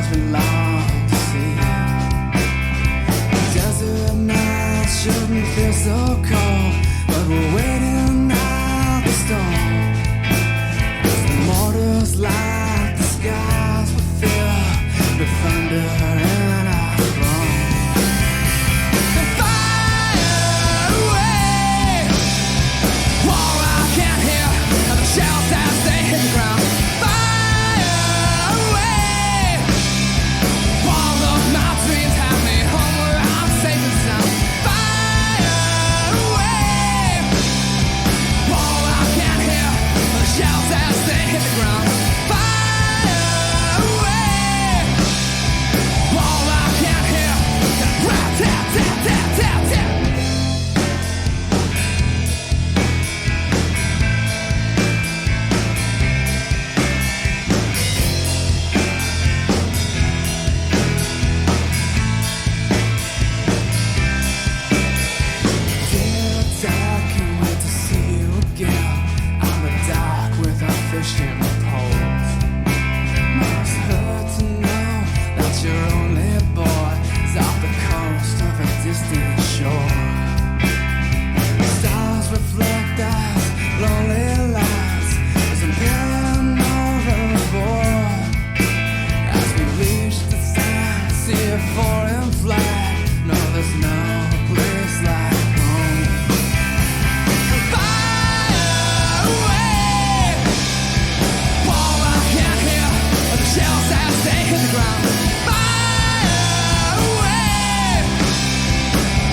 words we long to see. Desert nights shouldn't feel so cold, but we're waiting out the storm. As the mortars light the skies with fear, the thunder in our throne. Fire away, all I can hear are the shells as they hit the ground. Fire away, all of my dreams have me home where I'm safe and sound. Fire away, all I can hear are the shells as they hit the ground. Fire away, all I can hear is that rat tat tat tat tat tat. Dear Dad, can't wait to see you again. On the dock with our fishing poles. Must hurt to know that your only boy is off the coast of a distant shore. Stars reflect as lonely lights as I'm peering overboard. As we reach the sand, see a foreign flag. No, there's no place like home. Fire away, all I can hear are the shells as they hit the ground. Fire away,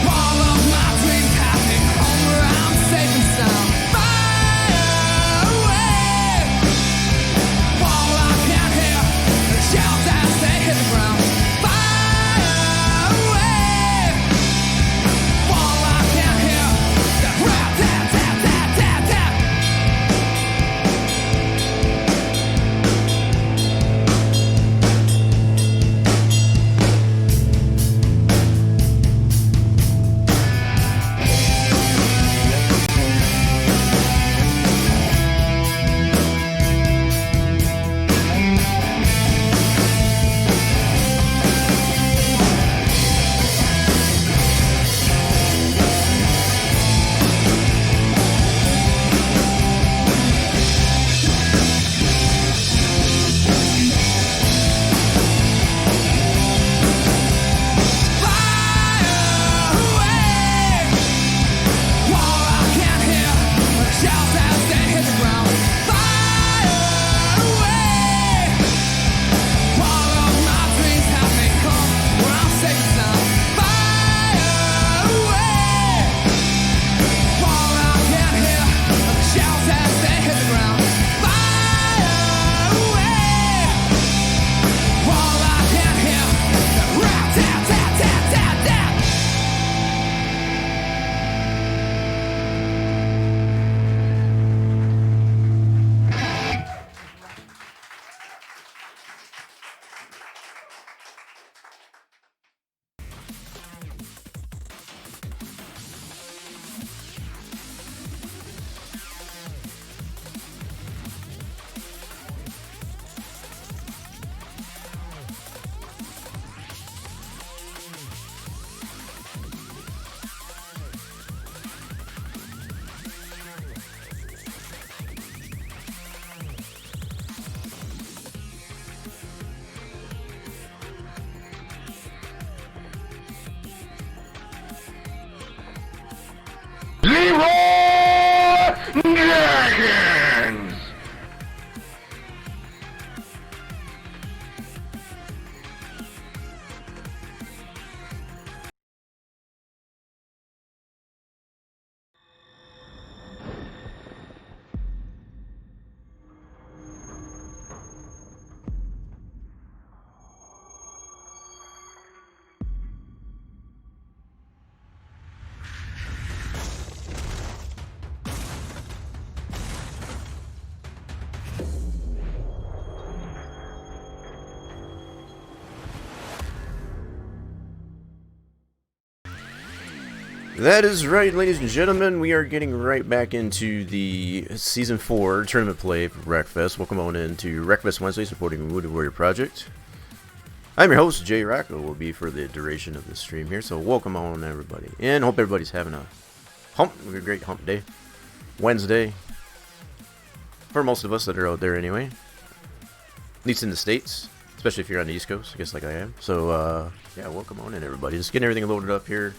all of my dreams have me home where I'm safe and sound. Fire away, all I can hear are the shells as they hit the ground. Fire away, all I can hear is that rat tat tat tat tat tat. Dragons! That is right, ladies and gentlemen. We are getting right back into the Season 4 tournament play for Wreckfest. Welcome on into Wreckfest Wednesday, supporting Wounded Warrior Project. I'm your host, Jay Rocco, will be for the duration of the stream here, so welcome on everybody, and hope everybody's having a great hump day. Wednesday, for most of us that are out there anyway, at least in the States, especially if you're on the East Coast, I guess like I am. So, yeah, welcome on in everybody, just getting everything loaded up here.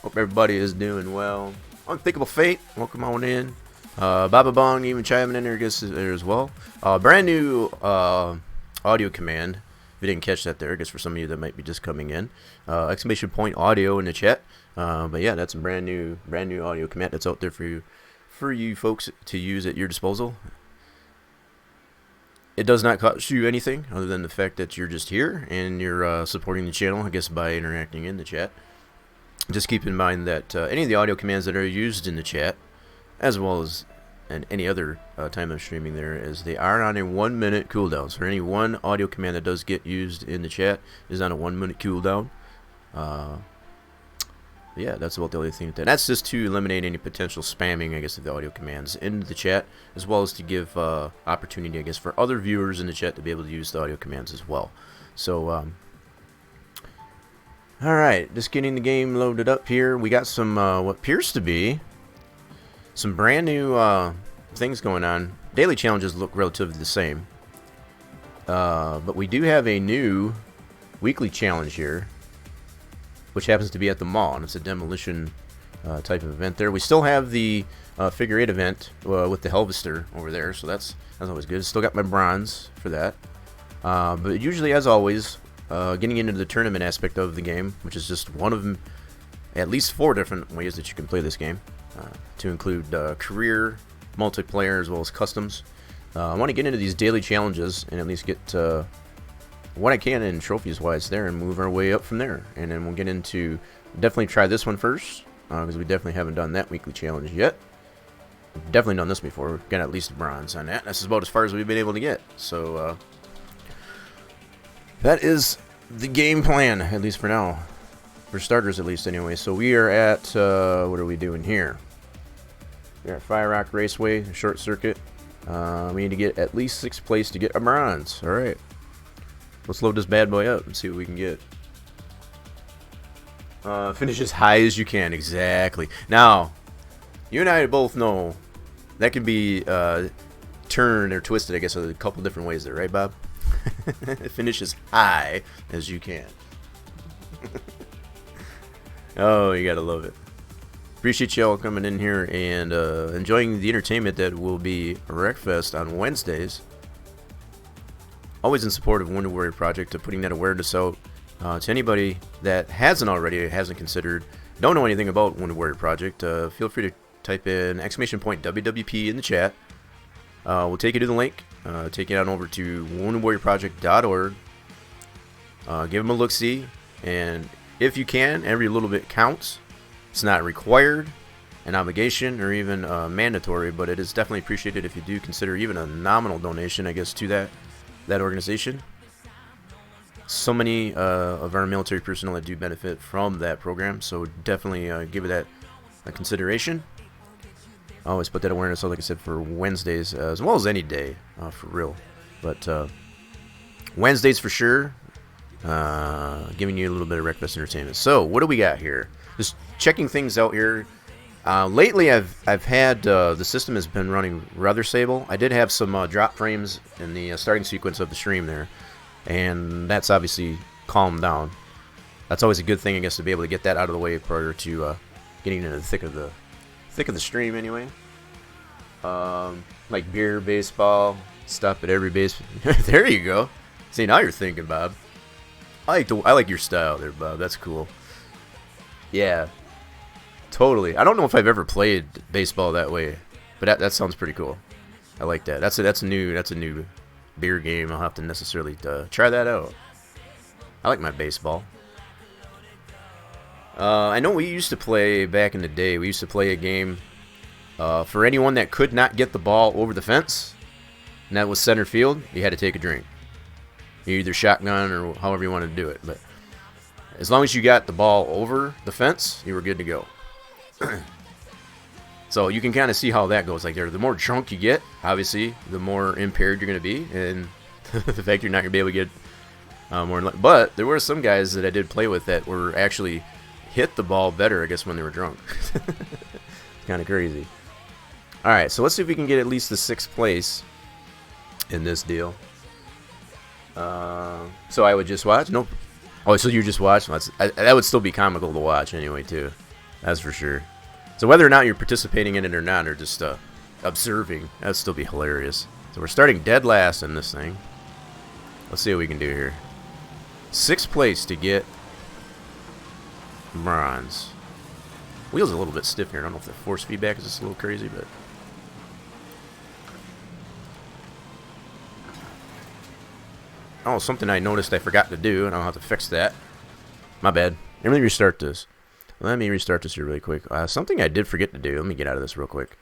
Hope everybody is doing well. Unthinkable Fate, welcome on in. Baba Bong even chiming in there, I guess, there as well. Brand new audio command. If you didn't catch that there, I guess for some of you that might be just coming in. Exclamation point audio in the chat. But yeah, that's a brand new audio command that's out there for you folks to use at your disposal. It does not cost you anything other than the fact that you're just here and you're supporting the channel, I guess, by interacting in the chat. Just keep in mind that any of the audio commands that are used in the chat, as well as any other time of streaming there, is they are on a 1 minute cooldown. So any one audio command that does get used in the chat is on a 1 minute cooldown. Yeah, that's about the only thing. That's just to eliminate any potential spamming, I guess, of the audio commands into the chat, as well as to give opportunity, I guess, for other viewers in the chat to be able to use the audio commands as well. So, alright, just getting the game loaded up here. We got some, what appears to be some brand new things going on. Daily challenges look relatively the same. But we do have a new weekly challenge here, which happens to be at the mall, and it's a demolition type of event there. We still have the figure 8 event with the Helvester over there, so that's always good. Still got my bronze for that. But usually, as always, getting into the tournament aspect of the game, which is just one of them, at least 4 different ways that you can play this game, to include career, multiplayer, as well as customs. I want to get into these daily challenges and at least get what I can in trophies wise there and move our way up from there. And then we'll get into, definitely try this one first, because we definitely haven't done that weekly challenge yet. We've definitely done this before. We've got at least a bronze on that. That's about as far as we've been able to get. So that is the game plan, at least for now. For starters, at least, anyway. So we are at, what are we doing here? We're at Fire Rock Raceway, short circuit. We need to get at least 6th place to get a bronze. Alright. Let's load this bad boy up and see what we can get. Finish as high as you can. Exactly. Now, you and I both know that can be turned or twisted, I guess, a couple different ways there. Right, Bob? Finish as high as you can. Oh, you gotta love it. Appreciate y'all coming in here and enjoying the entertainment that will be Wreckfest on Wednesdays. Always in support of Wounded Warrior Project, putting that awareness out to anybody that hasn't already, hasn't considered, don't know anything about Wounded Warrior Project. Feel free to type in exclamation point WWP in the chat. We'll take you to the link, take you on over to woundedwarriorproject.org. Give them a look-see, and if you can, every little bit counts. It's not required, an obligation, or even mandatory, but it is definitely appreciated if you do consider even a nominal donation, I guess, to that organization. So many of our military personnel that do benefit from that program, so definitely give it that a consideration. I always put that awareness out, like I said, for Wednesdays, as well as any day, for real. But Wednesdays for sure, giving you a little bit of Wreckfest entertainment. So, what do we got here? Just checking things out here. Lately, I've had the system has been running rather stable. I did have some drop frames in the starting sequence of the stream there, and that's obviously calmed down. That's always a good thing, I guess, to be able to get that out of the way prior to getting into the thick of the stream, anyway. Like beer, baseball, stop at every base. There you go. See, now you're thinking, Bob. I like your style there, Bob. That's cool. Yeah. Totally. I don't know if I've ever played baseball that way, but that sounds pretty cool. I like that. That's a new beer game. I'll have to necessarily try that out. I like my baseball. I know we used to play back in the day. We used to play a game for anyone that could not get the ball over the fence, and that was center field. You had to take a drink. You either shotgun or however you wanted to do it, but as long as you got the ball over the fence, you were good to go. So you can kind of see how that goes. Like there, the more drunk you get, obviously, the more impaired you're going to be, and the fact you're not going to be able to get But there were some guys that I did play with that were actually hit the ball better, I guess, when they were drunk. It's kind of crazy. All right, so let's see if we can get at least the 6th place in this deal. So I would just watch? Nope. Oh, so you just watch? That would still be comical to watch anyway, too. That's for sure. So whether or not you're participating in it or not, or just observing, that'd still be hilarious. So we're starting dead last in this thing. Let's see what we can do here. 6th place to get bronze. Wheel's a little bit stiff here. I don't know if the force feedback is just a little crazy, but... Oh, something I noticed I forgot to do, and I'll have to fix that. My bad. Let me restart this. Here really quick. Something I did forget to do. Let me get out of this real quick.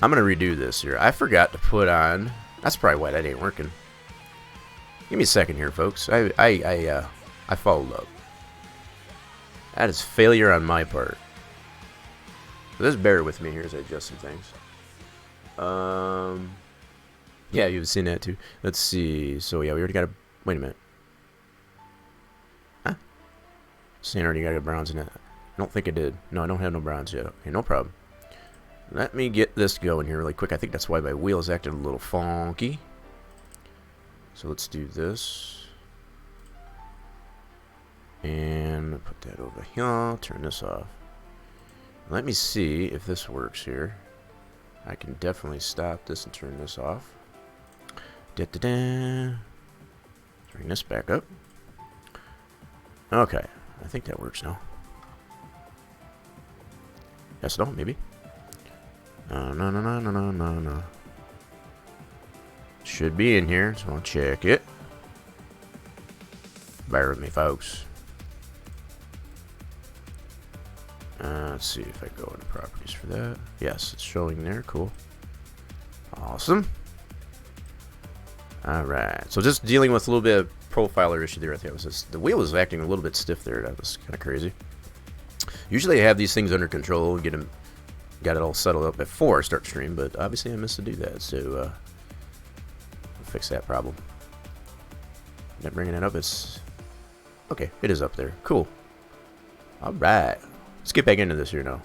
I'm going to redo this here. I forgot to put on... That's probably why that ain't working. Give me a second here, folks. I followed up. That is failure on my part. So just bear with me here as I adjust some things. Yeah, you've seen that too. Let's see. So yeah, we already got a... Wait a minute. Huh? Saying I already got a bronze in it. I don't think I did. No, I don't have no bronze yet. Okay, no problem. Let me get this going here really quick. I think that's why my wheel is acting a little funky. So let's do this. And put that over here. Turn this off. Let me see if this works here. I can definitely stop this and turn this off. Da-da-da. Bring this back up. Okay. I think that works now. Yes, no, maybe. No. Should be in here, so I'll check it. Bear with me, folks. Let's see if I go into properties for that. Yes, it's showing there. Cool. Awesome. Alright. So just dealing with a little bit of profiler issue there. I think it was just, the wheel was acting a little bit stiff there. That was kind of crazy. Usually I have these things under control and got it all settled up before I start stream, but obviously I missed to do that. So I'll fix that problem. Not bringing it up. It's okay. It is up there. Cool. Alright. Let's get back into this here now.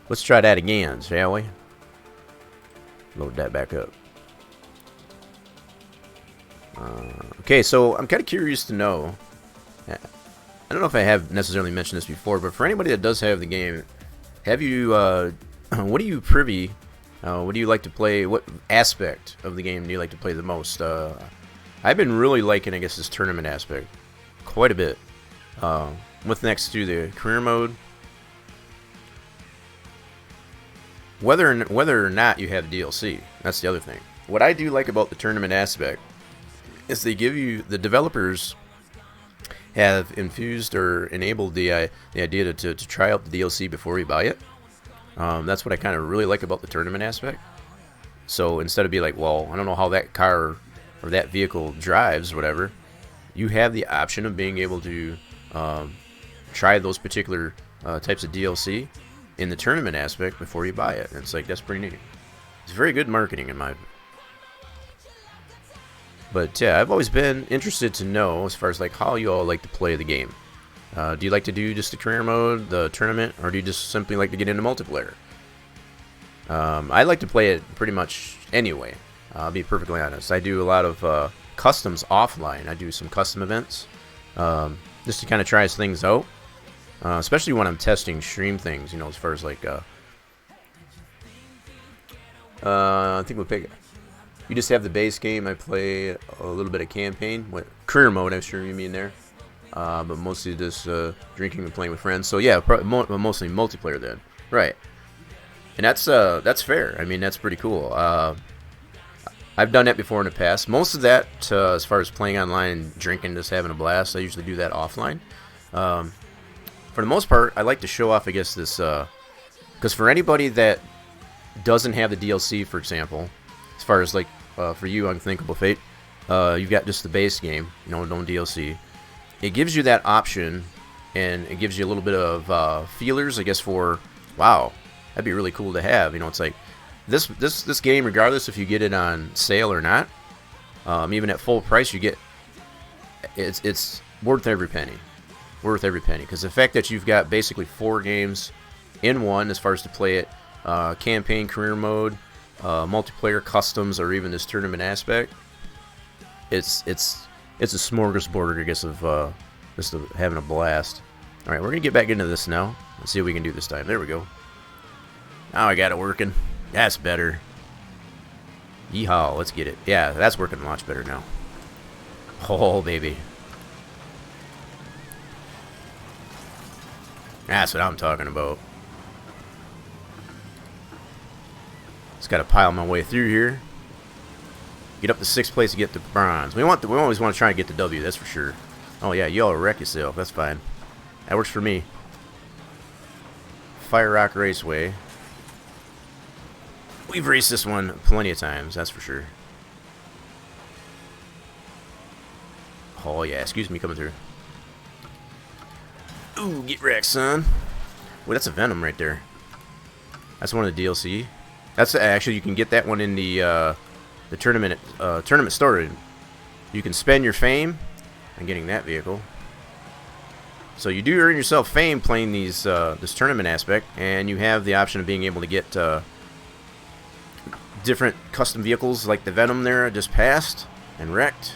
Let's try that again, shall we? Load that back up. Okay, so I'm kind of curious to know. I don't know if I have necessarily mentioned this before, but for anybody that does have the game, have you? What are you privy? What do you like to play? What aspect of the game do you like to play the most? I've been really liking, I guess, this tournament aspect quite a bit. With next to the career mode, whether or not you have DLC, that's the other thing. What I do like about the tournament aspect is they give you, the developers have infused or enabled the idea to try out the DLC before you buy it. That's what I kind of really like about the tournament aspect. So instead of being like, well, I don't know how that car or that vehicle drives or whatever, you have the option of being able to try those particular types of DLC in the tournament aspect before you buy it. And it's like, that's pretty neat. It's very good marketing in my opinion. But yeah, I've always been interested to know as far as like how you all like to play the game. Do you like to do just the career mode, the tournament, or do you just simply like to get into multiplayer? I like to play it pretty much anyway. I'll be perfectly honest. I do a lot of customs offline. I do some custom events just to kind of try things out, especially when I'm testing stream things. You know, as far as like I think we'll pick. You just have the base game. I play a little bit of campaign. What career mode? I'm sure you mean there. But mostly just drinking and playing with friends. So yeah, mostly multiplayer then. Right. And that's fair. I mean, that's pretty cool. I've done that before in the past. Most of that, as far as playing online and drinking, just having a blast, I usually do that offline. For the most part, I like to show off, I guess, this... Because for anybody that doesn't have the DLC, for example, as far as like for you, Unthinkable Fate, you've got just the base game, you know, no DLC. It gives you that option, and it gives you a little bit of feelers, I guess, for, wow, that'd be really cool to have. You know, it's like this game, regardless if you get it on sale or not, even at full price, you get it's worth every penny. Worth every penny. Because the fact that you've got basically 4 games in one as far as to play it, campaign, career mode, multiplayer, customs, or even this tournament aspect, it's a smorgasbord, I guess, of just having a blast. All right, we're gonna get back into this now. Let's see what we can do this time. There we go. Now I got it working. That's better. Yeehaw, let's get it. Yeah, that's working much better now. Oh, baby. That's what I'm talking about. Just gotta pile my way through here. Get up to 6th place to get the bronze. We always want to try and get the W, that's for sure. Oh yeah, y'all wreck yourself. That's fine. That works for me. Fire Rock Raceway. We've raced this one plenty of times, that's for sure. Oh yeah, excuse me coming through. Ooh, get wrecked, son. Wait, that's a Venom right there. That's one of the DLC. That's actually, you can get that one in the tournament store. You can spend your fame on getting that vehicle. So you do earn yourself fame playing these this tournament aspect, and you have the option of being able to get different custom vehicles like the Venom there I just passed and wrecked.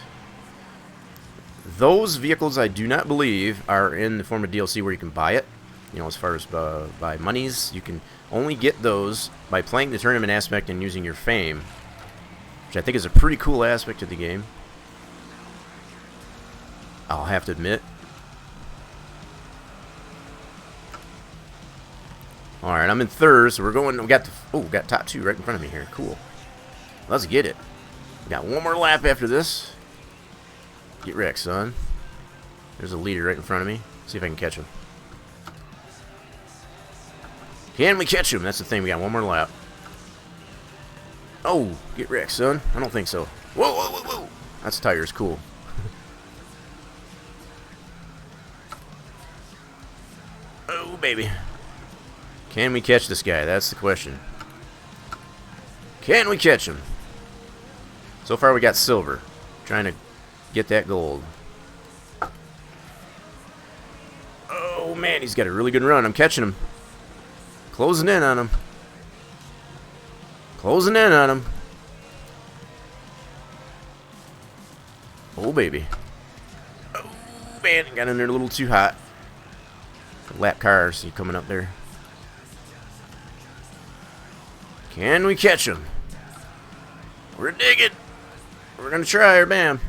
Those vehicles I do not believe are in the form of DLC where you can buy it. You know, as far as by monies, you can only get those by playing the tournament aspect and using your fame, which I think is a pretty cool aspect of the game, I'll have to admit. Alright, I'm in 3rd, so we're going, we got top 2 right in front of me here. Cool. Let's get it. We got one more lap after this. Get wrecked, son. There's a leader right in front of me. See if I can catch him. Can we catch him? That's the thing. We got one more lap. Oh, get wrecked, son. I don't think so. Whoa, whoa, whoa, whoa. That's tires. Cool. Oh, baby. Can we catch this guy? That's the question. Can we catch him? So far, we got silver. Trying to get that gold. Oh, man. He's got a really good run. I'm catching him. Closing in on him. Closing in on him. Oh, baby. Oh, man. Got in there a little too hot. Lap cars see coming up there. Can we catch him? We're digging. We're going to try her, bam.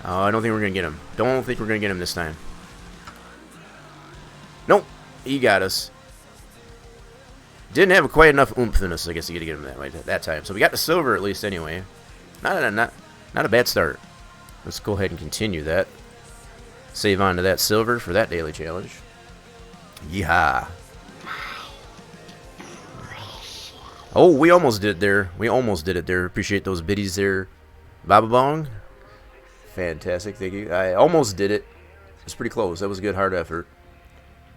Oh, I don't think we're going to get him. Don't think we're going to get him this time. Nope. He got us. Didn't have quite enough oomph in us, I guess, to get him that time. So we got the silver at least anyway. Not a bad start. Let's go ahead and continue that. Save on to that silver for that daily challenge. Yeehaw. Oh, we almost did it there. We almost did it there. Appreciate those biddies there. Baba Bong. Fantastic, thank you. I almost did it. It was pretty close. That was a good hard effort.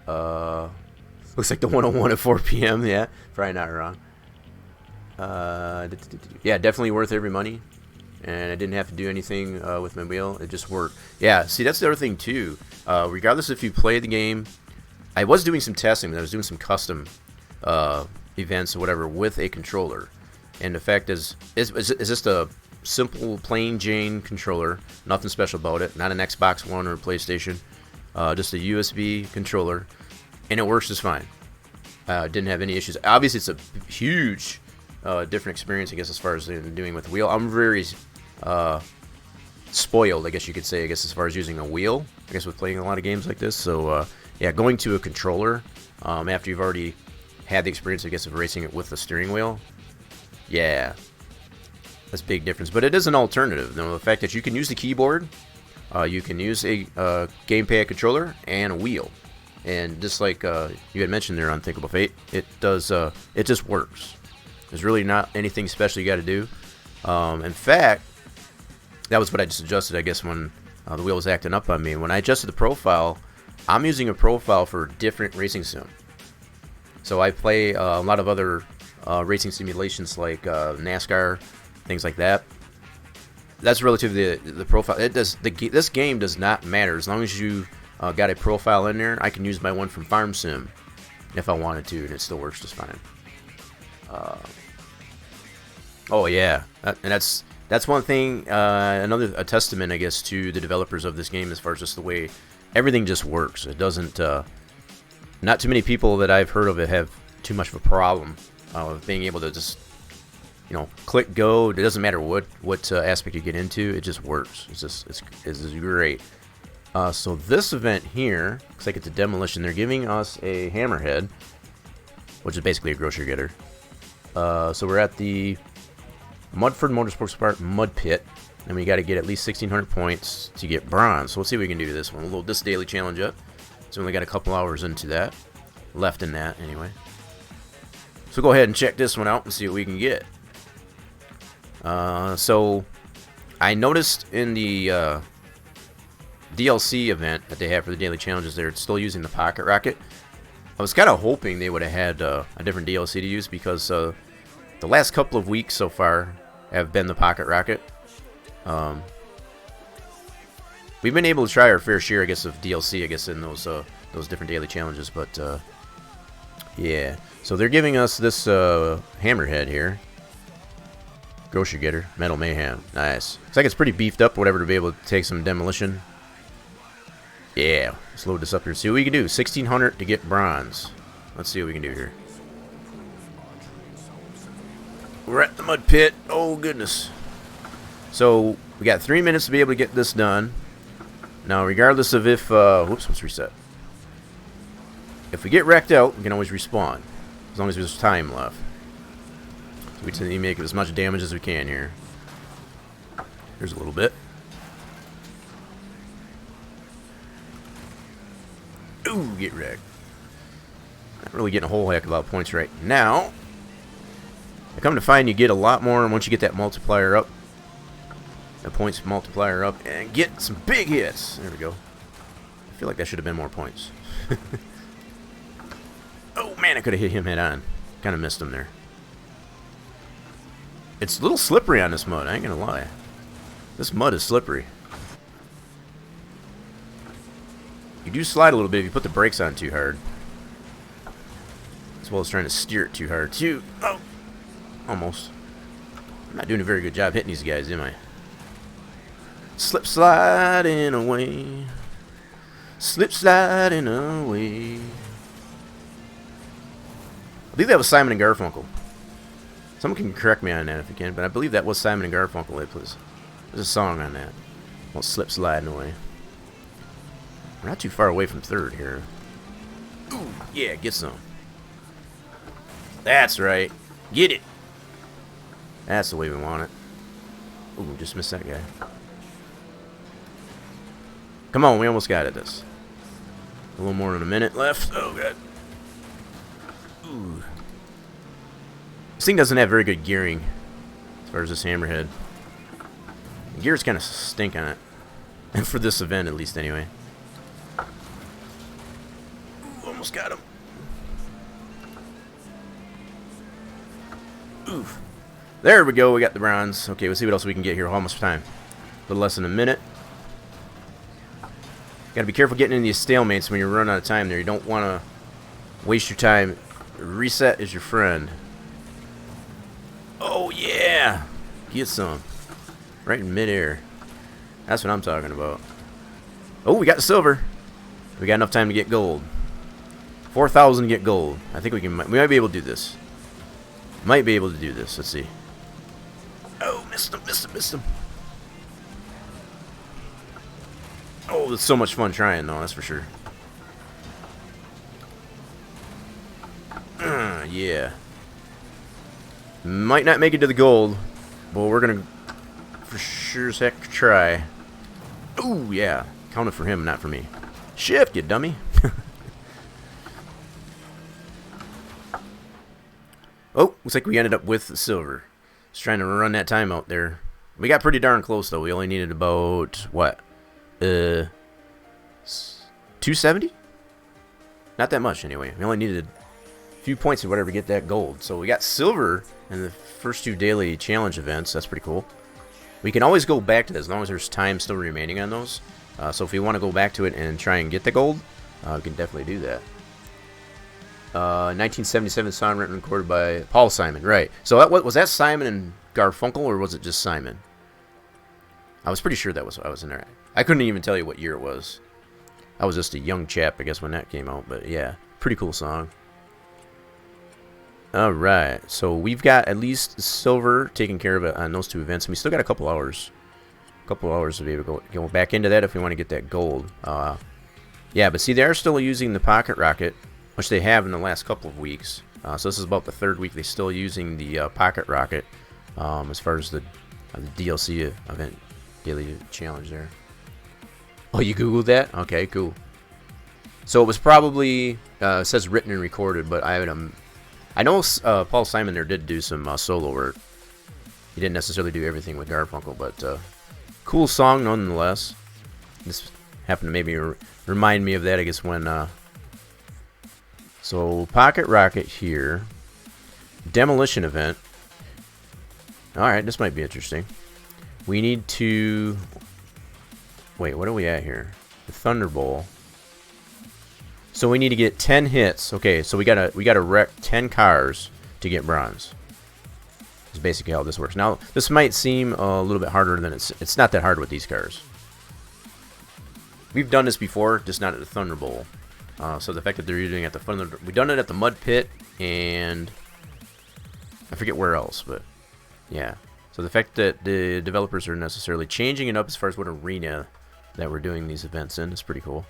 Looks like the 101 at 4 p.m. Yeah, probably not wrong. Yeah, definitely worth every money. And I didn't have to do anything with my wheel. It just worked. Yeah, see, that's the other thing, too. Regardless if you play the game, I was doing some testing. I was doing some custom events or whatever with a controller. And the fact is just a simple, plain Jane controller. Nothing special about it. Not an Xbox One or a PlayStation. Just a USB controller. And it works just fine. Didn't have any issues. Obviously, it's a huge different experience, I guess, as far as doing with the wheel. I'm very spoiled, I guess you could say, I guess, as far as using a wheel, I guess, with playing a lot of games like this. So, yeah, going to a controller after you've already had the experience, I guess, of racing it with the steering wheel, yeah, that's a big difference. But it is an alternative. You know, the fact that you can use the keyboard, you can use a gamepad controller and a wheel. And just like you had mentioned there on Unthinkable Fate, it does. It just works. There's really not anything special you got to do. In fact, that was what I just adjusted, I guess, when the wheel was acting up on me. When I adjusted the profile, I'm using a profile for different racing sim. So I play a lot of other racing simulations like NASCAR, things like that. that's relative to the profile. This game does not matter as long as you got a profile in there. I can use my one from Farm Sim if I wanted to, and it still works just fine. Oh yeah, and that's one thing. A testament, I guess, to the developers of this game as far as just the way everything just works. It doesn't. Not too many people that I've heard of it have too much of a problem of being able to just, you know, click go. It doesn't matter what aspect you get into. It just works. It's great. So this event here looks like it's a demolition. They're giving us a hammerhead, which is basically a grocery getter. So we're at the Mudford Motorsports Park Mud Pit, and we got to get at least 1,600 points to get bronze. So let's see if we can do this one. We'll load this daily challenge up. So we only got a couple hours into that, left in that anyway. So go ahead and check this one out and see what we can get. So I noticed in the DLC event that they have for the daily challenges, they're still using the pocket rocket. I was kind of hoping they would have had a different DLC to use, because the last couple of weeks so far have been the pocket rocket. We've been able to try our fair share, I guess, of DLC, I guess, in those different daily challenges, but yeah. So they're giving us this hammerhead here. Grocery getter, metal mayhem, nice. Looks like it's pretty beefed up, whatever, to be able to take some demolition. Yeah, let's load this up here. See what we can do. 1,600 to get bronze. Let's see what we can do here. We're at the mud pit. Oh goodness. So we got 3 minutes to be able to get this done. Now, regardless of if whoops, let's reset. If we get wrecked out, we can always respawn, as long as there's time left. So we tend to make as much damage as we can here. Here's a little bit. Ooh, get wrecked. Not really getting a whole heck of a lot of points right now. I come to find you get a lot more once you get that multiplier up. The points multiplier up and get some big hits. There we go. I feel like that should have been more points. Oh man, I could have hit him head on. Kind of missed him there. It's a little slippery on this mud, I ain't gonna lie. This mud is slippery. You do slide a little bit if you put the brakes on too hard. As well as trying to steer it too hard too. Oh, almost. I'm not doing a very good job hitting these guys, am I? Slip sliding away. Slip sliding away. I believe that was Simon and Garfunkel. Someone can correct me on that if you can, but I believe that was Simon and Garfunkel. There's a song on that. Well, slip sliding away. We're not too far away from third here. Ooh, yeah, get some. That's right. Get it. That's the way we want it. Ooh, just missed that guy. Come on, we almost got it. This. A little more than a minute left. Oh, God. Ooh. This thing doesn't have very good gearing as far as this hammerhead. The gears kind of stink on it. And for this event, at least, anyway. Ooh, almost got him. Oof. There we go. We got the bronze. Okay, let's see what else we can get here. Almost time. A little less than a minute. Gotta be careful getting into these stalemates when you run out of time there. You don't want to waste your time. Reset is your friend. Oh, yeah. Get some. Right in midair. That's what I'm talking about. Oh, we got the silver. We got enough time to get gold. 4,000 to get gold. I think we might be able to do this. Might be able to do this. Let's see. Oh, missed him. Oh, it's so much fun trying, though, that's for sure. Yeah. Might not make it to the gold, but we're gonna for sure as heck try. Ooh, yeah. Counted for him, not for me. Shift, you dummy. Oh, looks like we ended up with the silver. Just trying to run that time out there. We got pretty darn close, though. We only needed about, what? 270? Not that much, anyway. We only needed a few points or whatever to get that gold. So we got silver in the first two daily challenge events. That's pretty cool. We can always go back to this as long as there's time still remaining on those. So if we want to go back to it and try and get the gold, we can definitely do that. 1977 song written and recorded by Paul Simon. Right. So that was that Simon and Garfunkel, or was it just Simon? I was pretty sure that was I was in there. I couldn't even tell you what year it was. I was just a young chap, I guess, when that came out. But yeah, pretty cool song. Alright, so we've got at least silver taken care of it on those two events. And we still got a couple hours. A couple hours to be able to go back into that if we want to get that gold. Yeah, but see, they're still using the pocket rocket, which they have in the last couple of weeks. So this is about the third week they're still using the pocket rocket as far as the DLC event, daily challenge there. Oh, you Googled that? Okay, cool. So it was probably, it says written and recorded, but I know Paul Simon there did do some solo work. He didn't necessarily do everything with Garfunkel, but cool song nonetheless. This happened to maybe remind me of that, I guess, when... So, Pocket Rocket here. Demolition event. Alright, this might be interesting. We need to... Wait, what are we at here? The Thunderbolt. So we need to get 10 hits. Okay, so we gotta wreck 10 cars to get bronze. That's basically how this works. Now, this might seem a little bit harder than it's not that hard with these cars. We've done this before, just not at the Thunderbolt. So the fact that they're using it at the Thunderbolt, we've done it at the Mud Pit, and I forget where else, but yeah. So the fact that the developers are necessarily changing it up as far as what arena that we're doing these events in is pretty cool.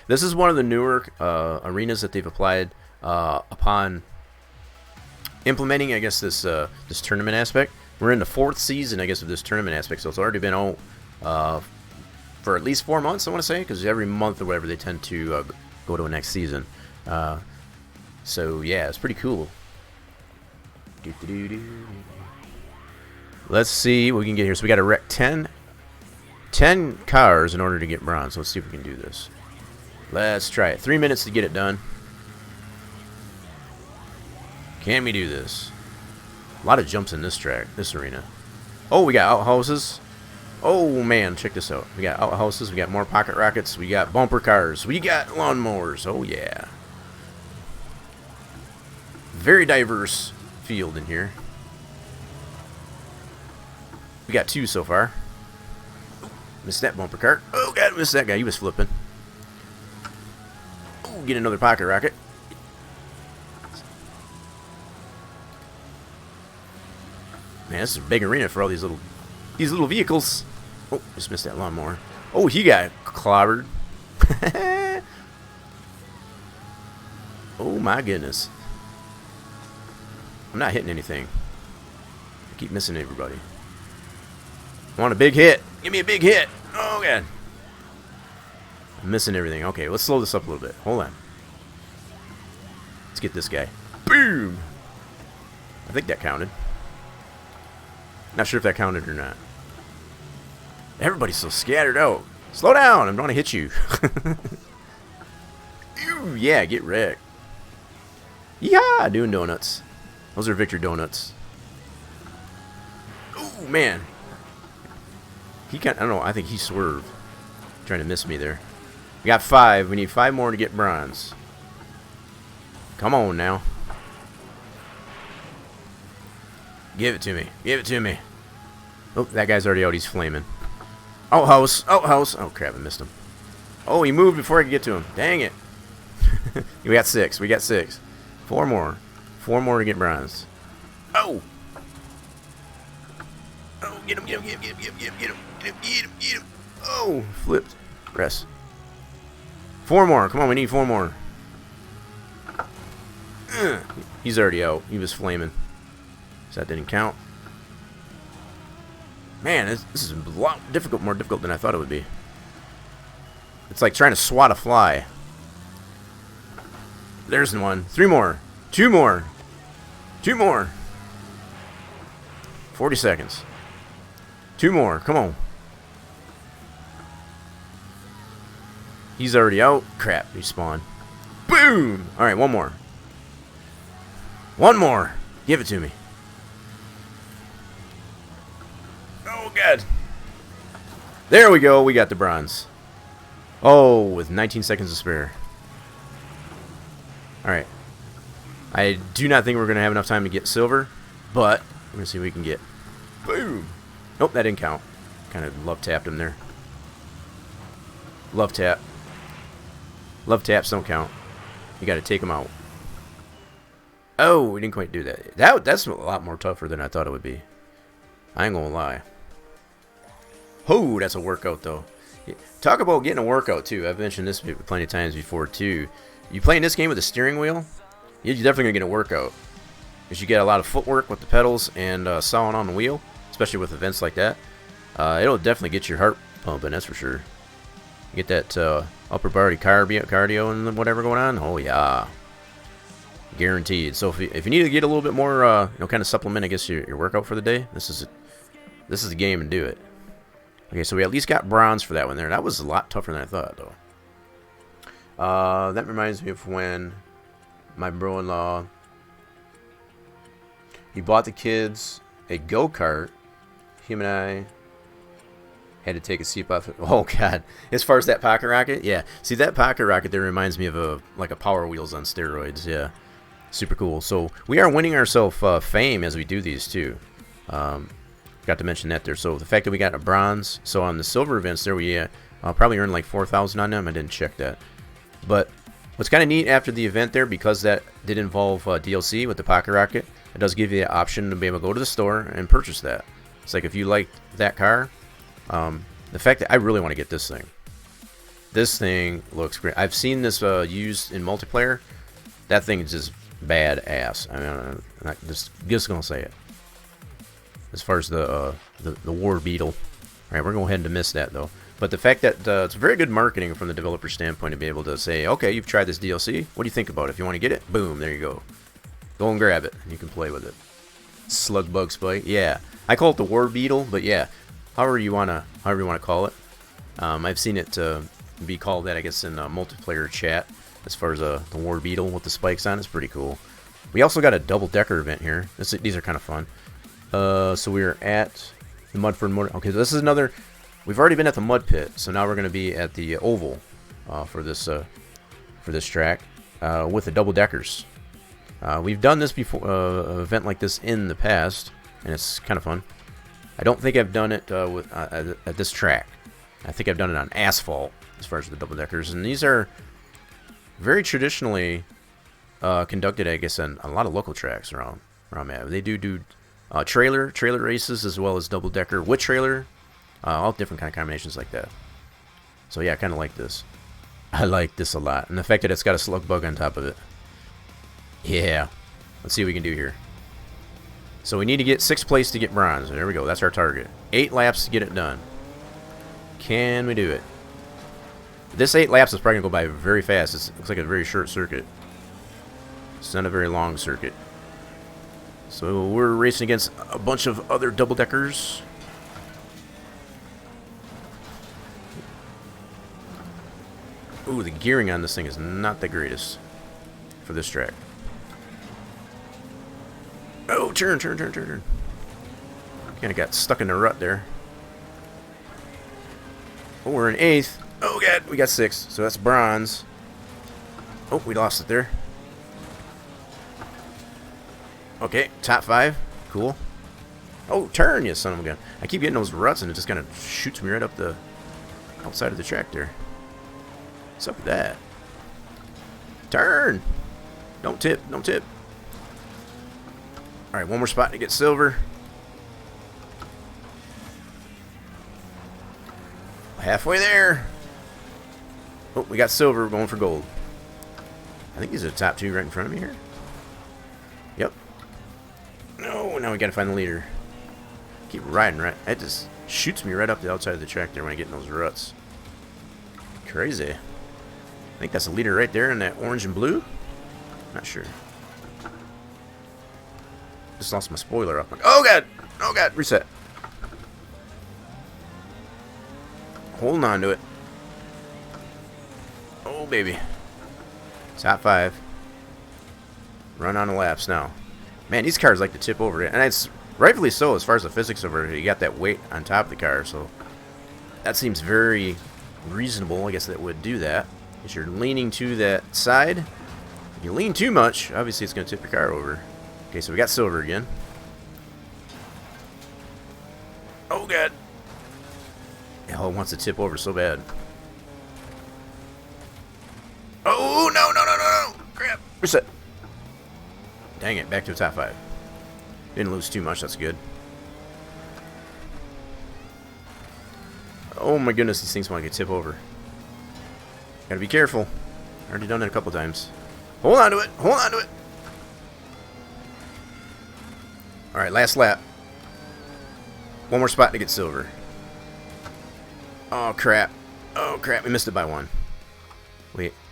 This is one of the newer arenas that they've applied upon implementing, I guess, this tournament aspect. We're in the 4th season, I guess, of this tournament aspect, so it's already been out for at least 4 months, I want to say, because every month or whatever they tend to go to a next season. So yeah, it's pretty cool. Let's see what we can get here. So we got to wreck 10 cars in order to get bronze. Let's see if we can do this. Let's try it. 3 minutes to get it done. Can we do this? A lot of jumps in this arena. Oh, we got outhouses. Oh man, check this out. We got outhouses, we got more pocket rockets, we got bumper cars, we got lawnmowers. Oh yeah. Very diverse field in here. We got 2 so far. Ooh, missed that bumper car. Oh god, missed that guy. He was flipping. Oh, get another pocket rocket. Man, this is a big arena for all these little vehicles. Oh, just missed that lawnmower. Oh, he got clobbered. Oh my goodness. I'm not hitting anything. I keep missing everybody. I want a big hit. Give me a big hit. Oh god. I'm missing everything. Okay, let's slow this up a little bit. Hold on. Let's get this guy. Boom. I think that counted. Not sure if that counted or not. Everybody's so scattered out. Slow down. I'm going to hit you. Ew, yeah, get wrecked. Yeah, doing donuts. Those are Victor donuts. Oh, man. I don't know. I think he swerved. Trying to miss me there. We got 5. We need 5 more to get bronze. Come on now. Give it to me. Give it to me. Oh, that guy's already out. He's flaming. Outhouse. Outhouse. Oh, crap. I missed him. Oh, he moved before I could get to him. Dang it. We got 6. We got 6. 4 more. 4 more to get bronze. Oh. Oh, get him, get him, get him, get him, get him, get him, get him, get him, get him. Oh, flipped. Press. 4 more. Come on, we need 4 more. He's already out. He was flaming. So that didn't count. Man, this is a lot difficult, more difficult than I thought it would be. It's like trying to swat a fly. There's one. 3 more. 2 more. 2 more. 40 seconds. 2 more. Come on. He's already out. Crap, he spawned. Boom! Alright, 1 more. 1 more. Give it to me. Oh, God. There we go. We got the bronze. Oh, with 19 seconds to spare. Alright. I do not think we're going to have enough time to get silver, but we're going to see what we can get. Boom. Nope, that didn't count. Kind of love tapped him there. Love tap. Love taps don't count. You got to take them out. Oh, we didn't quite do that. That's a lot more tougher than I thought it would be. I ain't going to lie. Oh, that's a workout, though. Talk about getting a workout, too. I've mentioned this plenty of times before, too. You playing this game with a steering wheel, you're definitely going to get a workout. Because you get a lot of footwork with the pedals and sawing on the wheel, especially with events like that. It'll definitely get your heart pumping, that's for sure. You get that upper body cardio and whatever going on. Oh, yeah. Guaranteed. So if you need to get a little bit more, kind of supplement, I guess, your workout for the day, this is the game and do it. Okay, so we at least got bronze for that one there. That was a lot tougher than I thought, though. That reminds me of when my bro-in-law, he bought the kids a go-kart. Him and I had to take a seat off. Oh, God. As far as that pocket rocket, yeah. See, that pocket rocket there reminds me of like a Power Wheels on steroids, yeah. Super cool. So we are winning ourselves fame as we do these, too. Got to mention that there. So the fact that we got a bronze. So on the silver events there, we probably earned like 4,000 on them. I didn't check that. But what's kind of neat after the event there, because that did involve DLC with the pocket rocket, it does give you the option to be able to go to the store and purchase that. It's like if you like that car, the fact that I really want to get this thing. This thing looks great. I've seen this used in multiplayer. That thing is just badass. I mean, I'm not just gonna say it. As far as the War Beetle, all right, we're going ahead and miss that though. But the fact that it's very good marketing from the developer standpoint to be able to say, okay, you've tried this DLC. What do you think about it? If you want to get it, boom, there you go. Go and grab it. You can play with it. Slug bug spike, yeah. I call it the War Beetle, but yeah, however you wanna call it. I've seen it be called that, I guess, in multiplayer chat. As far as the War Beetle with the spikes on, it's pretty cool. We also got a double-decker event here. These are kind of fun. So we're at the Mudford Motor. Okay, so this is another. We've already been at the Mud Pit, so now we're going to be at the Oval for this track with the double deckers. We've done this before, an event like this in the past, and it's kind of fun. I don't think I've done it at this track. I think I've done it on asphalt as far as the double deckers, and these are very traditionally conducted, I guess, on a lot of local tracks around Mav. They do trailer races as well as double decker with trailer, all different kind of combinations like that. So yeah, I kind of like this. I like this a lot, and the fact that it's got a slug bug on top of it. Yeah, let's see what we can do here. So we need to get 6th place to get bronze. There we go. That's our target. 8 laps to get it done. Can we do it? This 8 laps is probably gonna go by very fast. It looks like a very short circuit. It's not a very long circuit. So we're racing against a bunch of other double-deckers. Ooh, the gearing on this thing is not the greatest for this track. Oh, turn. Kind of got stuck in the rut there. Oh, we're in 8th. Oh, God, we got 6th. So that's bronze. Oh, we lost it there. Okay, top 5. Cool. Oh, turn, you son of a gun. I keep getting those ruts, and it just kind of shoots me right up the outside of the track there. What's up with that? Turn! Don't tip. Alright, one more spot to get silver. Halfway there. Oh, we got silver. We're going for gold. I think these are the top 2 right in front of me here. Yep. No, now we gotta find the leader. Keep riding, right? It just shoots me right up the outside of the track there when I get in those ruts. Crazy. I think that's the leader right there in that orange and blue. Not sure. Just lost my spoiler up. Oh, God! Oh, God! Reset. Holding on to it. Oh, baby. Top 5. Run on the laps now. Man, these cars like to tip over it. And it's rightfully so as far as the physics of it. You got that weight on top of the car, so that seems very reasonable. I guess that would do that. Because you're leaning to that side. If you lean too much, obviously it's going to tip your car over. Okay, so we got silver again. Oh, God. Oh, it wants to tip over so bad. Oh, no, no, no, no, no. Crap. Reset. Dang it, back to the top 5. Didn't lose too much, that's good. Oh my goodness, these things want to tip over. Gotta be careful. Already done it a couple times. Hold on to it, hold on to it. Alright, last lap. One more spot to get silver. Oh crap. Oh crap, we missed it by 1.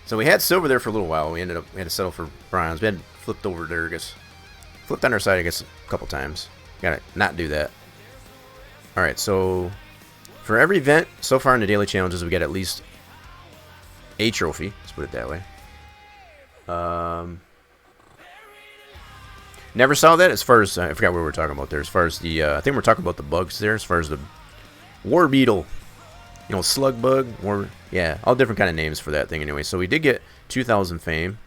So we had silver there for a little while. We had to settle for bronze. We had flipped over there, I guess. Flipped on our side, I guess, a couple times. Gotta not do that. Alright, so for every event so far in the daily challenges, we got at least a trophy. Let's put it that way. Never saw that as far as, I forgot what we were talking about there. As far as the, I think we're talking about the bugs there. As far as the war beetle. You know, slug bug, or yeah, all different kind of names for that thing anyway. So we did get 2,000 fame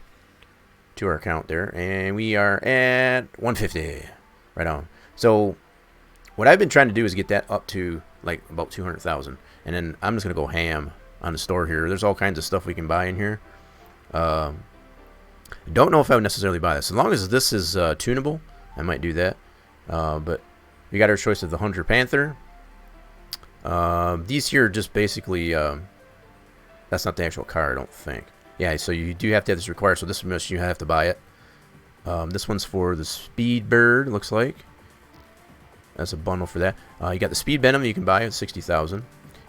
to our account there, and we are at 150. Right on. So what I've been trying to do is get that up to like about 200,000, and then I'm just gonna go ham on the store here. There's all kinds of stuff we can buy in here. Don't know if I would necessarily buy this. As long as this is tunable, I might do that. But we got our choice of the Hunter Panther. These here are just basically, that's not the actual car, I don't think. Yeah, so you do have to have this required, so this must, you have to buy it. This one's for the Speed Bird, looks like. That's a bundle for that. You got the Speed Venom you can buy at 60,000.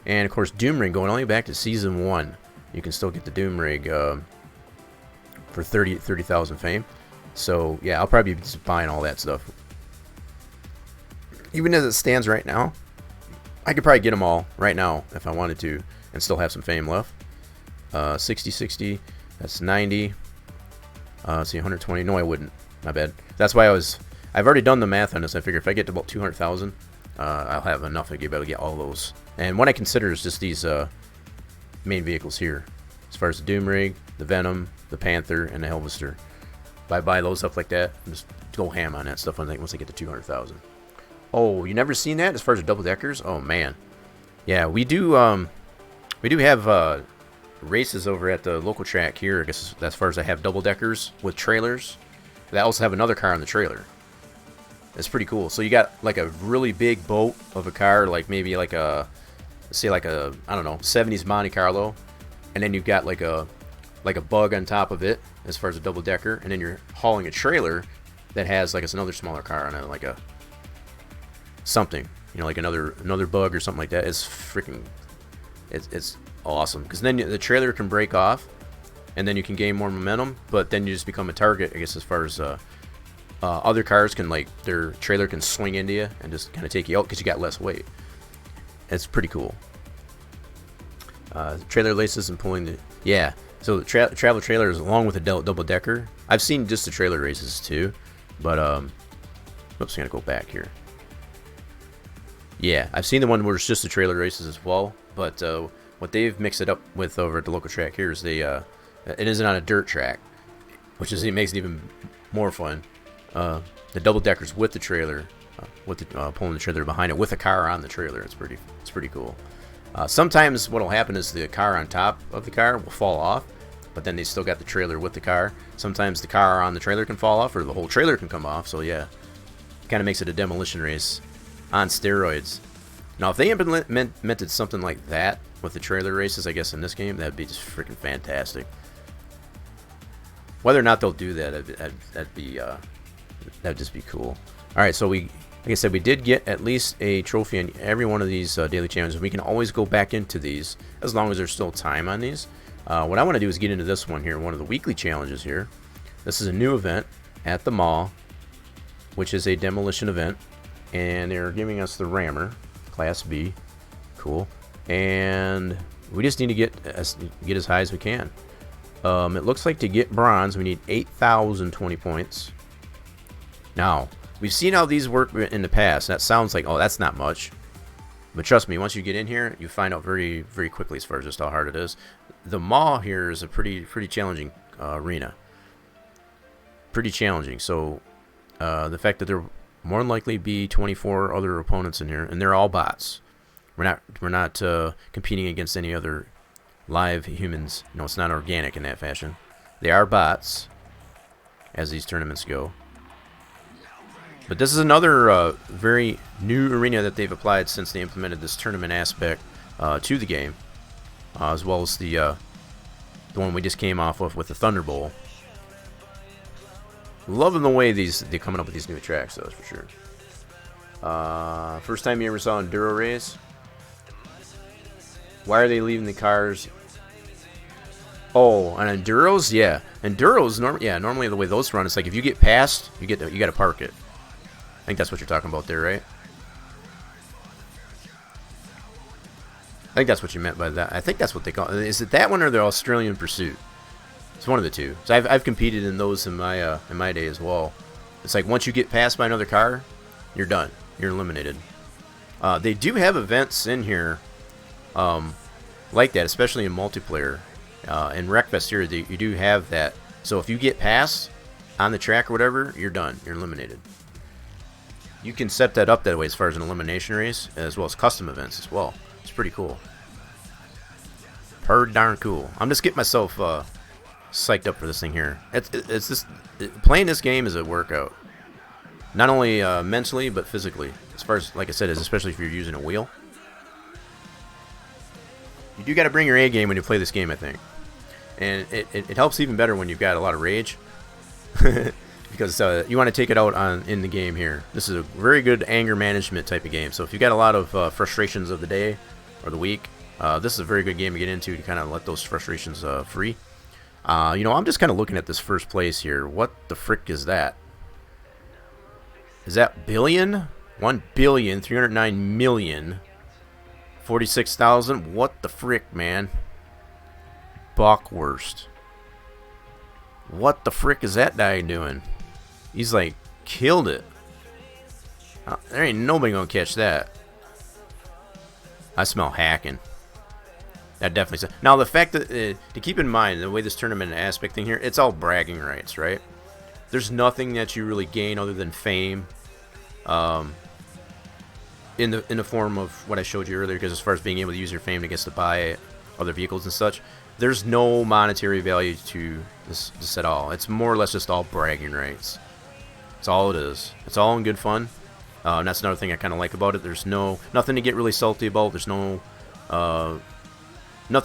And, of course, Doom Rig, going all the way back to Season 1. You can still get the Doom Rig for 30,000 fame. So, yeah, I'll probably be just buying all that stuff. Even as it stands right now, I could probably get them all right now if I wanted to and still have some fame left. 60, that's 90. Let's see, 120. No, I wouldn't. My bad. That's why I've already done the math on this. I figure if I get to about 200,000, I'll have enough to be able to get all those. And what I consider is just these main vehicles here. As far as the Doom Rig, the Venom, the Panther, and the Hellvister. If I buy those up like that, just go ham on that stuff once I get to 200,000. Oh, you never seen that as far as the double deckers? Oh man, yeah, we do have races over at the local track here. I guess as far as I have double deckers with trailers. I also have another car on the trailer. It's pretty cool. So you got like a really big boat of a car, like maybe like a, say like a, I don't know, 70s Monte Carlo, and then you've got like a bug on top of it as far as a double decker, and then you're hauling a trailer that has like it's another smaller car on it, like a something, you know, like another bug or something like that. It's freaking, it's awesome, because then the trailer can break off and then you can gain more momentum, but then you just become a target, I guess, as far as other cars can, like, their trailer can swing into you and just kind of take you out because you got less weight. It's pretty cool. Trailer laces and pulling the, yeah, so the travel trailers along with the double decker. I've seen just the trailer races too, but oops, I'm gonna go back here. Yeah, I've seen the one where it's just the trailer races as well, but what they've mixed it up with over at the local track here is it isn't on a dirt track, which is, it makes it even more fun. The double deckers with the trailer, with the pulling the trailer behind it with a car on the trailer. It's pretty cool. Sometimes what'll happen is the car on top of the car will fall off, but then they still got the trailer with the car. Sometimes the car on the trailer can fall off, or the whole trailer can come off. So yeah, kind of makes it a demolition race on steroids. Now, if they implemented something like that with the trailer races, I guess in this game, that'd be just freaking fantastic. Whether or not they'll do that, that'd just be cool. All right, so like I said, we did get at least a trophy in every one of these daily challenges. We can always go back into these as long as there's still time on these. What I want to do is get into this one here, one of the weekly challenges here. This is a new event at the mall, which is a demolition event, and they're giving us the rammer, Class B. Cool. And we just need to get as high as we can. It looks like to get bronze, we need 8,020 points. Now, we've seen how these work in the past. That sounds like, oh, that's not much. But trust me, once you get in here, you find out very, very quickly as far as just how hard it is. The Maw here is a pretty challenging arena. Pretty challenging. So the fact that there more than likely be 24 other opponents in here, and they're all bots. We're not competing against any other live humans. No, it's not organic in that fashion. They are bots, as these tournaments go. But this is another very new arena that they've applied since they implemented this tournament aspect to the game, as well as the one we just came off of with the Thunder Bowl. Loving the way they're coming up with these new tracks, though, for sure. First time you ever saw Enduro race? Why are they leaving the cars? Oh, on Enduros, yeah. Enduros, normally the way those run, it's like if you get past, you got to park it. I think that's what you're talking about there, right? I think that's what you meant by that. I think that's what they call it. Is it that one or the Australian Pursuit? It's one of the two. So I've competed in those in my day as well. It's like once you get passed by another car, you're done. You're eliminated. They do have events in here like that, especially in multiplayer. In Wreckest here, you do have that. So if you get past on the track or whatever, you're done. You're eliminated. You can set that up that way as far as an elimination race, as well as custom events as well. It's pretty cool. Pretty darn cool. I'm just getting myself psyched up for this thing here. Playing this game is a workout. Not only mentally, but physically. As far as, like I said, especially if you're using a wheel. You do got to bring your A game when you play this game, I think. And it helps even better when you've got a lot of rage. Because you want to take it out in the game here. This is a very good anger management type of game. So if you've got a lot of frustrations of the day or the week, this is a very good game to get into to kind of let those frustrations free. I'm just kind of looking at this first place here. What the frick is that? Is that billion? 1,309,046,000? What the frick, man? Bockwurst. What the frick is that guy doing? He's like, killed it. There ain't nobody gonna catch that. I smell hacking. That definitely. Now the fact that to keep in mind the way this tournament aspect thing here, it's all bragging rights, right? There's nothing that you really gain other than fame, in the form of what I showed you earlier. Because as far as being able to use your fame to get to buy other vehicles and such, there's no monetary value to this at all. It's more or less just all bragging rights. That's all it is. It's all in good fun. And that's another thing I kind of like about it. There's nothing to get really salty about. There's nothing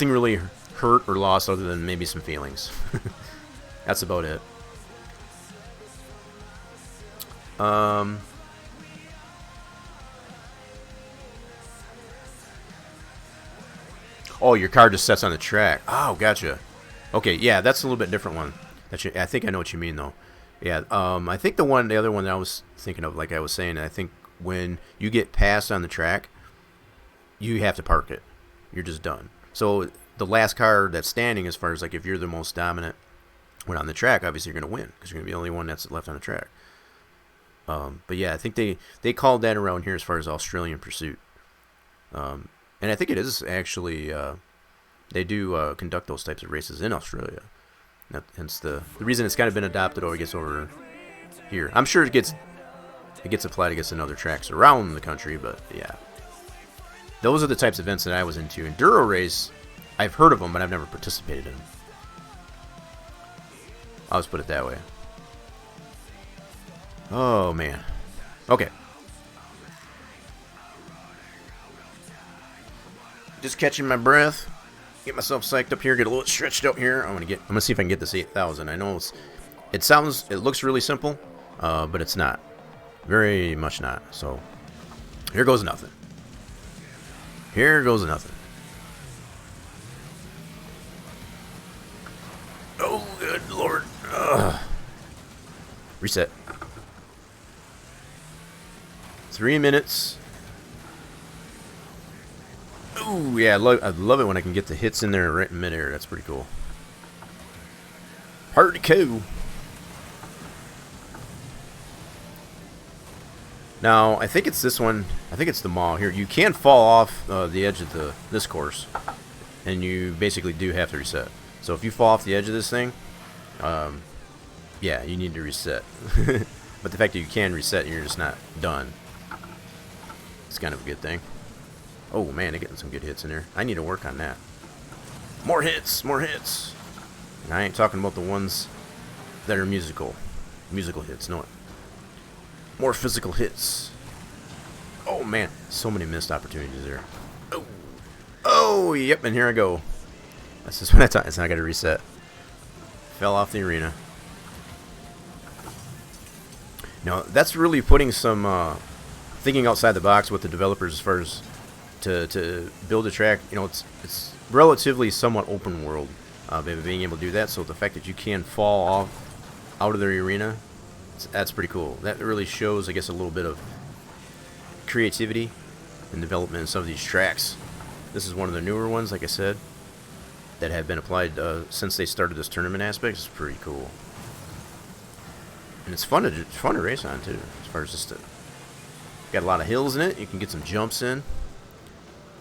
really hurt or lost other than maybe some feelings. That's about it. Oh, your car just sets on the track. Oh, gotcha. Okay, yeah, that's a little bit different one. I think I know what you mean, though. Yeah, I think the other one that I was thinking of, like I was saying, I think when you get passed on the track, you have to park it. You're just done. So the last car that's standing, as far as like if you're the most dominant when on the track, obviously you're going to win because you're going to be the only one that's left on the track. But yeah, I think they called that around here as far as Australian Pursuit. And I think it is actually, they do conduct those types of races in Australia. Hence the reason it's kind of been adopted over here. I'm sure it gets applied against other tracks around the country, but yeah. Those are the types of events that I was into. Enduro race, I've heard of them, but I've never participated in them. I'll just put it that way. Oh, man. Okay. Just catching my breath. Get myself psyched up here. Get a little stretched out here. I'm gonna see if I can get this 8,000. I know it looks really simple, but it's not. Very much not. So here goes nothing. Here goes nothing. Oh, good lord. Reset. 3 minutes. Ooh, yeah, I love it when I can get the hits in there right in midair. That's pretty cool. Party cool. Now, I think it's this one. I think it's the mall here. You can fall off the edge of this course, and you basically do have to reset. So if you fall off the edge of this thing, yeah, you need to reset. But the fact that you can reset and you're just not done, it's kind of a good thing. Oh man, they're getting some good hits in there. I need to work on that. More hits, more hits. And I ain't talking about the ones that are musical hits. No, more physical hits. Oh man, so many missed opportunities there. Oh, oh, yep, and here I go. That's just what I thought. It's not gonna reset. Fell off the arena. Now that's really putting some thinking outside the box with the developers as far as to build a track. You know, it's relatively somewhat open world, being able to do that. So the fact that you can fall off out of the arena, that's pretty cool. That really shows, I guess, a little bit of creativity and development in some of these tracks. This is one of the newer ones, like I said, that have been applied since they started this tournament aspect. It's pretty cool. And it's fun to race on too. As far as just got a lot of hills in it. You can get some jumps in.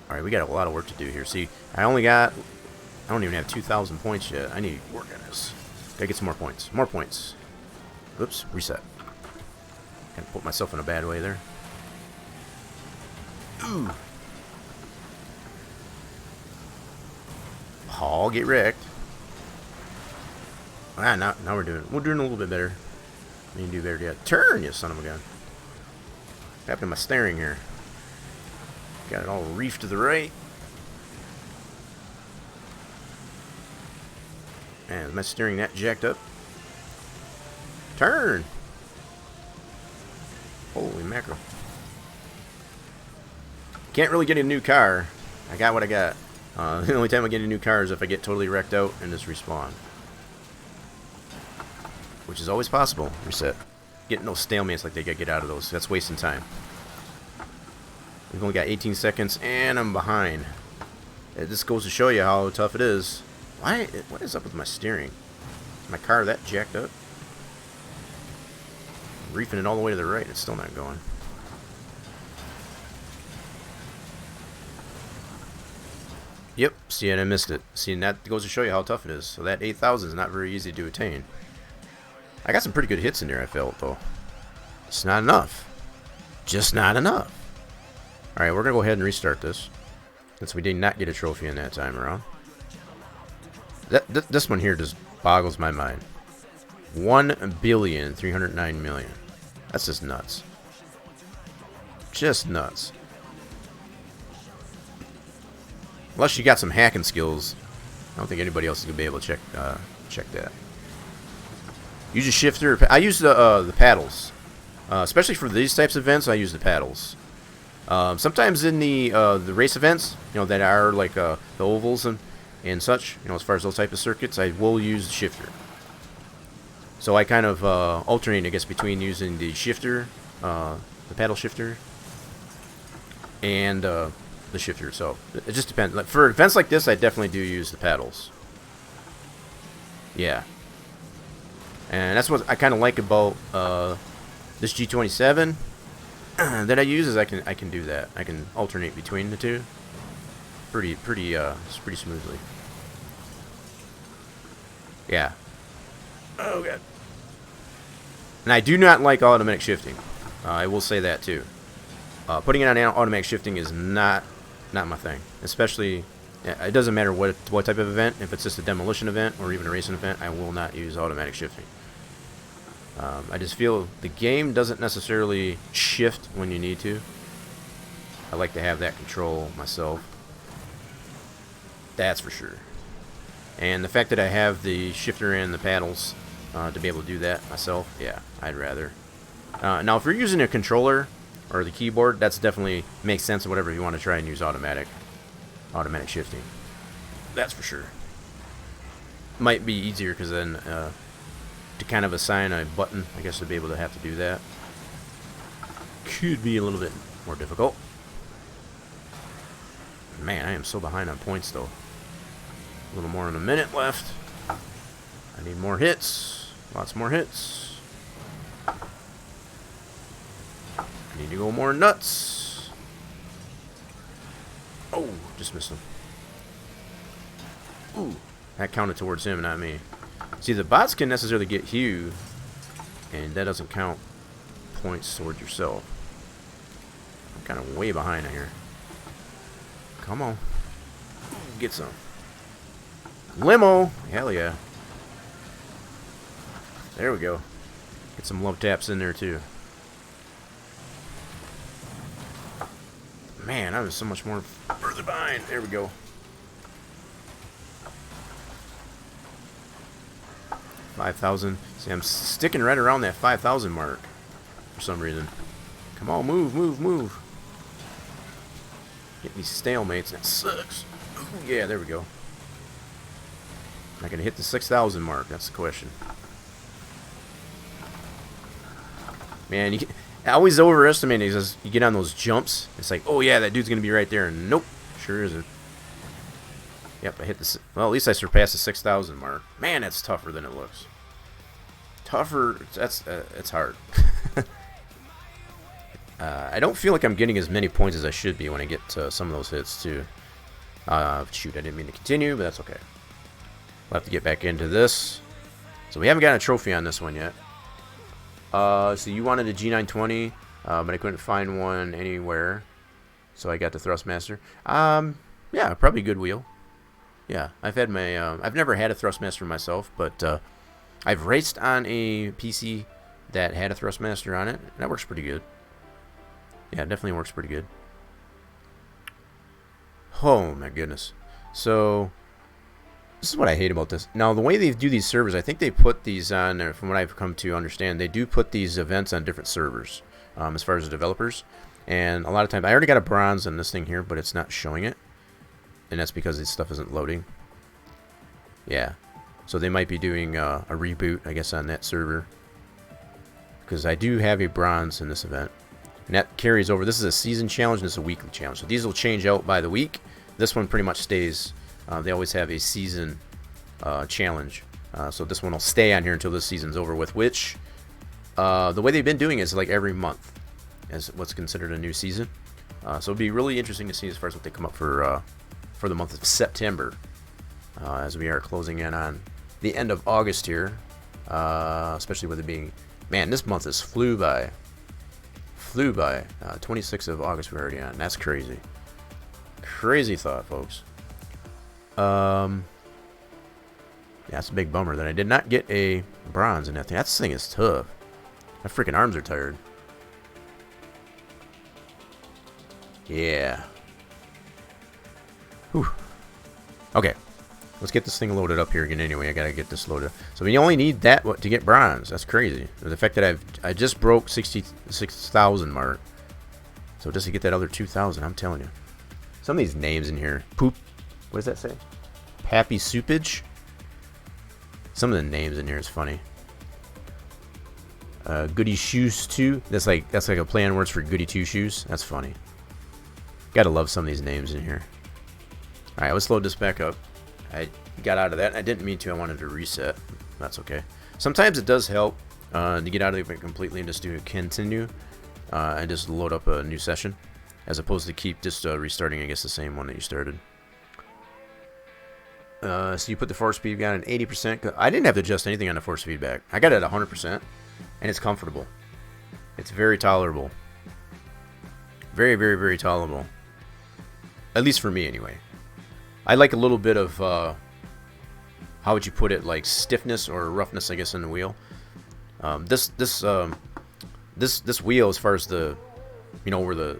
All right, we got a lot of work to do here. See, I don't even have 2,000 points yet. I need to work on this. Gotta get some more points. More points. Oops, reset. Kind of put myself in a bad way there. Ooh. Oh, get wrecked. Ah, now we're doing a little bit better. We need to do better yet. Turn, you son of a gun. What happened to my steering here? Got it all reefed to the right. Man, is my steering that jacked up? Turn! Holy mackerel. Can't really get a new car. I got what I got. The only time I get a new car is if I get totally wrecked out and just respawn. Which is always possible. Reset. Getting those stalemates like they gotta get out of those. That's wasting time. We've only got 18 seconds and I'm behind. This goes to show you how tough it is. What is up with my steering? Is my car that jacked up? I'm reefing it all the way to the right. It's still not going. Yep, see, and I missed it. See, and that goes to show you how tough it is. So that 8,000 is not very easy to attain. I got some pretty good hits in there, I felt, though. It's not enough. Just not enough. Alright, we're going to go ahead and restart this, since we did not get a trophy in that time around. This one here just boggles my mind. 1,309,000,000. That's just nuts. Just nuts. Unless you got some hacking skills, I don't think anybody else is gonna be able to check that. Use a shifter. I use the paddles, especially for these types of events. I use the paddles. Sometimes in the race events, you know, that are like the ovals and such, you know, as far as those type of circuits, I will use the shifter. So I kind of alternate, I guess, between using the shifter, the paddle shifter, and the shifter. So it just depends. Like, for events like this, I definitely do use the paddles. Yeah. And that's what I kind of like about this G27 that I use, is I can do that. I can alternate between the two pretty smoothly. Yeah. Oh god. And I do not like automatic shifting. I will say that too. Putting it on automatic shifting is not my thing. Especially, it doesn't matter what type of event. If it's just a demolition event or even a racing event, I will not use automatic shifting. I just feel the game doesn't necessarily shift when you need to. I like to have that control myself. That's for sure. And the fact that I have the shifter and the paddles to be able to do that myself, yeah, I'd rather. Now, if you're using a controller or the keyboard, that's definitely makes sense or whatever. You want to try and use automatic shifting. That's for sure. Might be easier because then to kind of assign a button, I guess, to be able to have to do that could be a little bit more difficult. Man, I am so behind on points though. A little more than a minute left. I need more hits. Lots more hits. Need to go more nuts. Oh, just missed him. Ooh, that counted towards him, not me. See, the bots can necessarily get Hugh, and that doesn't count points towards yourself. I'm kind of way behind here. Come on. Get some. Limo! Hell yeah. There we go. Get some love taps in there, too. Man, I was so much more further behind. There we go. 5,000. See, I'm sticking right around that 5,000 mark for some reason. Come on, move, move, move. Get these stalemates. That sucks. Ooh, yeah, there we go. Not gonna hit the 6,000 mark. That's the question. Man, I always overestimate it because you get on those jumps. It's like, oh yeah, that dude's gonna be right there, and nope, sure isn't. Yep, I hit the. Well, at least I surpassed the 6,000 mark. Man, that's tougher than it looks. Tougher. It's hard. I don't feel like I'm getting as many points as I should be when I get to some of those hits too. Shoot, I didn't mean to continue, but that's okay. We'll have to get back into this. So we haven't gotten a trophy on this one yet. So you wanted a G920, but I couldn't find one anywhere. So I got the Thrustmaster. Yeah, probably a good wheel. Yeah, I've had my. I've never had a Thrustmaster myself, but I've raced on a PC that had a Thrustmaster on it. And that works pretty good. Yeah, it definitely works pretty good. Oh my goodness. So this is what I hate about this. Now, the way they do these servers, I think they put these on, or from what I've come to understand, they do put these events on different servers as far as the developers. And a lot of times, I already got a bronze on this thing here, but it's not showing it. And that's because this stuff isn't loading. Yeah. So they might be doing a reboot, I guess, on that server. Because I do have a bronze in this event. And that carries over. This is a season challenge, and this is a weekly challenge. So these will change out by the week. This one pretty much stays. They always have a season challenge. So this one will stay on here until this season's over with, which the way they've been doing is like every month as what's considered a new season. So it'll be really interesting to see as far as what they come up for the month of September, as we are closing in on the end of August here, especially with it being, man, this month has flew by. 26th of August we're already on. That's crazy. Crazy thought, folks. Yeah, it's a big bummer that I did not get a bronze in that thing. That thing is tough. My freaking arms are tired. Yeah. Whew. Okay. Let's get this thing loaded up here again anyway. I gotta get this loaded up. So we only need that to get bronze. That's crazy. The fact that I just broke 66,000 mark. So just to get that other 2,000, I'm telling you. Some of these names in here. Poop. What does that say? Pappy Soupage. Some of the names in here is funny. Goody Shoes 2. That's like a play on words for Goody Two Shoes. That's funny. Gotta love some of these names in here. Alright, let's load this back up. I got out of that. I didn't mean to. I wanted to reset. That's okay. Sometimes it does help to get out of it completely and just do a continue and just load up a new session, as opposed to keep just restarting, I guess, the same one that you started. So you put the force feedback on 80%. I didn't have to adjust anything on the force feedback. I got it at 100%, and it's comfortable. It's very tolerable. Very, very, very tolerable. At least for me, anyway. I like a little bit of, how would you put it, like stiffness or roughness, I guess, in the wheel. This wheel, as far as the, where the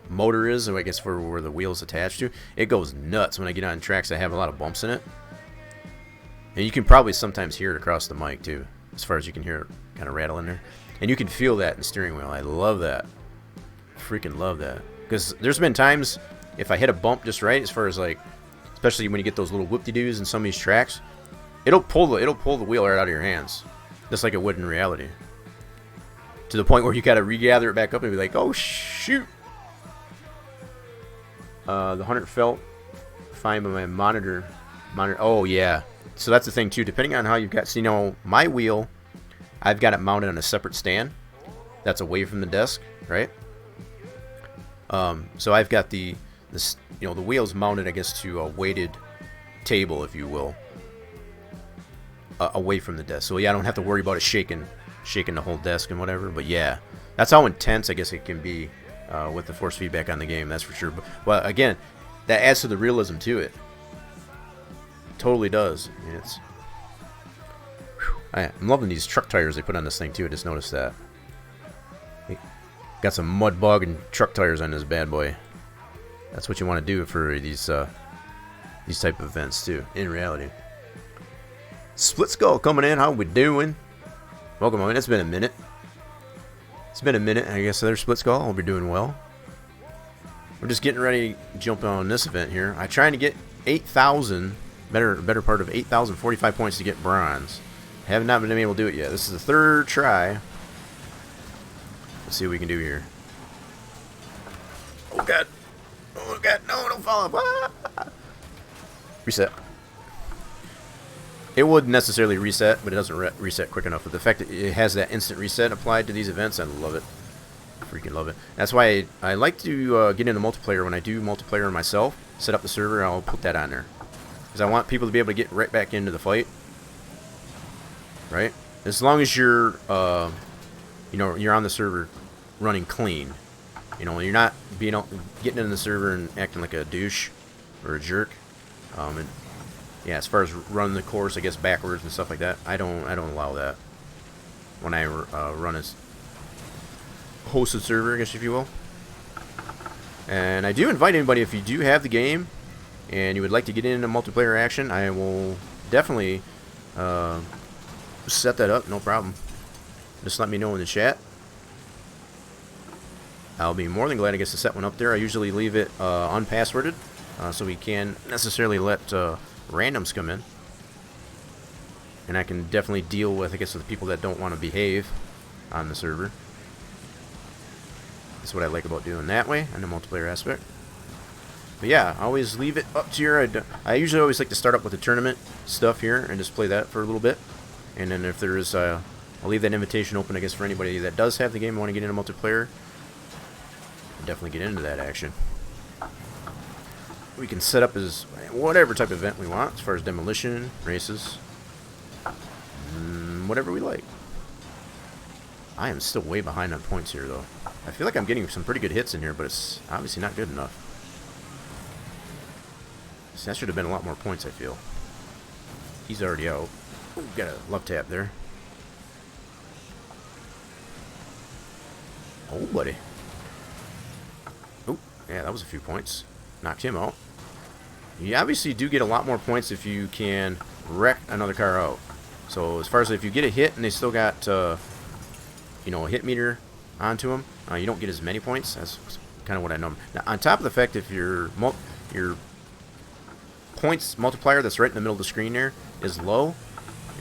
motor is, or I guess for where the wheel is attached to, it goes nuts when I get on tracks that have a lot of bumps in it. And you can probably sometimes hear it across the mic too, as far as you can hear it kind of rattle in there. And you can feel that in the steering wheel. I love that. Freaking love that. Because there's been times if I hit a bump just right, as far as like, especially when you get those little whoop-de-doos in some of these tracks, it'll pull the wheel right out of your hands, just like it would in reality. To the point where you gotta regather it back up and be like, oh shoot. The 100 felt fine, but my monitor. Oh yeah. So that's the thing too. Depending on how you've got, so my wheel, I've got it mounted on a separate stand that's away from the desk, right? So I've got the wheels mounted, I guess, to a weighted table, if you will, away from the desk. So yeah, I don't have to worry about it shaking the whole desk and whatever. But yeah, that's how intense I guess it can be with the force feedback on the game. That's for sure. But well, again, that adds to the realism to it. Totally does. I mean, I'm loving these truck tires they put on this thing too. I just noticed that. Got some mud bog and truck tires on this bad boy. That's what you want to do for these type of events too. In reality. Split Skull coming in. How we doing? Welcome on. It's been a minute. It's been a minute. I guess there's Split Skull. Hope you're doing well. We're just getting ready to jump on this event here. I'm trying to get 8,000. Better part of 8,045 points to get bronze. Have not been able to do it yet. This is the third try. Let's see what we can do here. Oh god. Oh god. No, don't fall off. Ah! Reset. It would necessarily reset, but it doesn't reset quick enough. But the fact that it has that instant reset applied to these events, I love it. Freaking love it. That's why I like to get into multiplayer. When I do multiplayer myself, set up the server, I'll put that on there. Because I want people to be able to get right back into the fight. Right? As long as you're, you're on the server running clean. You're not getting in the server and acting like a douche or a jerk. And yeah, as far as running the course, I guess backwards and stuff like that, I don't allow that when I run a hosted server, I guess if you will. And I do invite anybody, if you do have the game and you would like to get into multiplayer action, I will definitely set that up, no problem. Just let me know in the chat. I'll be more than glad, I guess, to set one up there. I usually leave it unpassworded, so we can't necessarily let randoms come in. And I can definitely deal with, I guess, with the people that don't want to behave on the server. That's what I like about doing that way, on the multiplayer aspect. But yeah, I always leave it up to your... I usually always like to start up with the tournament stuff here and just play that for a little bit. And then if there is... I'll leave that invitation open, I guess, for anybody that does have the game and want to get into multiplayer. Definitely get into that action. We can set up as whatever type of event we want, as far as demolition, races, whatever we like. I am still way behind on points here, though. I feel like I'm getting some pretty good hits in here, but it's obviously not good enough. So that should have been a lot more points, I feel. He's already out. Ooh, got a left tap there. Oh, buddy. Oh, yeah, that was a few points. Knocked him out. You obviously do get a lot more points if you can wreck another car out. So as far as if you get a hit and they still got, a hit meter onto them, you don't get as many points. That's kind of what I know. Now, on top of the fact, if your points multiplier that's right in the middle of the screen there is low,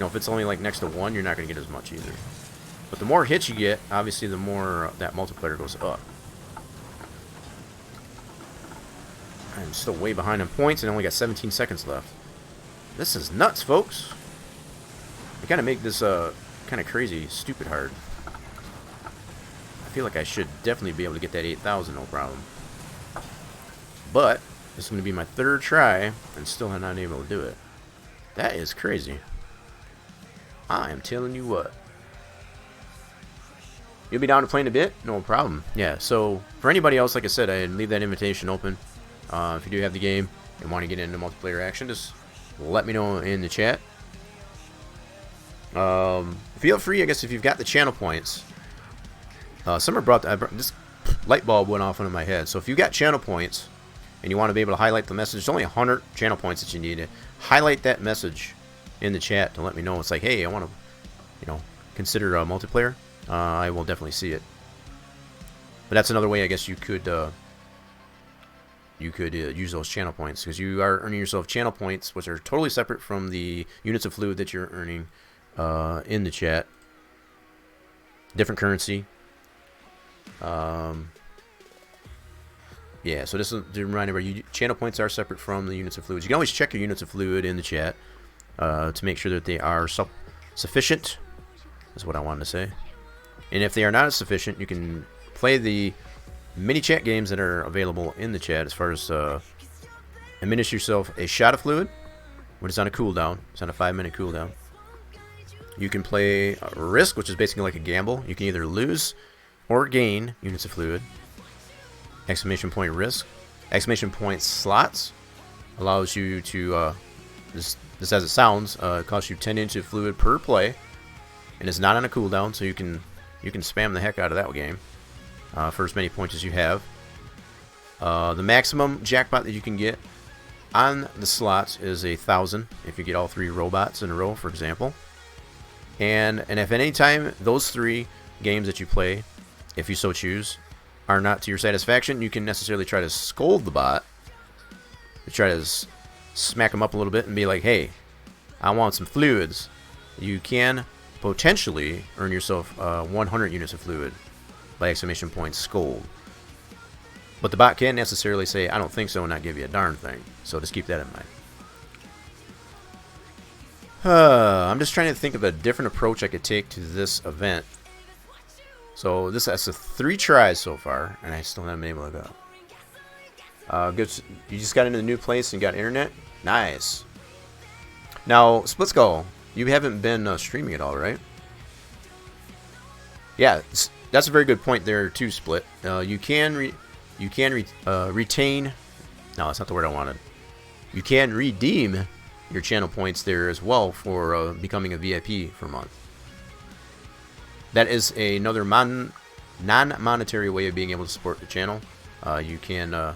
if it's only like next to 1, you're not going to get as much either. But the more hits you get, obviously the more that multiplier goes up. I'm still way behind on points and only got 17 seconds left. This is nuts, folks. I gotta make this kind of crazy, stupid hard. I feel like I should definitely be able to get that 8,000, no problem. But this is going to be my third try and still not able to do it. That is crazy. I am telling you what. You'll be down to playing a bit? No problem. Yeah, so for anybody else, like I said, I leave that invitation open. If you do have the game and want to get into multiplayer action, just let me know in the chat. Feel free, I guess, if you've got the channel points. Summer brought this light bulb went off into my head. So if you've got channel points and you want to be able to highlight the message, there's only 100 channel points that you need to highlight that message in the chat to let me know. It's like, hey, I want to, consider multiplayer. I will definitely see it. But that's another way, I guess, you could use those channel points, because you are earning yourself channel points, which are totally separate from the units of fluid that you're earning in the chat. Different currency. Yeah, so just to remind everybody, channel points are separate from the units of fluids. You can always check your units of fluid in the chat to make sure that they are sufficient. That's what I wanted to say. And if they are not sufficient, you can play the mini chat games that are available in the chat as far as administer yourself a shot of fluid when it's on a cooldown. It's on a 5-minute cooldown. You can play Risk, which is basically like a gamble. You can either lose or gain units of fluid. Exclamation point Risk. Exclamation point Slots allows you to, this as it sounds, it costs you 10 units of fluid per play, and it's not on a cooldown, so you can spam the heck out of that game for as many points as you have. The maximum jackpot that you can get on the slots is 1,000 if you get all 3 robots in a row, for example. And if at any time those 3 games that you play, if you so choose, are not to your satisfaction, you can necessarily try to scold the bot. You try to smack them up a little bit and be like, hey, I want some fluids. You can potentially earn yourself 100 units of fluid by exclamation point scold. But the bot can't necessarily say, I don't think so, and not give you a darn thing. So just keep that in mind. I'm just trying to think of a different approach I could take to this event. So that's 3 tries so far, and I still haven't been able to go. Good. You just got into the new place and got internet? Nice. Now, Split Skull, you haven't been streaming at all, right? Yeah, that's a very good point there too, Split. You can retain. No, that's not the word I wanted. You can redeem your channel points there as well for becoming a VIP for a month. That is another non-monetary way of being able to support the channel. You can,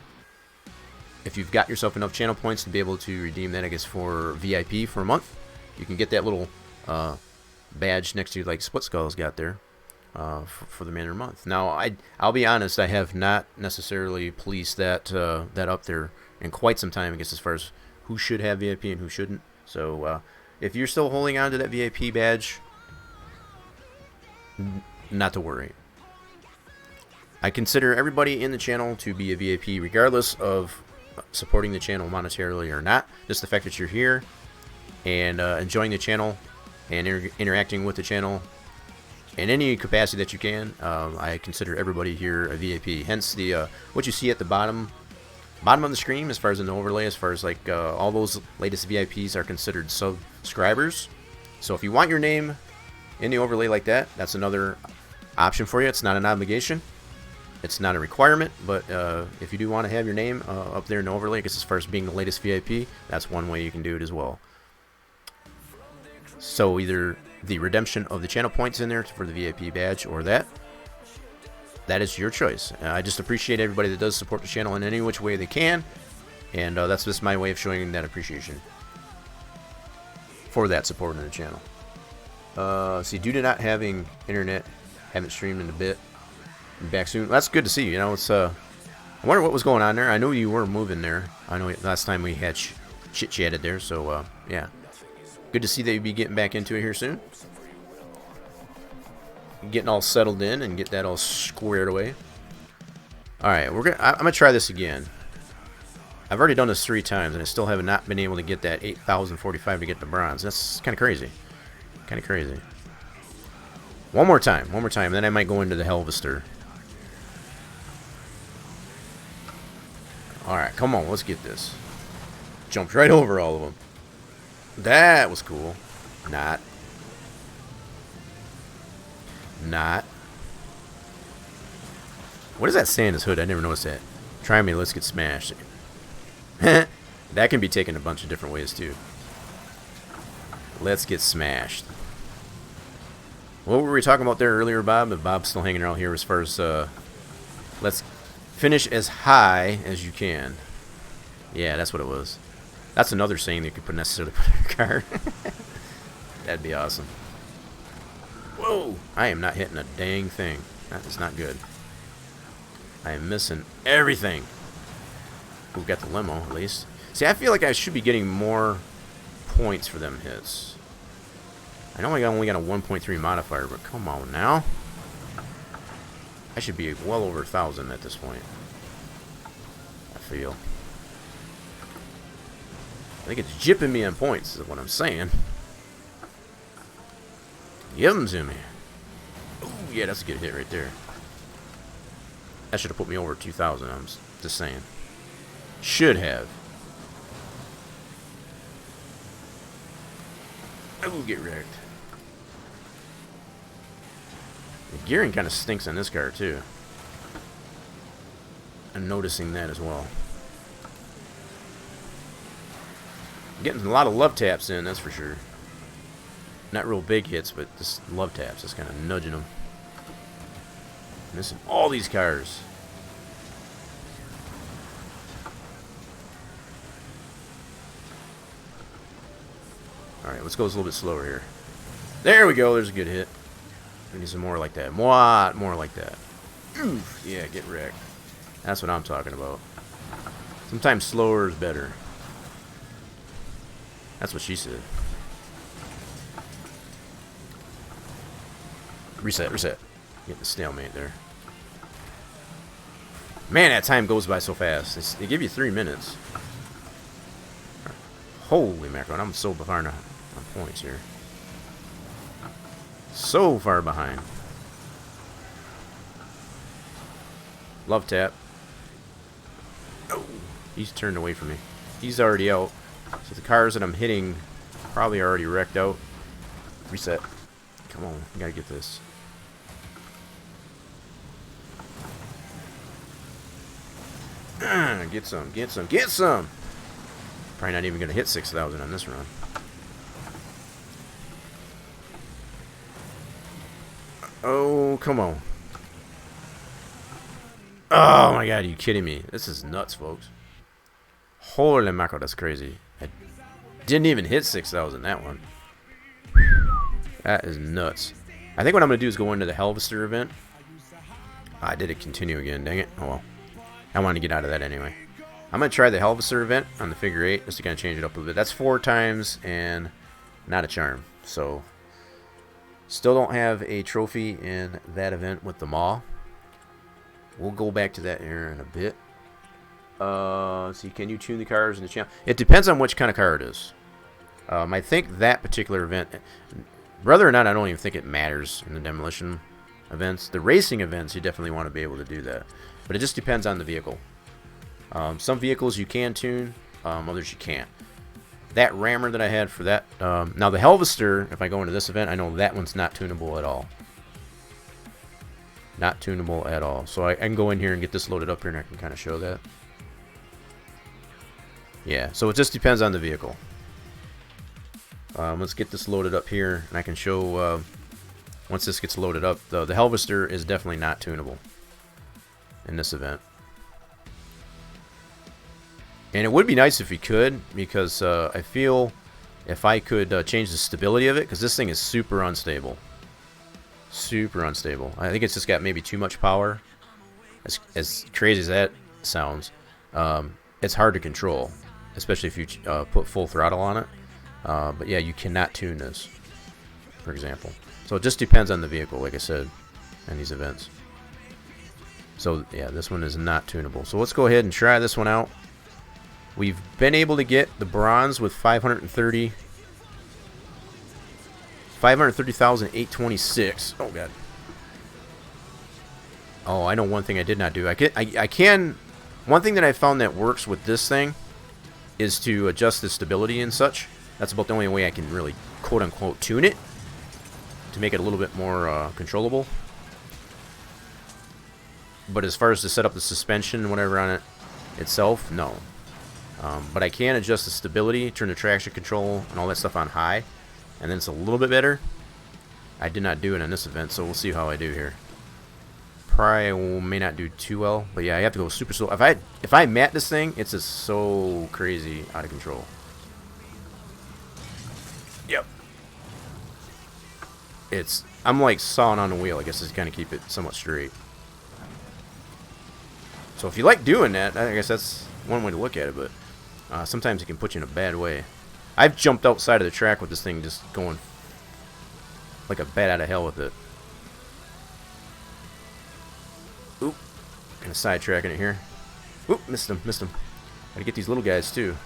if you've got yourself enough channel points to be able to redeem that, I guess, for VIP for a month, you can get that little badge next to like Split Skull's got there for the Manor month. Now, I'll be honest, I have not necessarily policed that up there in quite some time, I guess, as far as who should have VIP and who shouldn't. So if you're still holding on to that VIP badge, not to worry. I consider everybody in the channel to be a VIP regardless of supporting the channel monetarily or not. Just the fact that you're here and enjoying the channel and interacting with the channel in any capacity that you can, I consider everybody here a VIP. Hence the what you see at the bottom of the screen, as far as an overlay, as far as like all those latest VIPs are considered subscribers. So if you want your name in the overlay like that, that's another option for you. It's not an obligation, it's not a requirement, but if you do want to have your name up there in the overlay, I guess as far as being the latest VIP, that's one way you can do it as well. So either the redemption of the channel points in there for the VIP badge or that is your choice. I just appreciate everybody that does support the channel in any which way they can, and that's just my way of showing that appreciation for that support in the channel. See, due to not having internet, haven't streamed in a bit. I'm back soon. That's good to see. You know, it's I wonder what was going on there. I know you were moving there. I know last time we had chit-chatted there, so yeah. Good to see that you'll be getting back into it here soon. Getting all settled in and get that all squared away. Alright, I'm gonna try this again. I've already done this 3 times and I still have not been able to get that 8,045 to get the bronze. That's kind of crazy. Kind of crazy. One more time, and then I might go into the Helvester. Alright, come on, let's get this. Jumped right over all of them. That was cool. Not. What does that say in his hood? I never noticed that. Try me, let's get smashed. That can be taken a bunch of different ways too. Let's get smashed. What were we talking about there earlier, Bob? If Bob's still hanging around here, as far as let's finish as high as you can. Yeah, that's what it was. That's another saying that you could put necessarily put in your card. That'd be awesome. Whoa! I am not hitting a dang thing. That is not good. I am missing everything. We've got the limo, at least. See, I feel like I should be getting more points for them hits. I know I only got a 1.3 modifier, but come on now. I should be well over 1,000 at this point. I feel. I think it's jipping me on points, is what I'm saying. Give them to me. Oh, yeah, that's a good hit right there. That should have put me over 2,000. I'm just saying. Should have. Oh, get wrecked. The gearing kind of stinks on this car, too. I'm noticing that as well. Getting a lot of love taps in, that's for sure. Not real big hits, but just love taps. Just kind of nudging them. Missing all these cars. Alright, let's go a little bit slower here. There we go, there's a good hit. We need some more like that. More like that. Oof, yeah, get wrecked. That's what I'm talking about. Sometimes slower is better. That's what she said. Reset. Get the stalemate there. Man, that time goes by so fast. They give you 3 minutes. Holy mackerel, I'm so behind on points here. So far behind. Love tap. Oh, he's turned away from me. He's already out. So the cars that I'm hitting probably already wrecked out. Reset. Come on, we gotta get this. Get some. Probably not even gonna hit 6,000 on this run. Oh, come on. Oh my god, are you kidding me? This is nuts, folks. Holy mackerel, that's crazy. I didn't even hit 6,000 that one. That is nuts. I think what I'm going to do is go into the Harvester event. I did it continue again, dang it. Oh well. I wanted to get out of that anyway. I'm going to try the Harvester event on the figure 8 just to kind of change it up a bit. That's 4 times and not a charm. So, still don't have a trophy in that event with the Maw. We'll go back to that here in a bit. See, can you tune the cars in the channel? It depends on which kind of car it is. I think that particular event, whether or not, I don't even think it matters in the demolition events. The racing events, you definitely want to be able to do that. But it just depends on the vehicle. Some vehicles you can tune, others you can't. That rammer that I had for that, now the Harvester, if I go into this event, I know that one's not tunable at all. Not tunable at all. So I can go in here and get this loaded up here and I can kind of show that. Yeah, so it just depends on the vehicle. Let's get this loaded up here and I can show once this gets loaded up. The Harvester is definitely not tunable in this event. And it would be nice if you could, because I feel if I could change the stability of it, because this thing is super unstable. Super unstable. I think it's just got maybe too much power. As crazy as that sounds, it's hard to control, especially if you put full throttle on it. But yeah, you cannot tune this, for example. So it just depends on the vehicle, like I said, in these events. So yeah, this one is not tunable. So let's go ahead and try this one out. We've been able to get the bronze with 530,826. Oh god. Oh, I know one thing I did not do. I can. One thing that I found that works with this thing is to adjust the stability and such. That's about the only way I can really quote unquote tune it to make it a little bit more controllable. But as far as to set up the suspension and whatever on it itself, no. But I can adjust the stability, turn the traction control and all that stuff on high, and then it's a little bit better. I did not do it in this event, so we'll see how I do here. Probably may not do too well, but yeah, I have to go super slow. If I mat this thing, it's just so crazy out of control. Yep. I'm like sawing on the wheel, I guess, to kind of keep it somewhat straight. So if you like doing that, I guess that's one way to look at it, but sometimes it can put you in a bad way. I've jumped outside of the track with this thing just going like a bat out of hell with it. Oop. Kind of sidetracking it here. Oop, missed him. Gotta get these little guys too.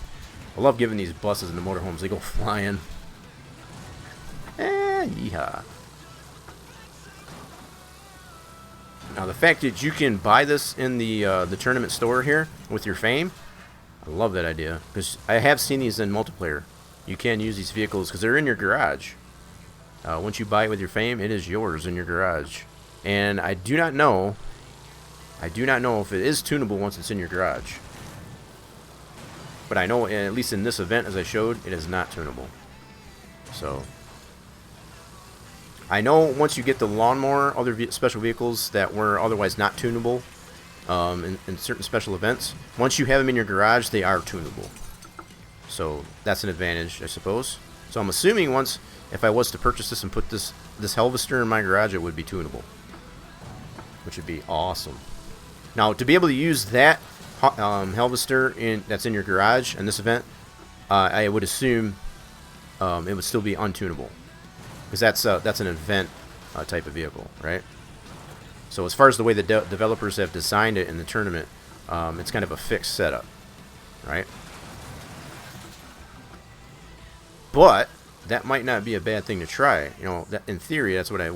I love giving these buses and the motorhomes. They go flying. Yeehaw. Now the fact that you can buy this in the tournament store here with your fame, I love that idea, because I have seen these in multiplayer. You can use these vehicles because they're in your garage. Once you buy it with your fame, it is yours in your garage. And I do not know if it is tunable once it's in your garage. But I know, at least in this event, as I showed, it is not tunable. So I know once you get the lawnmower, other special vehicles that were otherwise not tunable, in certain special events, once you have them in your garage, they are tunable. So that's an advantage, I suppose. So I'm assuming if I was to purchase this and put this Helvester in my garage, it would be tunable, which would be awesome. Now, to be able to use that Helvester that's in your garage in this event, I would assume it would still be untunable, because that's an event type of vehicle, right? So as far as the way the developers have designed it in the tournament, it's kind of a fixed setup, right? But that might not be a bad thing to try. You know, in theory, that's what I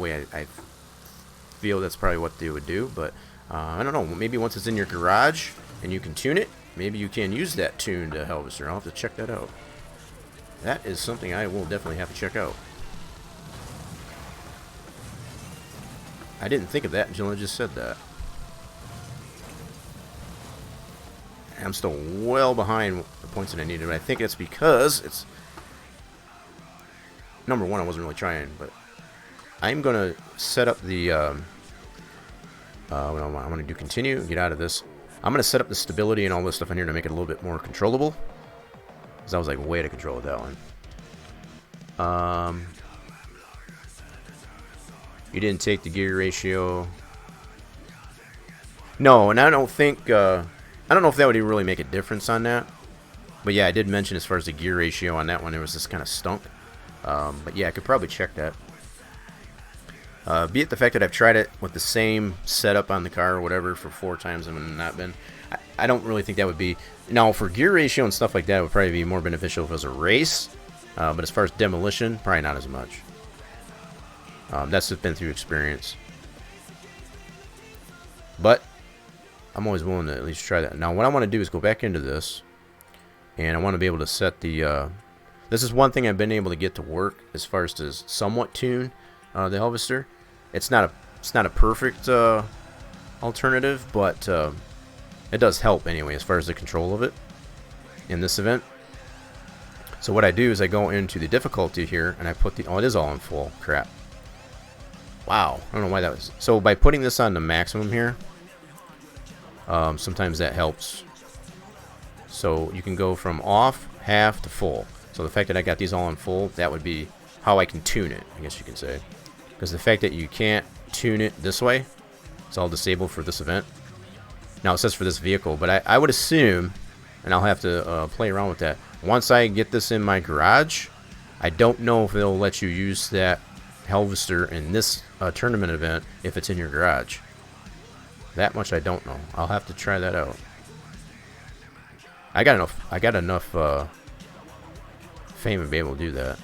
feel that's probably what they would do. But I don't know. Maybe once it's in your garage and you can tune it, maybe you can use that tuned Helvester. I'll have to check that out. That is something I will definitely have to check out. I didn't think of that until I just said that. I'm still well behind the points that I needed, but I think it's because it's... Number one, I wasn't really trying, but I'm going to set up the... I want to do continue, get out of this. I'm going to set up the stability and all this stuff in here to make it a little bit more controllable. Because I was like way out of control with that one. You didn't take the gear ratio. No, and I don't think... I don't know if that would really make a difference on that. But yeah, I did mention as far as the gear ratio on that one, it was just kind of stunk. But yeah, I could probably check that. Be it the fact that I've tried it with the same setup on the car or whatever for 4 times and not been. I don't really think that would be... Now, for gear ratio and stuff like that, it would probably be more beneficial if it was a race. But as far as demolition, probably not as much. That's just been through experience. But I'm always willing to at least try that. Now, what I want to do is go back into this. And I want to be able to set the... this is one thing I've been able to get to work as far as to somewhat tune the Helvester. It's not a perfect alternative, but it does help anyway as far as the control of it in this event. So what I do is I go into the difficulty here and I put the... Oh, it is all in full. Crap. Wow. I don't know why that was... So by putting this on the maximum here, sometimes that helps. So you can go from off, half, to full. So the fact that I got these all in full, that would be how I can tune it, I guess you can say. Because the fact that you can't tune it this way, it's all disabled for this event. Now it says for this vehicle, but I would assume, and I'll have to play around with that, once I get this in my garage, I don't know if it'll let you use that Helvester in this tournament event if it's in your garage. That much I don't know. I'll have to try that out. I got enough fame to be able to do that.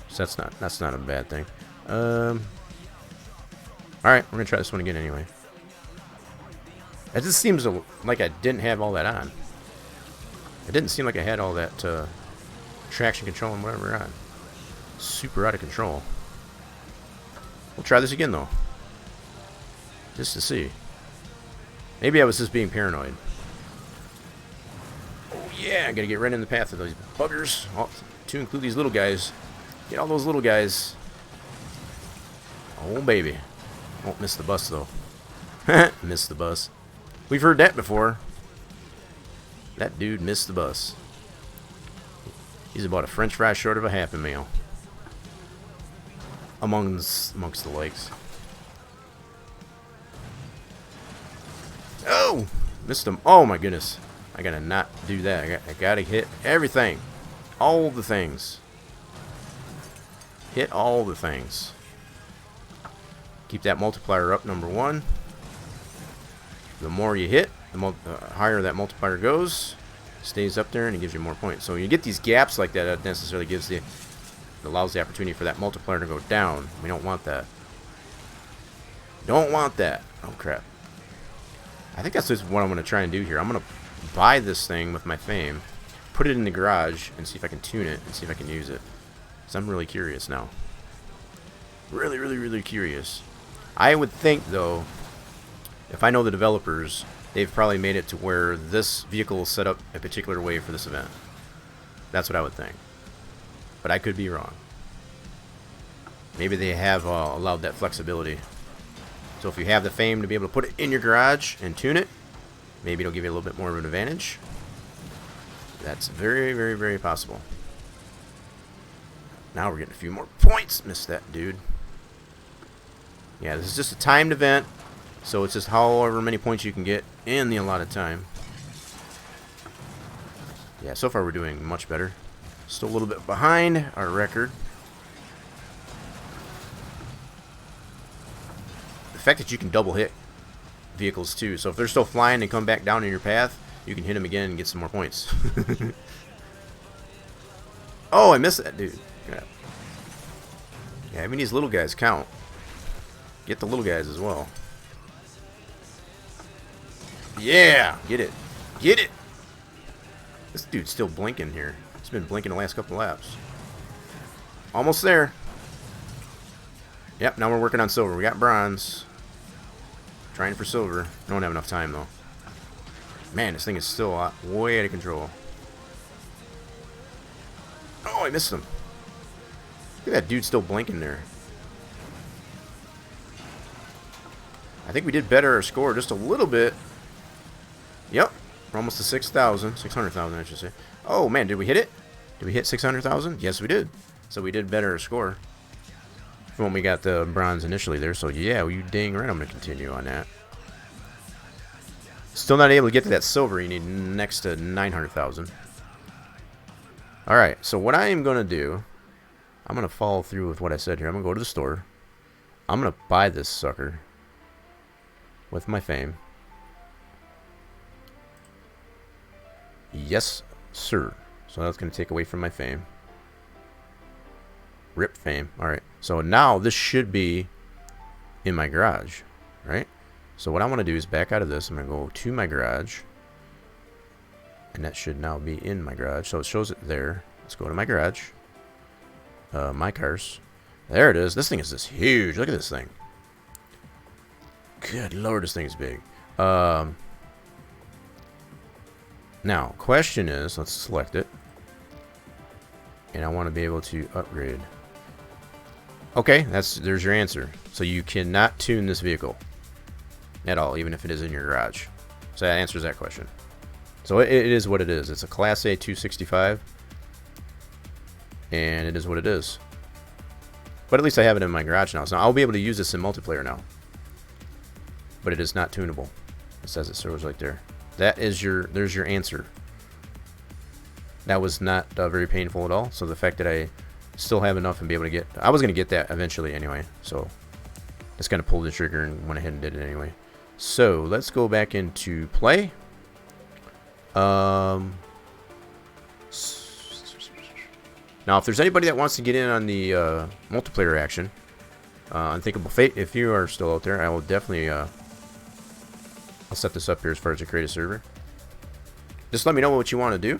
So that's not a bad thing. Alright, we're gonna try this one again anyway. It just seems like I didn't have all that on. It didn't seem like I had all that traction control and whatever on. Super out of control. We'll try this again though. Just to see. Maybe I was just being paranoid. Oh yeah, I gotta get right in the path of those buggers. Oh, to include these little guys. Get all those little guys. Oh baby. Won't miss the bus though. Missed the bus. We've heard that before. That dude missed the bus. He's about a french fry short of a Happy Meal. Amongst the lakes. Oh! Missed him. Oh my goodness. I gotta not do that. I gotta hit everything. All the things. Hit all the things. Keep that multiplier up, number one. The more you hit, the higher that multiplier goes. Stays up there and it gives you more points. So when you get these gaps like that, that necessarily allows the opportunity for that multiplier to go down. We don't want that. Don't want that. Oh crap. I think that's just what I'm going to try and do here. I'm going to buy this thing with my fame, put it in the garage, and see if I can tune it and see if I can use it. So I'm really curious now. Really, really, really curious. I would think, though, if I know the developers, they've probably made it to where this vehicle is set up a particular way for this event. That's what I would think. But I could be wrong. Maybe they have allowed that flexibility. So if you have the fame to be able to put it in your garage and tune it, maybe it'll give you a little bit more of an advantage. That's very, very, very possible. Now we're getting a few more points. Missed that, dude. Yeah, this is just a timed event, so it's just however many points you can get in the allotted time. Yeah, so far we're doing much better. Still a little bit behind our record. The fact that you can double hit vehicles too, so if they're still flying and come back down in your path, you can hit them again and get some more points. Oh, I missed that, dude. Yeah, I mean, these little guys count. Get the little guys as well. Yeah, get it. Get it. This dude's still blinking here. He's been blinking the last couple laps. Almost there. Yep, now we're working on silver. We got bronze. Trying for silver. Don't have enough time, though. Man, this thing is still way out of control. Oh, I missed him. Look at that dude still blinking there. I think we did better our score just a little bit. Yep. We're almost to 6,000. 600,000, I should say. Oh, man, did we hit it? Did we hit 600,000? Yes, we did. So we did better our score from when we got the bronze initially there. So, yeah, you dang right I'm going to continue on that. Still not able to get to that silver. You need next to 900,000. Alright, so what I am going to do, I'm going to follow through with what I said here. I'm going to go to the store. I'm going to buy this sucker with my fame. Yes, sir. So that's going to take away from my fame. Rip fame. Alright, so now this should be in my garage, right? So what I want to do is back out of this. I'm going to go to my garage. And that should now be in my garage. So it shows it there. Let's go to my garage. My cars. There it is. This thing is just huge. Look at this thing. Good lord, this thing is big. Now, question is, let's select it. And I want to be able to upgrade. Okay, there's your answer. So you cannot tune this vehicle at all, even if it is in your garage. So that answers that question. So it is what it is. It's a Class A 265. And it is what it is. But at least I have it in my garage now. So I'll be able to use this in multiplayer now. But it is not tunable. It says it serves right there. There's your answer. That was not very painful at all. So the fact that I still have enough and be able to get... I was going to get that eventually anyway. So just kind of pulled the trigger and went ahead and did it anyway. So let's go back into play. Now, if there's anybody that wants to get in on the multiplayer action, Unthinkable Fate, if you are still out there, I will definitely... I'll set this up here as far as to create a server. Just let me know what you want to do.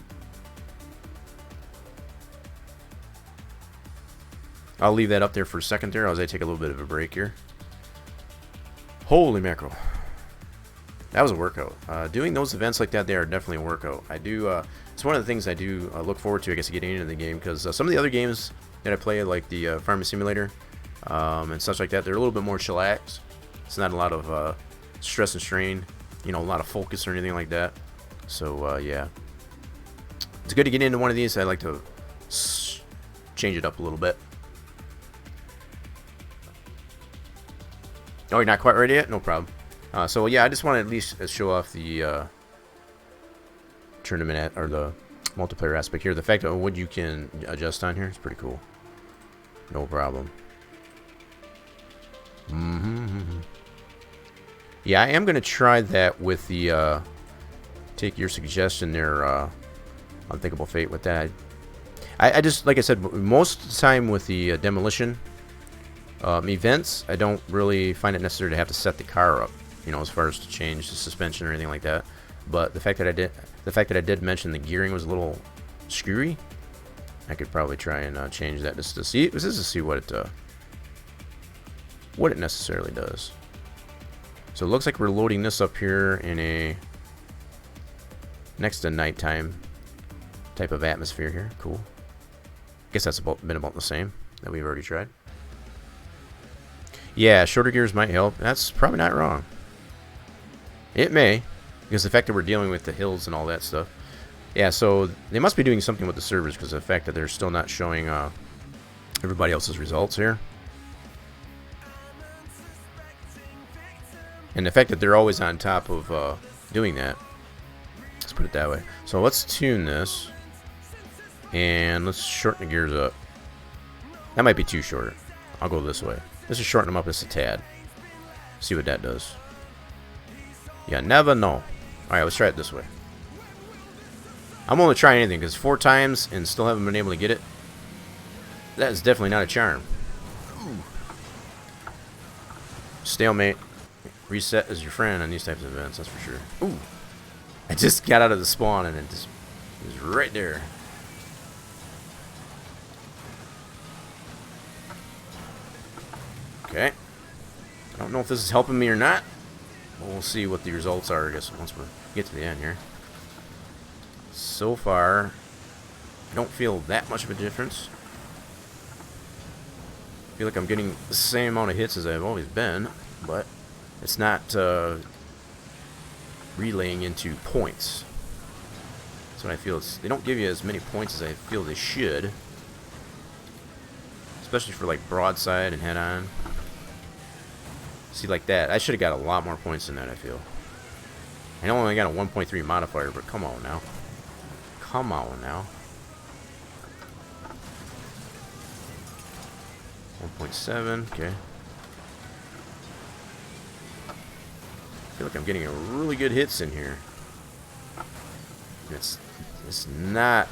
I'll leave that up there for a second there as I take a little bit of a break here. Holy mackerel. That was a workout. Doing those events like that, they are definitely a workout. I do. It's one of the things I do look forward to, I guess, getting into the game, because some of the other games that I play, like the Farming Simulator and such like that, they're a little bit more chillax. It's not a lot of stress and strain, you know, a lot of focus or anything like that. So yeah, it's good to get into one of these. I like to change it up a little bit. Oh, you're not quite ready yet? No problem. So yeah, I just want to at least show off the tournament or the multiplayer aspect here. The fact that what you can adjust on here is pretty cool. No problem. Yeah, I am going to try that with the take your suggestion there, Unthinkable Fate, with that. I just, like I said, most of the time with the demolition events, I don't really find it necessary to have to set the car up. you know, as far as to change the suspension or anything like that. But the fact that I did mention the gearing was a little screwy, I could probably try and change that just to see what it necessarily does. So it looks like we're loading this up here in a next to nighttime type of atmosphere here. Cool. Guess that's been about the same that we've already tried. Yeah, shorter gears might help. That's probably not wrong. It may, because the fact that we're dealing with the hills and all that stuff. Yeah, so they must be doing something with the servers because of the fact that they're still not showing everybody else's results here. And the fact that they're always on top of doing that. Let's put it that way. So let's tune this. And let's shorten the gears up. That might be too short. I'll go this way. Let's just shorten them up just a tad. See what that does. You never know. Alright, let's try it this way. I'm only trying anything because 4 times and still haven't been able to get it. That is definitely not a charm. Ooh. Stalemate. Reset is your friend on these types of events, that's for sure. Ooh. I just got out of the spawn and it just was right there. Okay. I don't know if this is helping me or not. We'll see what the results are, I guess, once we get to the end here. So far, I don't feel that much of a difference. I feel like I'm getting the same amount of hits as I've always been, but it's not relaying into points. That's what I feel. They don't give you as many points as I feel they should. Especially for like broadside and head-on. See, like that. I should have got a lot more points than that, I feel. I know I only got a 1.3 modifier, but come on now. Come on now. 1.7, okay. I feel like I'm getting a really good hits in here. It's not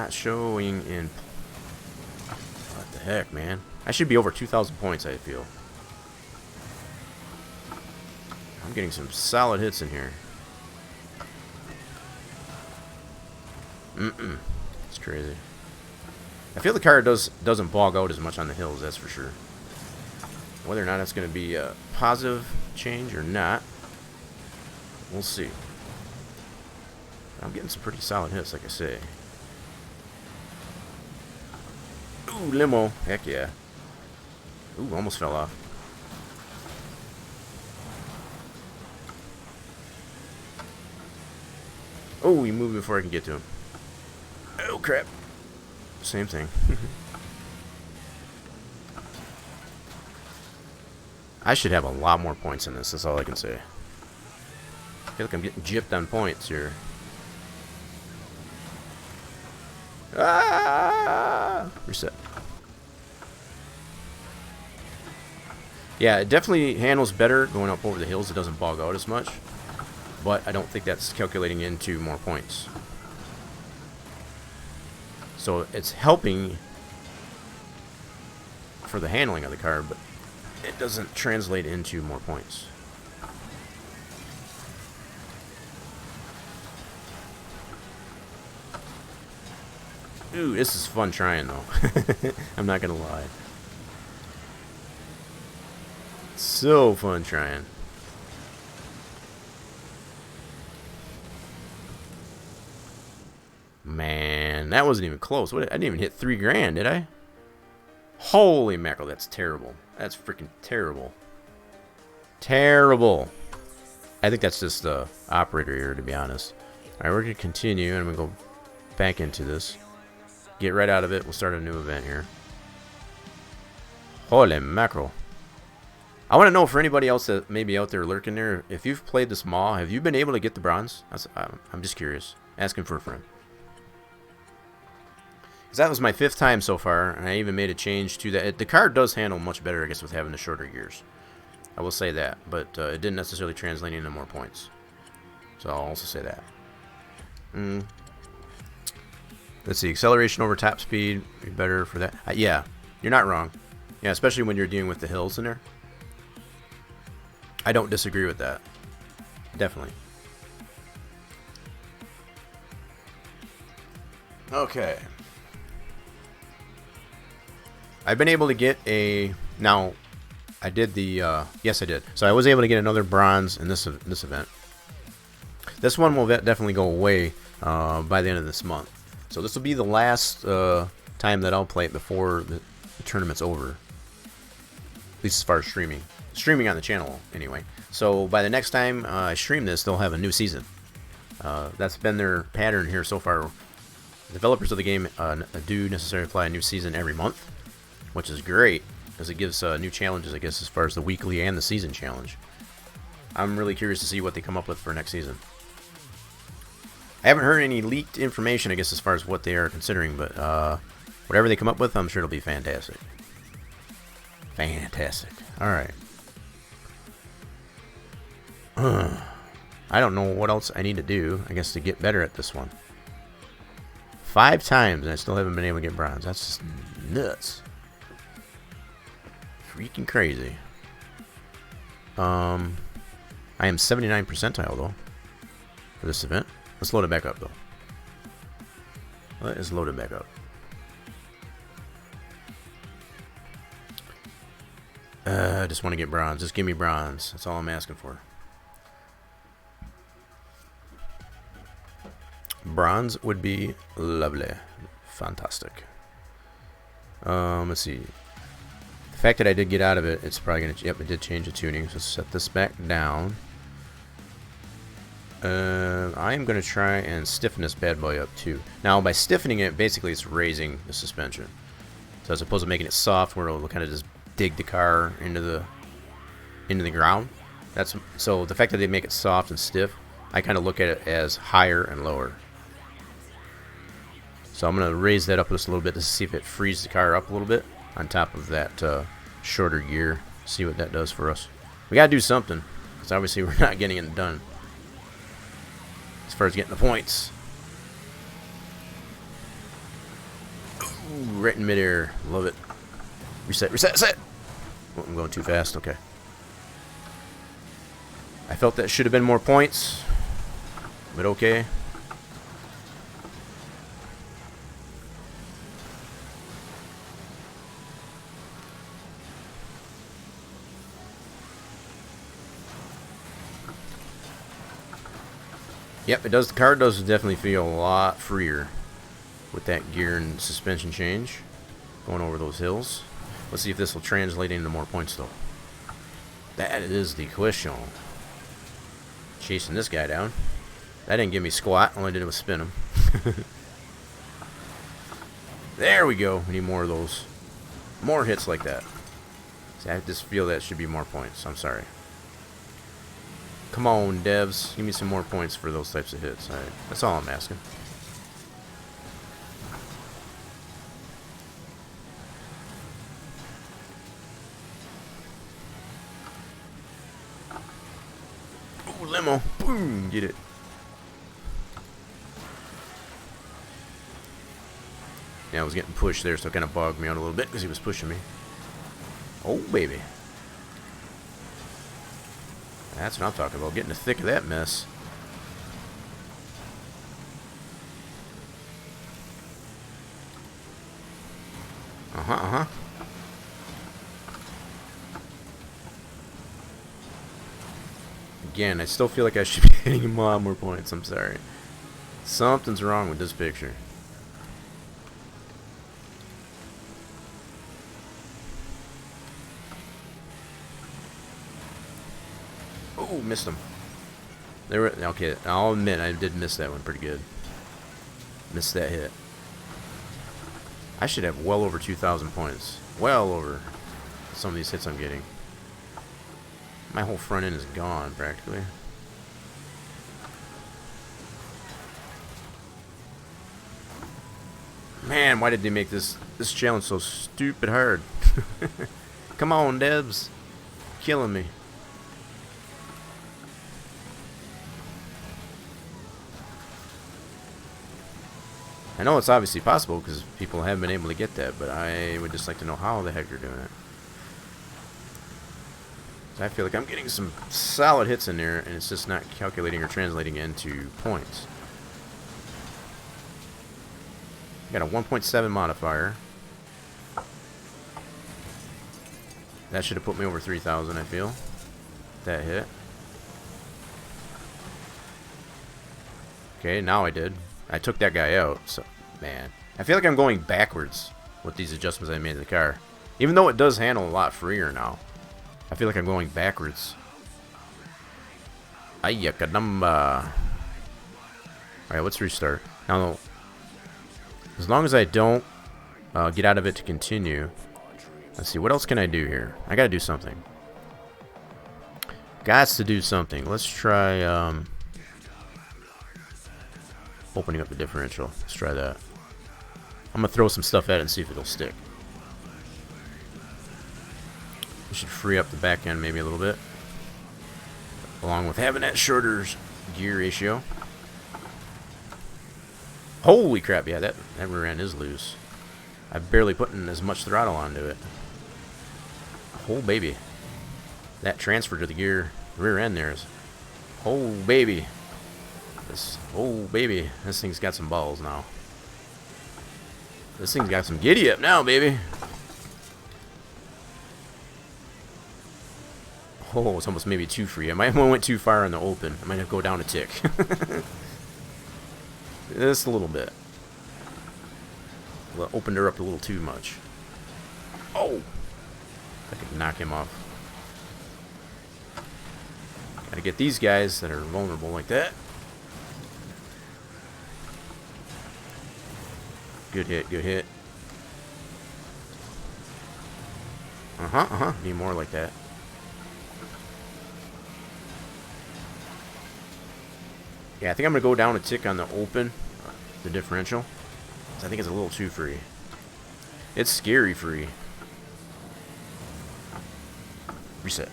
showing in. What the heck, man? I should be over 2,000 points, I feel. I'm getting some solid hits in here. It's crazy. I feel the car doesn't bog out as much on the hills, that's for sure. Whether or not it's going to be a positive change or not, we'll see. I'm getting some pretty solid hits, like I say. Ooh, limo. Heck yeah. Ooh, almost fell off. Oh, he moved before I can get to him. Oh, crap. Same thing. I should have a lot more points in this. That's all I can say. I feel like I'm getting gypped on points here. Ah! Reset. Yeah, it definitely handles better going up over the hills. It doesn't bog out as much. But I don't think that's calculating into more points. So it's helping for the handling of the car, but it doesn't translate into more points. Ooh, this is fun trying though. I'm not gonna lie. So fun trying. Man, that wasn't even close. I didn't even hit 3 grand, did I? Holy mackerel, that's terrible. That's freaking terrible. Terrible. I think that's just the operator here, to be honest. Alright, we're going to continue, and I'm going to go back into this. Get right out of it. We'll start a new event here. Holy mackerel. I want to know for anybody else that may be out there lurking there, if you've played this mall, have you been able to get the bronze? I'm just curious. Asking for a friend. That was my 5th time so far, and I even made a change to that. The car does handle much better, I guess, with having the shorter gears. I will say that, but it didn't necessarily translate into more points. So I'll also say that. Let's see, acceleration over top speed, be better for that. Yeah, you're not wrong. Yeah, especially when you're dealing with the hills in there. I don't disagree with that. Definitely. Okay. I've been able to get a... Now, I did the... yes, I did. So I was able to get another bronze in this event. This one will definitely go away by the end of this month. So this will be the last time that I'll play it before the tournament's over. At least as far as streaming. Streaming on the channel, anyway. So by the next time I stream this, they'll have a new season. That's been their pattern here so far. Developers of the game do necessarily apply a new season every month, which is great, because it gives new challenges, I guess, as far as the weekly and the season challenge. I'm really curious to see what they come up with for next season. I haven't heard any leaked information, I guess, as far as what they are considering, but whatever they come up with, I'm sure it'll be fantastic. Fantastic. Alright. I don't know what else I need to do, I guess, to get better at this one. 5 times, and I still haven't been able to get bronze. That's just nuts. Freaking crazy. I am 79 percentile, though, for this event. Let's load it back up, though. Let us load it back up. I just want to get bronze. Just give me bronze. That's all I'm asking for. Bronze would be lovely. Fantastic. Let's see. The fact that I did get out of it, it's probably going to... Yep, it did change the tuning. So set this back down. I am going to try and stiffen this bad boy up too. Now, by stiffening it, basically it's raising the suspension. So as opposed to making it soft, where it'll kind of just dig the car into the ground. So the fact that they make it soft and stiff, I kind of look at it as higher and lower. So I'm going to raise that up just a little bit to see if it frees the car up a little bit on top of that shorter gear. See what that does for us. We got to do something, because obviously we're not getting it done as far as getting the points. Ooh, right in midair. Love it. Reset, reset, reset! Oh, I'm going too fast. Okay. I felt that should have been more points, but okay. Yep, it does. The car does definitely feel a lot freer with that gear and suspension change going over those hills. Let's see if this will translate into more points, though. That is the question. Chasing this guy down. That didn't give me squat. All I did was spin him. There we go. We need more of those. More hits like that. See, I just feel that should be more points. I'm sorry. Come on, devs. Give me some more points for those types of hits. All right. That's all I'm asking. Ooh, limo. Boom. Get it. Yeah, I was getting pushed there, so it kind of bogged me out a little bit because he was pushing me. Oh, baby. That's what I'm talking about, getting the thick of that mess. Uh-huh. Again, I still feel like I should be hitting him a lot more points. I'm sorry. Something's wrong with this picture. Oh, missed him. Okay, I'll admit I did miss that one pretty good. Missed that hit. I should have well over 2,000 points. Well over some of these hits I'm getting. My whole front end is gone practically. Man, why did they make this challenge so stupid hard? Come on, devs. Killing me. I know it's obviously possible because people have been able to get that, but I would just like to know how the heck you're doing it. I feel like I'm getting some solid hits in there, and it's just not calculating or translating into points. Got a 1.7 modifier. That should have put me over 3,000, I feel. That hit. Okay, now I did. I took that guy out, so, man. I feel like I'm going backwards with these adjustments I made to the car. Even though it does handle a lot freer now. I feel like I'm going backwards. Ayakadamba. Alright, let's restart. Now, as long as I don't get out of it to continue. Let's see, what else can I do here? I gotta do something. Gots to do something. Let's try opening up the differential. Let's try that. I'm gonna throw some stuff at it and see if it'll stick. We should free up the back end maybe a little bit, along with having that shorter gear ratio. Holy crap, yeah, that rear end is loose. I've barely put in as much throttle onto it. Oh, baby. That transfer to the gear rear end there is... Oh, baby. Oh, baby. This thing's got some balls now. This thing's got some giddy up now, baby. Oh, it's almost maybe too free. I might have went too far in the open. I might have to go down a tick. Just a little bit. Opened her up a little too much. Oh! I could knock him off. Gotta get these guys that are vulnerable like that. Good hit, good hit. Need more like that. Yeah, I think I'm gonna go down a tick on the open, the differential. I think it's a little too free. It's scary free. Reset.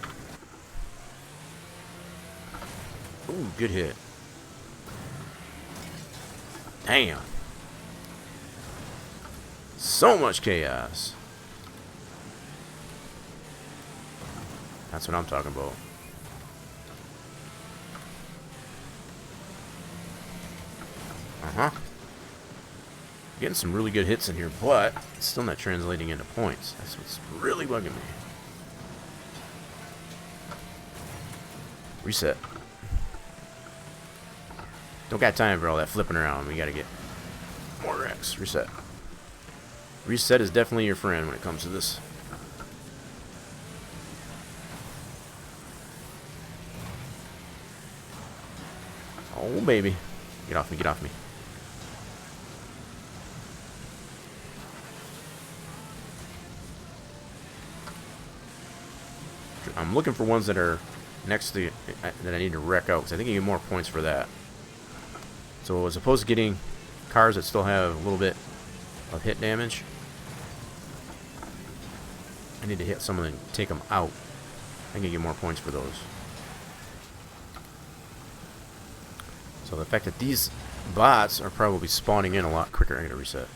Ooh, good hit. Damn. So much chaos. That's what I'm talking about. Getting some really good hits in here, but it's still not translating into points. That's what's really bugging me. Reset. Don't got time for all that flipping around. We gotta get more wrecks. Reset. Reset is definitely your friend when it comes to this. Oh, baby. Get off me, get off me. I'm looking for ones that are next to that I need to wreck out, because I think you get more points for that. So as opposed to getting cars that still have a little bit of hit damage, I need to hit some of them and take them out. I can get more points for those. So the fact that these bots are probably spawning in a lot quicker. I gotta reset.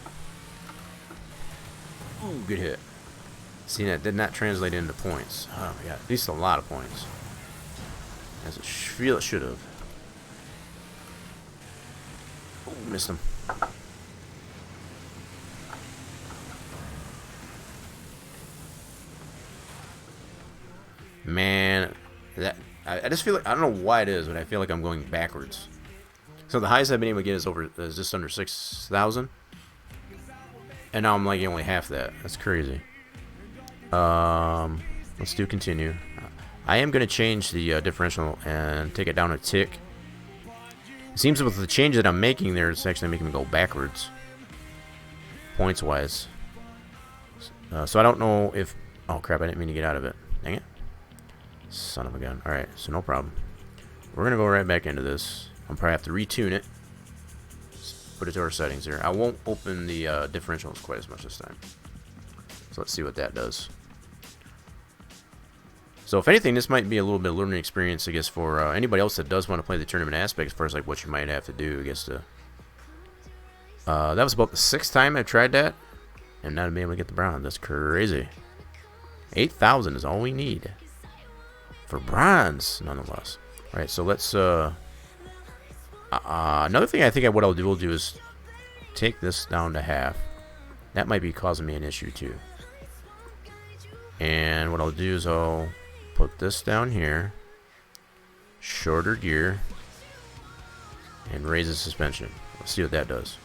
Ooh, good hit. See, that did not translate into points. Oh my god, at least a lot of points. As it feel it should have. Ooh, missed him. Man, that I just feel like, I don't know why it is, but I feel like I'm going backwards. So the highest I've been able to get is just under 6,000, and now I'm like only half that. That's crazy. Let's do continue. I am going to change the differential and take it down a tick. It seems with the change that I'm making there, it's actually making me go backwards, points wise. So I don't know if... Oh crap, I didn't mean to get out of it. Dang it. Son of a gun. Alright, so no problem. We're going to go right back into this. I'll probably have to retune it. Just put it to our settings here. I won't open the differentials quite as much this time. So let's see what that does. So if anything, this might be a little bit of learning experience, I guess, for anybody else that does want to play the tournament aspect, as far as like what you might have to do, I guess, to... that was about the 6th time I've tried that, and not been able to get the bronze. That's crazy. 8,000 is all we need. for bronze, nonetheless. All right, so let's. Another thing I think what I'll do is take this down to half. That might be causing me an issue too. And what I'll do is I'll put this down here, shorter gear, and raise the suspension. Let's see what that does.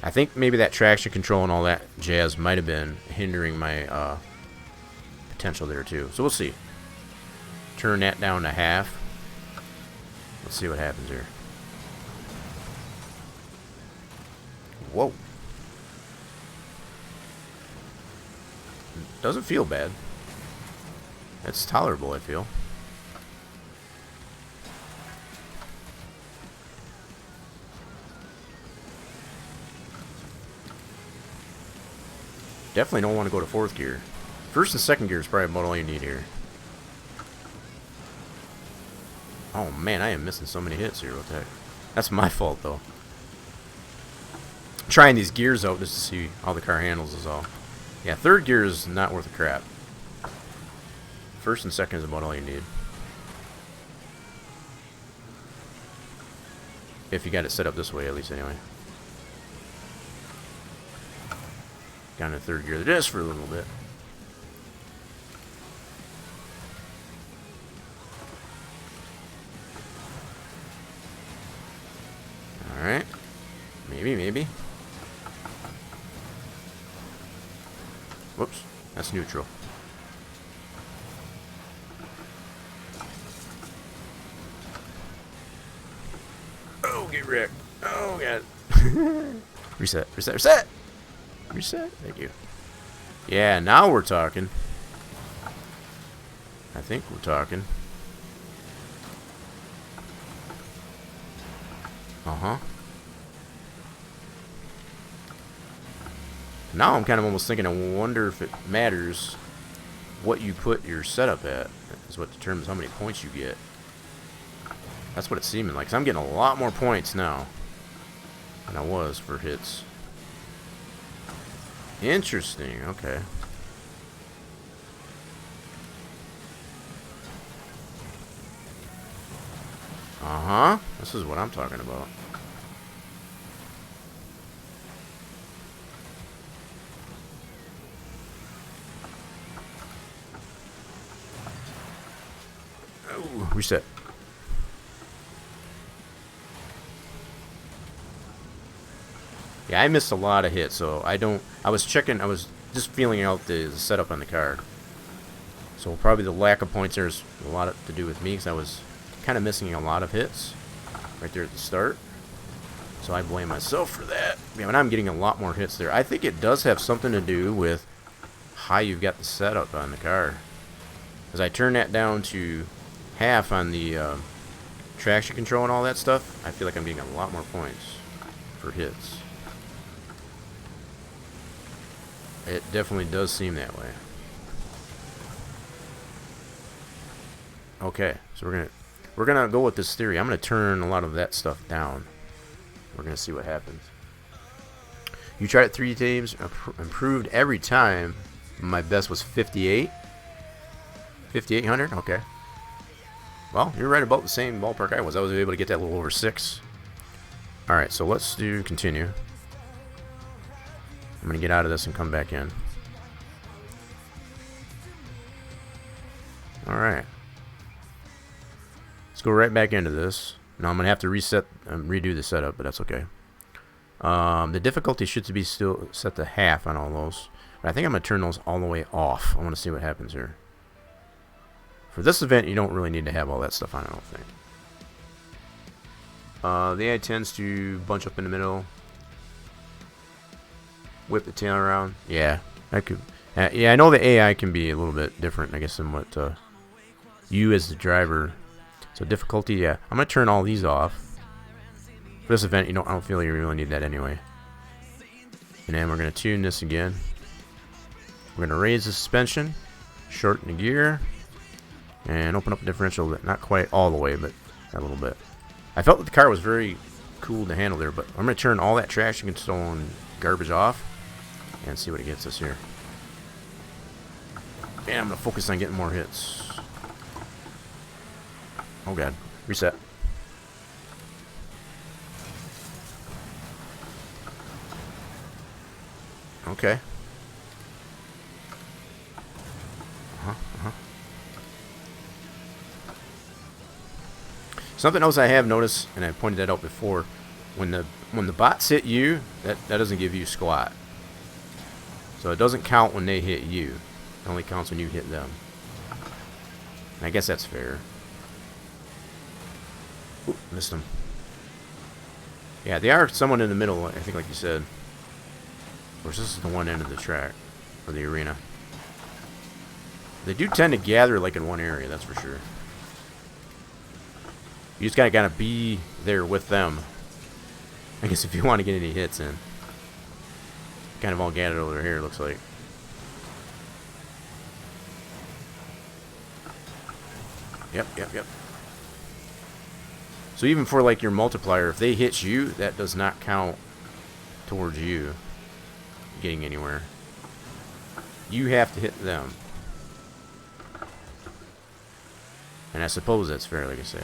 I think maybe that traction control and all that jazz might have been hindering my potential there too. So we'll see. Turn that down to half. Let's see what happens here. Whoa. Doesn't feel bad. It's tolerable, I feel. Definitely don't want to go to fourth gear. First and second gear is probably about all you need here. Oh man, I am missing so many hits here. What the heck? That's my fault though. I'm trying these gears out just to see how the car handles is all. Yeah, third gear is not worth a crap. First and second is about all you need. If you got it set up this way, at least anyway. Got into third gear just for a little bit. Alright. Maybe. Whoops. That's neutral. Oh, get wrecked. Oh, God. Reset. Thank you. Yeah, now we're talking. I think we're talking. Uh-huh. Now I'm kind of almost thinking, I wonder if it matters what you put your setup at. Is what determines how many points you get. That's what it's seeming like. 'Cause I'm getting a lot more points now than I was for hits. Interesting. Okay. Uh-huh. This is what I'm talking about. Oh, reset. Yeah, I missed a lot of hits, so I was just feeling out the setup on the car. So probably the lack of points there is a lot to do with me, because I was kind of missing a lot of hits right there at the start. So I blame myself for that. Yeah, and I'm getting a lot more hits there. I think it does have something to do with how you've got the setup on the car. As I turn that down to half on the traction control and all that stuff, I feel like I'm getting a lot more points for hits. It definitely does seem that way. Okay, so we're gonna go with this theory. I'm gonna turn a lot of that stuff down. We're gonna see what happens. You tried it 3 times, improved every time. My best was 58. 5,800. Okay. Well, you're right about the same ballpark I was. I was able to get that a little over 6. All right, so let's do continue. I'm going to get out of this and come back in. Alright. Let's go right back into this. Now I'm going to have to reset and redo the setup, but that's okay. The difficulty should be still set to half on all those. But I think I'm going to turn those all the way off. I want to see what happens here. For this event, you don't really need to have all that stuff on, I don't think. The AI tends to bunch up in the middle. Whip the tail around. Yeah, I could. Yeah, I know the AI can be a little bit different, I guess, than what you as the driver. So difficulty, yeah. I'm gonna turn all these off. For this event, I don't feel you really need that anyway. And then we're gonna tune this again. We're gonna raise the suspension, shorten the gear, and open up the differential. Not quite all the way, but a little bit. I felt that the car was very cool to handle there, but I'm gonna turn all that traction control and garbage off and see what it gets us here. And I'm gonna focus on getting more hits. Oh god. Reset. Okay. Something else I have noticed, and I pointed that out before, when the bots hit you, that doesn't give you squat. So it doesn't count when they hit you. It only counts when you hit them. And I guess that's fair. Oop, missed them. Yeah, they are somewhat in the middle, I think, like you said. Of course, this is the one end of the track, or the arena. They do tend to gather like in one area, that's for sure. You just gotta be there with them. I guess if you want to get any hits in. Kind of all gathered over here, looks like. Yep. So even for like your multiplier, if they hit you, that does not count towards you getting anywhere. You have to hit them. And I suppose that's fair, like I say.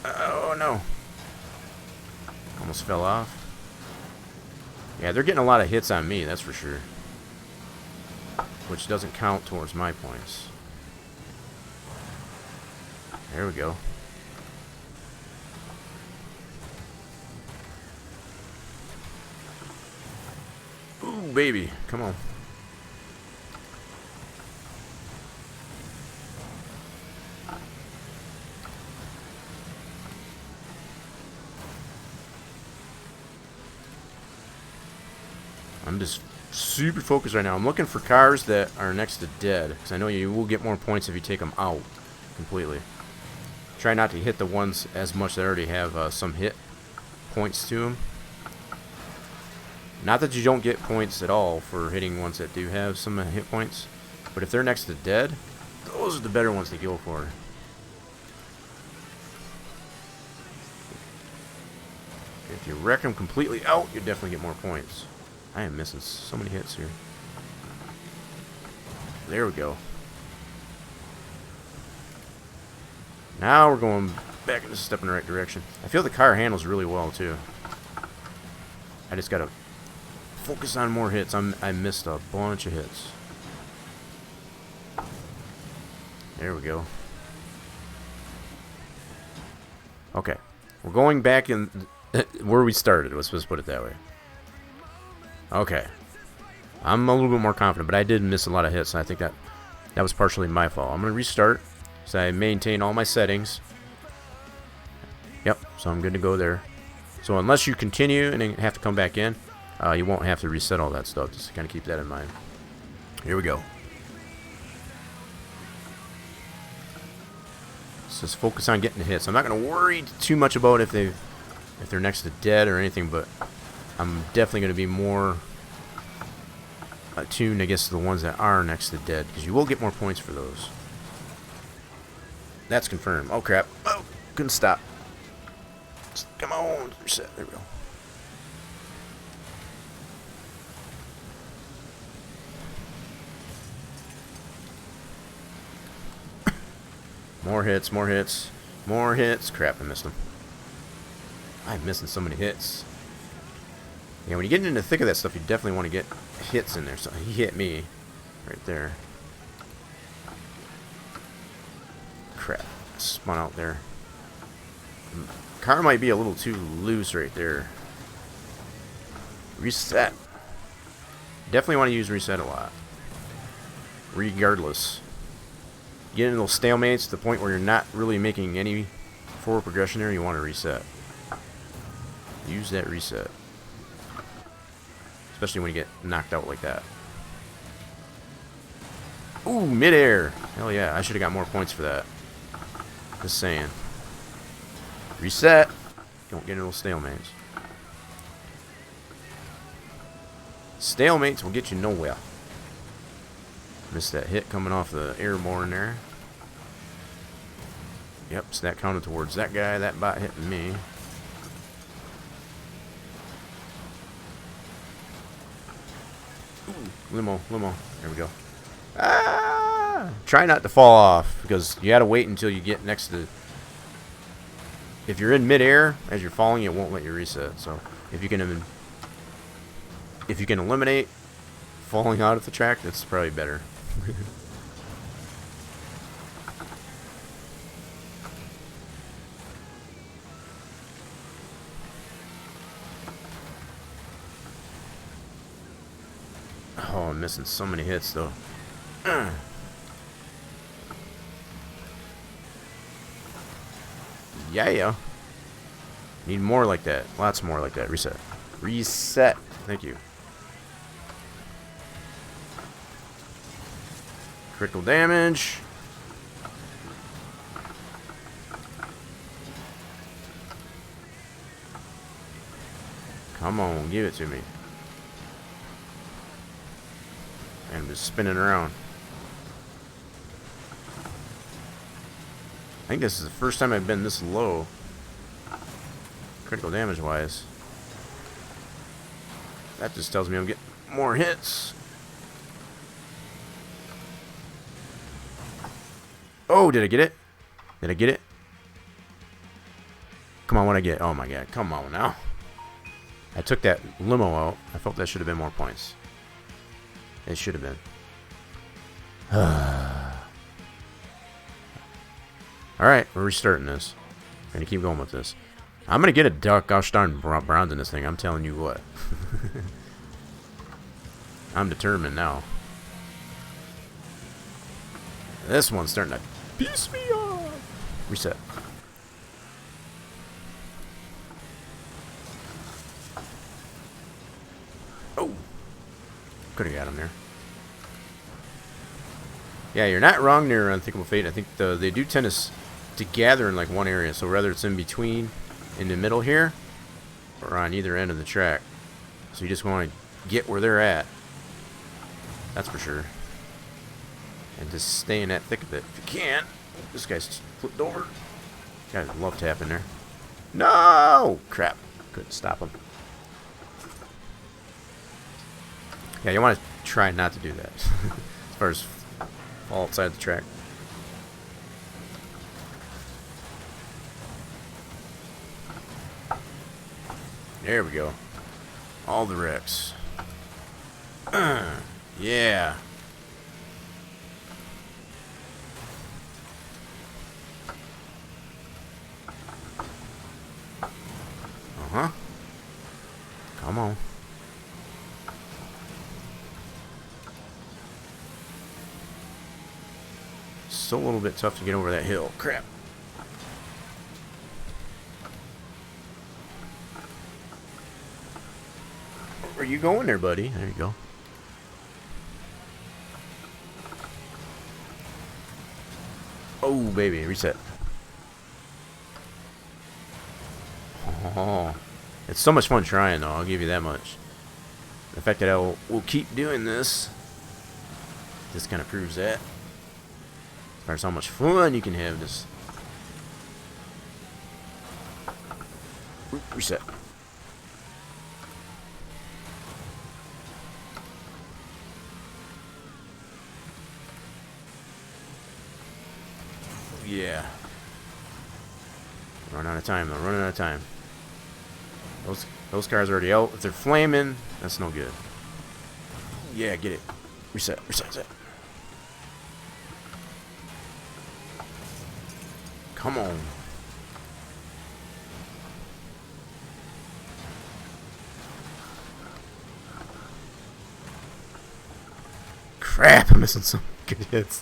Oh no. Almost fell off. Yeah, they're getting a lot of hits on me, that's for sure. Which doesn't count towards my points. There we go. Ooh, baby. Come on. I'm just super focused right now. I'm looking for cars that are next to dead, because I know you will get more points if you take them out completely. Try not to hit the ones as much that already have some hit points to them. Not that you don't get points at all for hitting ones that do have some hit points, but if they're next to dead, those are the better ones to go for. If you wreck them completely out, you definitely get more points. I am missing so many hits here. There we go. Now we're going back into step in the right direction. I feel the car handles really well too. I just gotta focus on more hits. I missed a bunch of hits. There we go. Okay, we're going back in where we started. Let's just put it that way. Okay, I'm a little bit more confident, but I did miss a lot of hits, and I think that was partially my fault. I'm gonna restart, so I maintain all my settings. Yep, so I'm good to go there. So unless you continue and then have to come back in, you won't have to reset all that stuff. Just kind of keep that in mind. Here we go. Let's just focus on getting the hits. I'm not gonna worry too much about if they're next to dead or anything, but I'm definitely going to be more attuned, I guess, to the ones that are next to dead, because you will get more points for those. That's confirmed. Oh, crap. Oh, couldn't stop. Come on. Reset. There we go. More hits, more hits, more hits. Crap, I missed them. I'm missing so many hits. Yeah, when you get into the thick of that stuff, you definitely want to get hits in there. So he hit me right there. Crap. Spun out there. Car might be a little too loose right there. Reset. Definitely want to use reset a lot. Regardless. Get into those stalemates to the point where you're not really making any forward progression there, you want to reset. Use that reset. Especially when you get knocked out like that. Ooh, midair. Hell yeah, I should have got more points for that. Just saying. Reset. Don't get into those stalemates. Stalemates will get you nowhere. Missed that hit coming off the airborne there. Yep, so that counted towards that guy. That bot hitting me. Ooh, Limo. There we go. Ah! Try not to fall off, because you gotta wait until you get next to... If you're in midair, as you're falling, it won't let you reset. So, if you can eliminate falling out of the track, that's probably better. Oh, I'm missing so many hits, though. Yeah. Need more like that. Lots more like that. Reset. Reset. Thank you. Critical damage. Come on, give it to me. And I'm just spinning around. I think this is the first time I've been this low. Critical damage wise. That just tells me I'm getting more hits. Oh, did I get it? Did I get it? Come on, what'd I get? Oh my god, come on now. I took that limo out. I felt that should have been more points. It should have been. Alright, we're restarting this. We're gonna keep going with this. I'm gonna get a gosh darn bronze in this thing, I'm telling you what. I'm determined now. This one's starting to piss me off. Reset. Oh. Could have got him there. Yeah, you're not wrong near Unthinkable Fate. I think they do tend to gather in like one area. So whether it's in between, in the middle here, or on either end of the track. So you just want to get where they're at. That's for sure. And just stay in that thick of it if you can. This guy's flipped over. Guys love tapping there. No! Crap. Couldn't stop him. Yeah, you want to try not to do that. As far as fall outside the track. There we go. All the wrecks. Yeah. Uh-huh. Come on. Still a little bit tough to get over that hill. Crap. Where you going there, buddy? There you go. Oh, baby. Reset. Oh, it's so much fun trying, though. I'll give you that much. The fact that I will keep doing this kind of proves that. As far as how much fun you can have this. Reset. Yeah. Running out of time, though. Running out of time. Those cars are already out. If they're flaming, that's no good. Yeah, get it. Reset. Reset. Come on. Crap, I'm missing some good hits.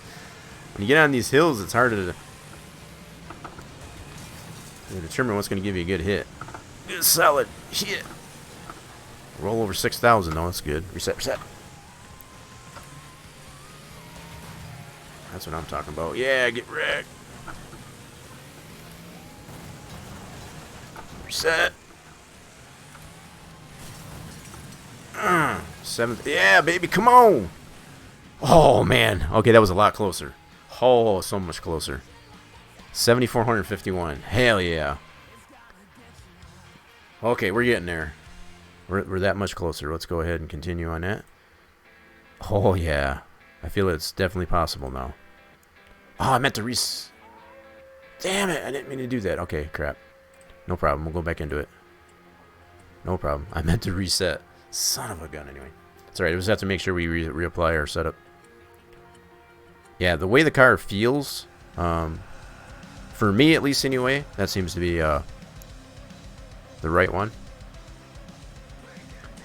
When you get on these hills, it's harder to determine what's going to give you a good hit. Good solid hit. Roll over 6,000, though. That's good. Reset. That's what I'm talking about. Yeah, get wrecked. Reset. Seventh. Yeah, baby, come on. Oh, man. Okay, that was a lot closer. Oh, so much closer. 7,451. Hell yeah. Okay, we're getting there. We're that much closer. Let's go ahead and continue on that. Oh, yeah. I feel it's definitely possible now. Oh, I meant to Damn it, I didn't mean to do that. Okay, crap. No problem, we'll go back into it. No problem. I meant to reset. Son of a gun, anyway. It's alright, we just have to make sure we reapply our setup. Yeah, the way the car feels, for me at least anyway, that seems to be the right one.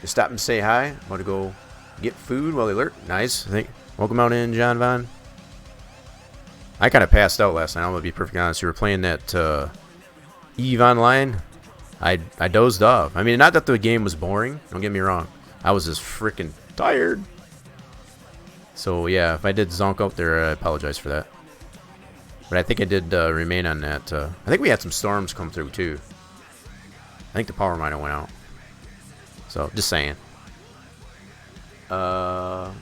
Just stop and say hi. Want to go get food while they alert? Nice. I think. Welcome out in, John Von. I kind of passed out last night. I'm gonna be perfectly honest. You were playing that Eve Online. I dozed off. I mean, not that the game was boring. Don't get me wrong. I was just freaking tired. So yeah, if I did zonk out there, I apologize for that. But I think I did remain on that. I think we had some storms come through too. I think the power line went out. So just saying. No,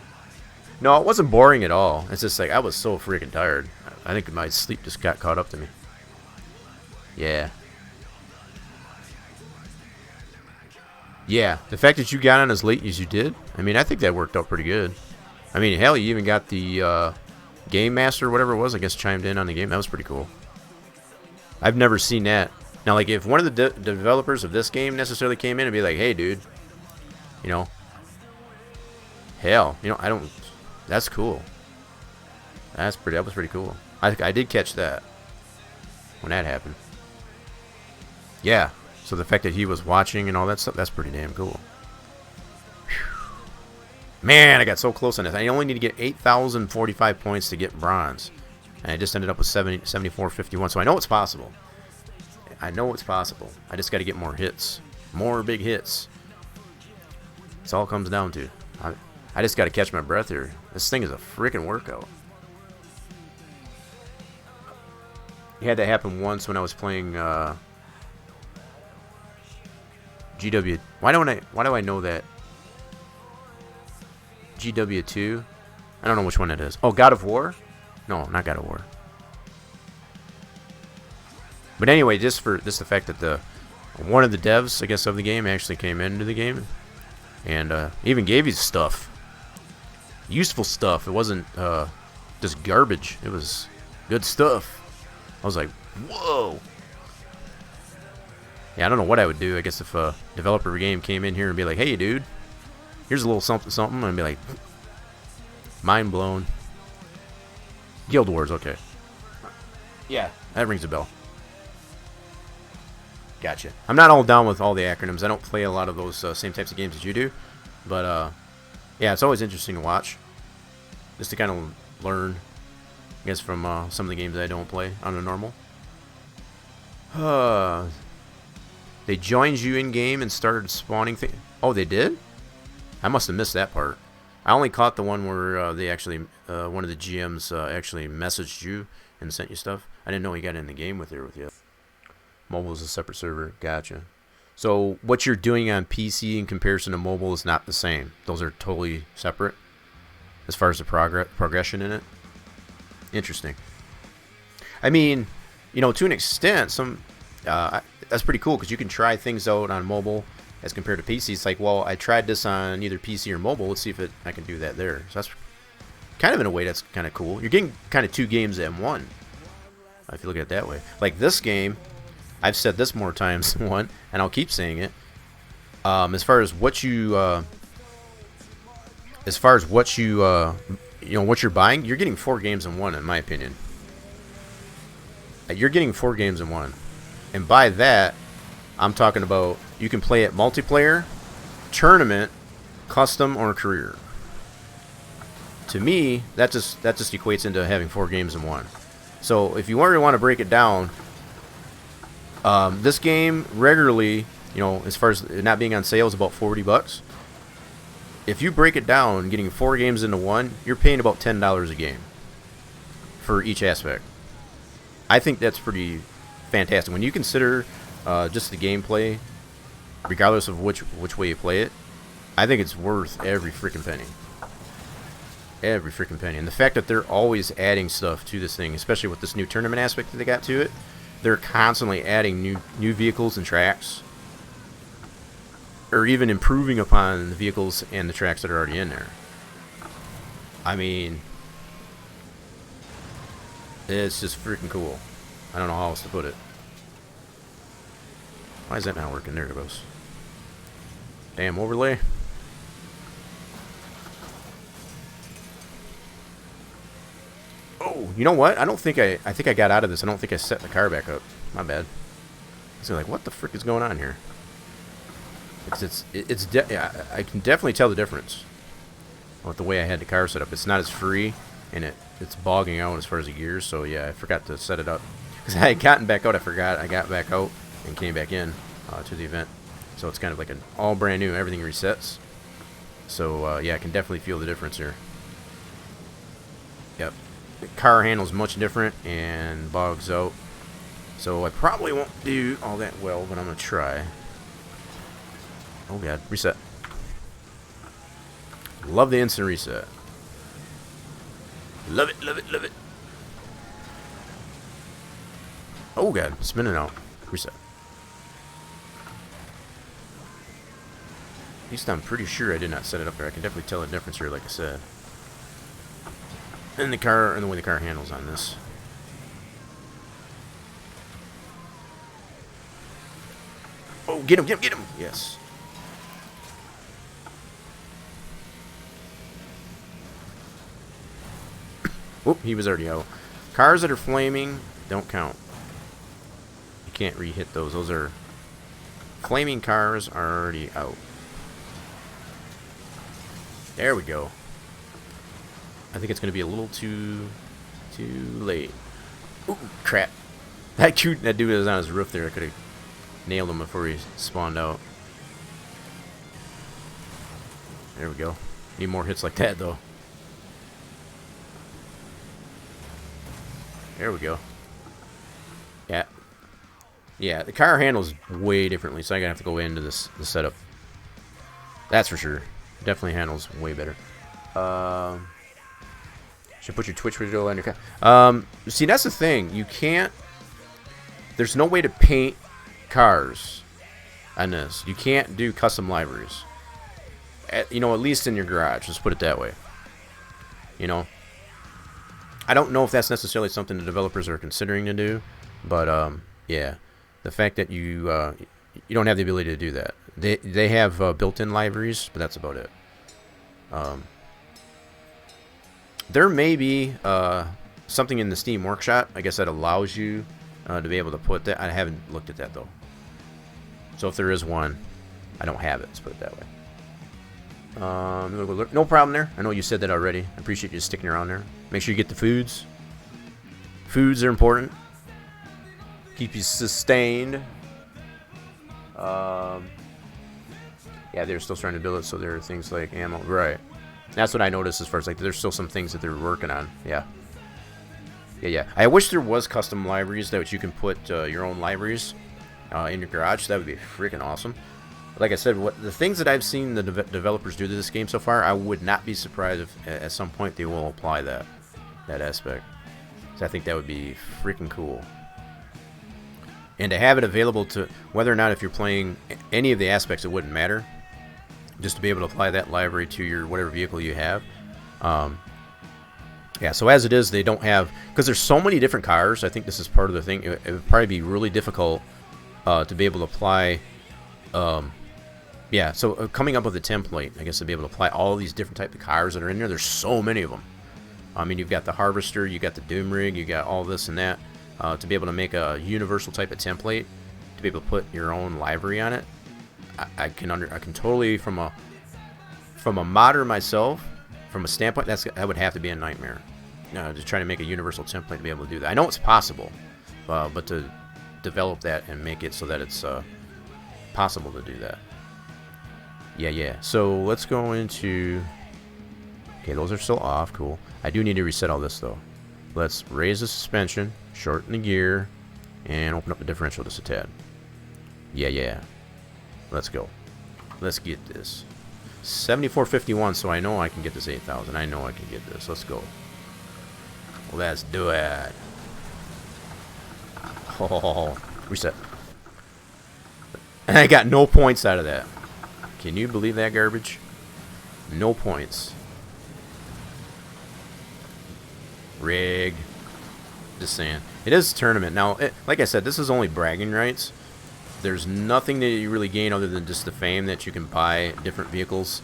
it wasn't boring at all. It's just like I was so freaking tired. I think my sleep just got caught up to me. Yeah. Yeah, the fact that you got on as late as you did, I mean, I think that worked out pretty good. I mean, hell, you even got the Game Master or whatever it was, I guess, chimed in on the game. That was pretty cool. I've never seen that. Now, like, if one of the developers of this game necessarily came in and be like, hey, dude, you know, hell, you know, I don't, that's cool. That was pretty cool. I did catch that when that happened. Yeah. So the fact that he was watching and all that stuff, that's pretty damn cool. Whew. Man, I got so close on this. I only need to get 8,045 points to get bronze. And I just ended up with 74.51. So I know it's possible. I know it's possible. I just got to get more hits. More big hits. That's all it comes down to. I just got to catch my breath here. This thing is a freaking workout. It had that happen once when I was playing GW. Why do I know that? GW2. I don't know which one it is. Oh, God of War? No, not God of War. But anyway, just the fact that one of the devs, I guess, of the game actually came into the game and even gave you stuff, useful stuff. It wasn't just garbage. It was good stuff. I was like, whoa. Yeah, I don't know what I would do. I guess if a developer of a game came in here and be like, hey, dude, here's a little something, something, and be like, mind blown. Guild Wars, okay. Yeah, that rings a bell. Gotcha. I'm not all down with all the acronyms. I don't play a lot of those same types of games as you do. But, yeah, it's always interesting to watch. Just to kind of learn, I guess, from some of the games that I don't play on a normal. They joined you in-game and started spawning things. Oh, they did? I must have missed that part. I only caught the one where they actually, one of the GMs actually messaged you and sent you stuff. I didn't know he got in the game with you. Mobile is a separate server. Gotcha. So what you're doing on PC in comparison to mobile is not the same. Those are totally separate as far as the progression in it. Interesting. I mean, you know, to an extent, that's pretty cool because you can try things out on mobile as compared to PC. It's like, well, I tried this on either PC or mobile. Let's see if I can do that there. So that's kind of, in a way, that's kind of cool. You're getting kind of two games in one, if you look at it that way. Like this game, I've said this more times than one, and I'll keep saying it. As far as what you, you know, what you're buying, you're getting 4 games in one, in my opinion. You're getting 4 games in one. And by that, I'm talking about you can play it multiplayer, tournament, custom, or career. To me, that just equates into having 4 games in one. So if you really want to break it down, this game regularly, you know, as far as it not being on sale, is about $40. If you break it down, getting 4 games into one, you're paying about $10 a game for each aspect. I think that's pretty fantastic. When you consider just the gameplay, regardless of which way you play it, I think it's worth every freaking penny. Every freaking penny. And the fact that they're always adding stuff to this thing, especially with this new tournament aspect that they got to it, they're constantly adding new vehicles and tracks, or even improving upon the vehicles and the tracks that are already in there. I mean, it's just freaking cool. I don't know how else to put it. Why is that not working? There it goes. Damn overlay. Oh, you know what? I think I got out of this. I don't think I set the car back up. My bad. I was like, what the frick is going on here? I can definitely tell the difference with the way I had the car set up. It's not as free, and it's bogging out as far as the gears. So yeah, I forgot to set it up because I had gotten back out. I forgot I got back out and came back in to the event. So it's kind of like an all brand new. Everything resets. So yeah, I can definitely feel the difference here. Yep, the car handles much different and bogs out. So I probably won't do all that well, but I'm gonna try. Oh god, reset. Love the instant reset. Love it, love it, love it. Oh god, spinning out. Reset. At least I'm pretty sure I did not set it up there. I can definitely tell the difference here, like I said. And the car, and the way the car handles on this. Oh, get him, get him, get him! Yes. Whoop, he was already out. Cars that are flaming don't count. You can't re-hit those. Those are... Flaming cars are already out. There we go. I think it's going to be a little too late. Ooh, crap. That dude was on his roof there. I could have nailed him before he spawned out. There we go. Need more hits like that, though. There we go. Yeah. Yeah, the car handles way differently, so I'm going to have to go into the setup. That's for sure. Definitely handles way better. Should put your Twitch video on your car. See, that's the thing. You can't... There's no way to paint cars on this. You can't do custom liveries. At least in your garage. Let's put it that way. You know? I don't know if that's necessarily something the developers are considering to do. But, yeah. The fact that you don't have the ability to do that. They have built-in libraries, but that's about it. There may be something in the Steam Workshop, I guess, that allows you to be able to put that. I haven't looked at that, though. So if there is one, I don't have it. Let's put it that way. No problem there. I know you said that already. I appreciate you sticking around there. Make sure you get the foods. Foods are important. Keep you sustained. Yeah, they're still trying to build it, so there are things like ammo. Right. That's what I noticed as far as, like, there's still some things that they're working on. Yeah. Yeah. I wish there was custom libraries that you can put your own libraries in your garage. That would be freaking awesome. Like I said, the things that I've seen the developers do to this game so far, I would not be surprised if at some point they will apply that aspect. So I think that would be freaking cool. And to have it available to, whether or not if you're playing any of the aspects, it wouldn't matter. Just to be able to apply that library to your whatever vehicle you have. Yeah, so as it is, they don't have, because there's so many different cars. I think this is part of the thing. It would probably be really difficult to be able to apply. Yeah, so coming up with a template, I guess, to be able to apply all these different types of cars that are in there. There's so many of them. I mean, you've got the Harvester, you got the Doom Rig, you got all this and that. To be able to make a universal type of template, to be able to put your own library on it, I can totally, from a modder myself, from a standpoint, that would have to be a nightmare. To try to make a universal template to be able to do that. I know it's possible, but to develop that and make it so that it's possible to do that. Yeah. So let's go into. Okay, those are still off. Cool. I do need to reset all this though. Let's raise the suspension, shorten the gear, and open up the differential just a tad. Yeah. Let's go. Let's get this. 7451, so I know I can get this 8,000. I know I can get this. Let's go. Let's do it. Oh, reset. And I got no points out of that. Can you believe that garbage? No points. Rigged. Just saying. It is a tournament. Now, like I said, this is only bragging rights. There's nothing that you really gain other than just the fame that you can buy different vehicles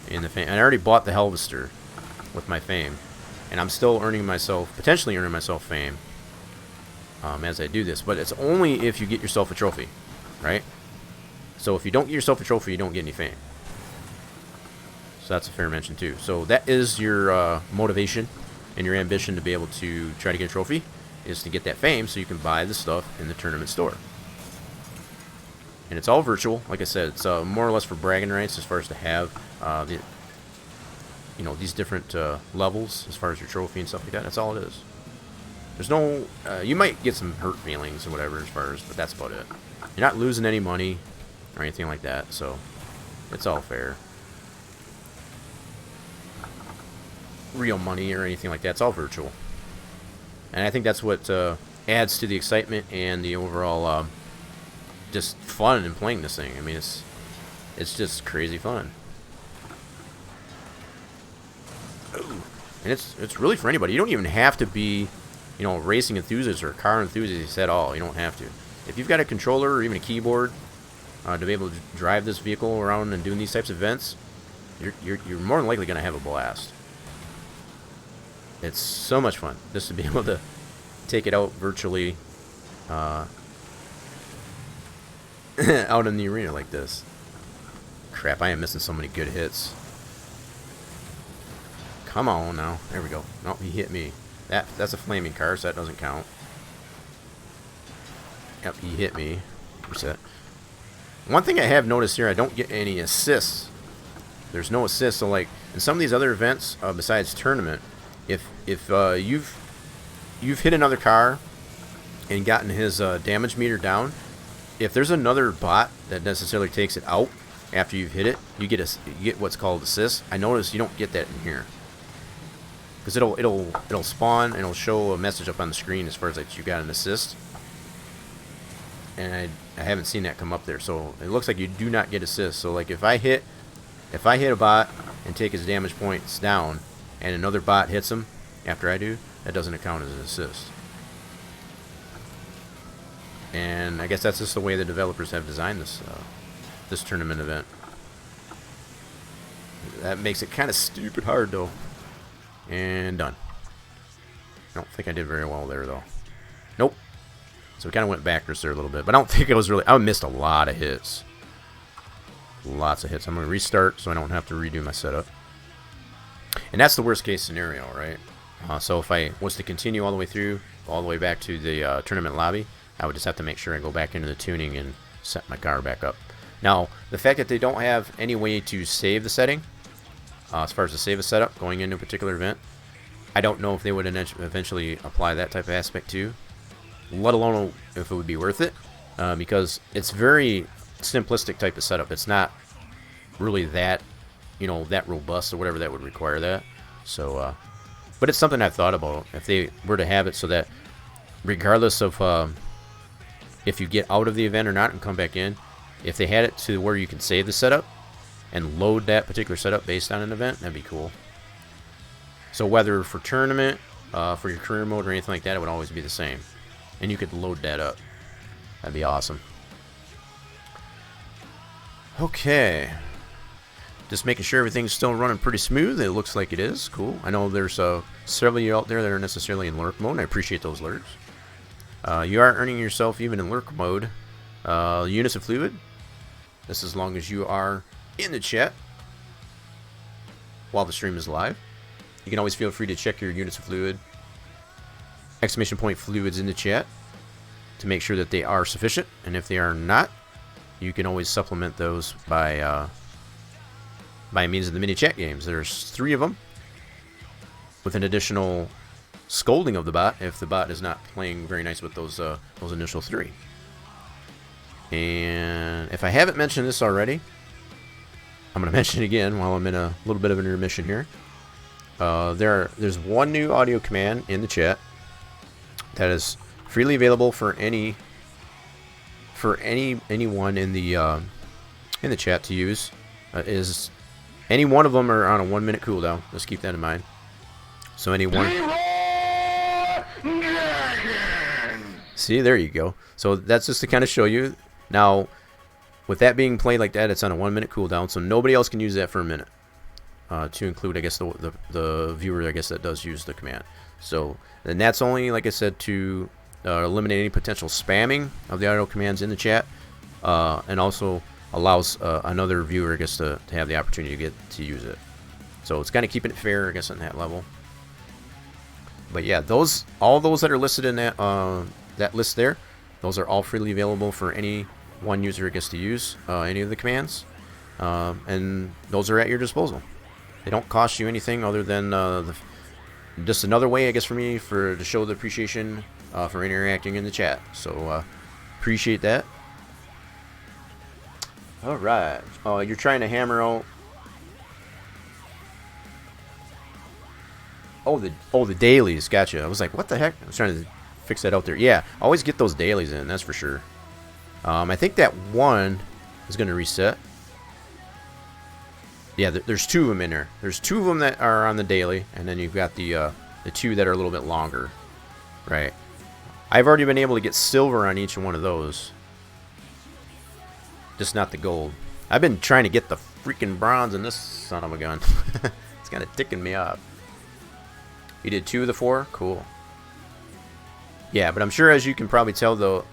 in the fame. And I already bought the Helvester with my fame. And I'm still potentially earning myself fame as I do this. But it's only if you get yourself a trophy, right? So if you don't get yourself a trophy, you don't get any fame. So that's a fair mention too. So that is your motivation and your ambition to be able to try to get a trophy, is to get that fame so you can buy the stuff in the tournament store. And it's all virtual. Like I said, it's more or less for bragging rights as far as to have these different levels as far as your trophy and stuff like that. That's all it is. There's no, you might get some hurt feelings or whatever but that's about it. You're not losing any money or anything like that, so it's all fair. Real money or anything like that, it's all virtual. And I think that's what adds to the excitement and the overall just fun in playing this thing. I mean, it's just crazy fun. Ooh. And it's really for anybody. You don't even have to be, a racing enthusiast or a car enthusiast at all. You don't have to. If you've got a controller or even a keyboard to be able to drive this vehicle around and doing these types of events, you're more than likely going to have a blast. It's so much fun just to be able to take it out virtually out in the arena like this. Crap, I am missing so many good hits. Come on now. There we go. Nope, he hit me. That's a flaming car, so that doesn't count. Yep, he hit me. Reset. One thing I have noticed here, I don't get any assists. There's no assists, so like in some of these other events, besides tournament, if you've hit another car and gotten his damage meter down, if there's another bot that necessarily takes it out after you've hit it, you get what's called assist. I notice you don't get that in here, because it'll spawn and it'll show a message up on the screen as far as like you got an assist, and I haven't seen that come up there. So it looks like you do not get assist. So like if I hit a bot and take his damage points down, and another bot hits him after I do, that doesn't count as an assist. And I guess that's just the way the developers have designed this tournament event. That makes it kind of stupid hard though. And done. I don't think I did very well there though. Nope. So we kind of went backwards there a little bit, but I don't think it was really. I missed a lot of hits. Lots of hits. I'm going to restart so I don't have to redo my setup. And that's the worst case scenario, right? So if I was to continue all the way through, all the way back to the tournament lobby, I would just have to make sure I go back into the tuning and set my car back up. Now, the fact that they don't have any way to save the setting, as far as the save a setup going into a particular event, I don't know if they would eventually apply that type of aspect too, let alone if it would be worth it, because it's very simplistic type of setup. It's not really that, that robust or whatever that would require that. So, but it's something I've thought about. If they were to have it so that regardless of if you get out of the event or not and come back in, if they had it to where you can save the setup and load that particular setup based on an event, that'd be cool. So whether for tournament, for your career mode or anything like that, it would always be the same. And you could load that up. That'd be awesome. Okay. Just making sure everything's still running pretty smooth. It looks like it is. Cool. I know there's several of you out there that are necessarily in lurk mode, and I appreciate those lurks. You are earning yourself, even in lurk mode, units of fluid. This as long as you are in the chat while the stream is live. You can always feel free to check your units of fluid, exclamation point fluids in the chat to make sure that they are sufficient. And if they are not, you can always supplement those by means of the mini chat games. There's 3 of them, with an additional scolding of the bot if the bot is not playing very nice with those initial 3. And if I haven't mentioned this already, I'm going to mention it again while I'm in a little bit of an intermission here. There's one new audio command in the chat that is freely available for anyone in the chat to use. Is any one of them are on a 1-minute cooldown. Let's keep that in mind. So any one. See, there you go. So that's just to kind of show you. Now, with that being played like that, it's on a 1 minute cooldown, so nobody else can use that for a minute. To include, I guess, the viewer, I guess, that does use the command. So, and that's only, like I said, to eliminate any potential spamming of the auto commands in the chat, and also allows another viewer, I guess, to have the opportunity to get to use it. So it's kind of keeping it fair, I guess, on that level. But yeah, all those that are listed in that that list there, those are all freely available for any one user, I guess, to use any of the commands, and those are at your disposal. They don't cost you anything other than just another way, I guess, for me to show the appreciation for interacting in the chat. So appreciate that. All right. You're trying to hammer out. Oh, the dailies. Gotcha. I was like, what the heck? I was trying to fix that out there. Yeah, always get those dailies in. That's for sure. I think that one is going to reset. Yeah, there's two of them in there. There's two of them that are on the daily, and then you've got the two that are a little bit longer. Right. I've already been able to get silver on each one of those. Just not the gold. I've been trying to get the freaking bronze in this son of a gun. It's kind of ticking me off. You did 2 of the 4? Cool. Yeah, but I'm sure, as you can probably tell, though,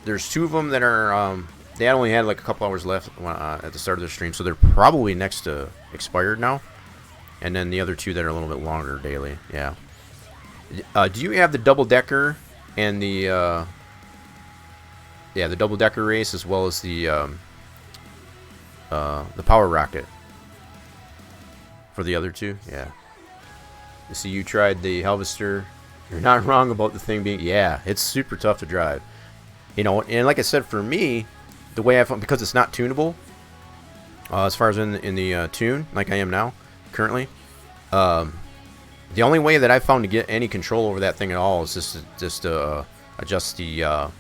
there's 2 of them that are... they only had like a couple hours left at the start of the stream, so they're probably next to expired now. And then the other 2 that are a little bit longer daily. Yeah. Do you have the double-decker and the... yeah, the double-decker race, as well as the power rocket for the other 2? Yeah. You see, you tried the Harvester. You're not wrong about the thing being... Yeah, it's super tough to drive. You know, and like I said, for me, the way I found... Because it's not tunable, as far as in the tune, like I am now, currently, the only way that I found to get any control over that thing at all is just adjust the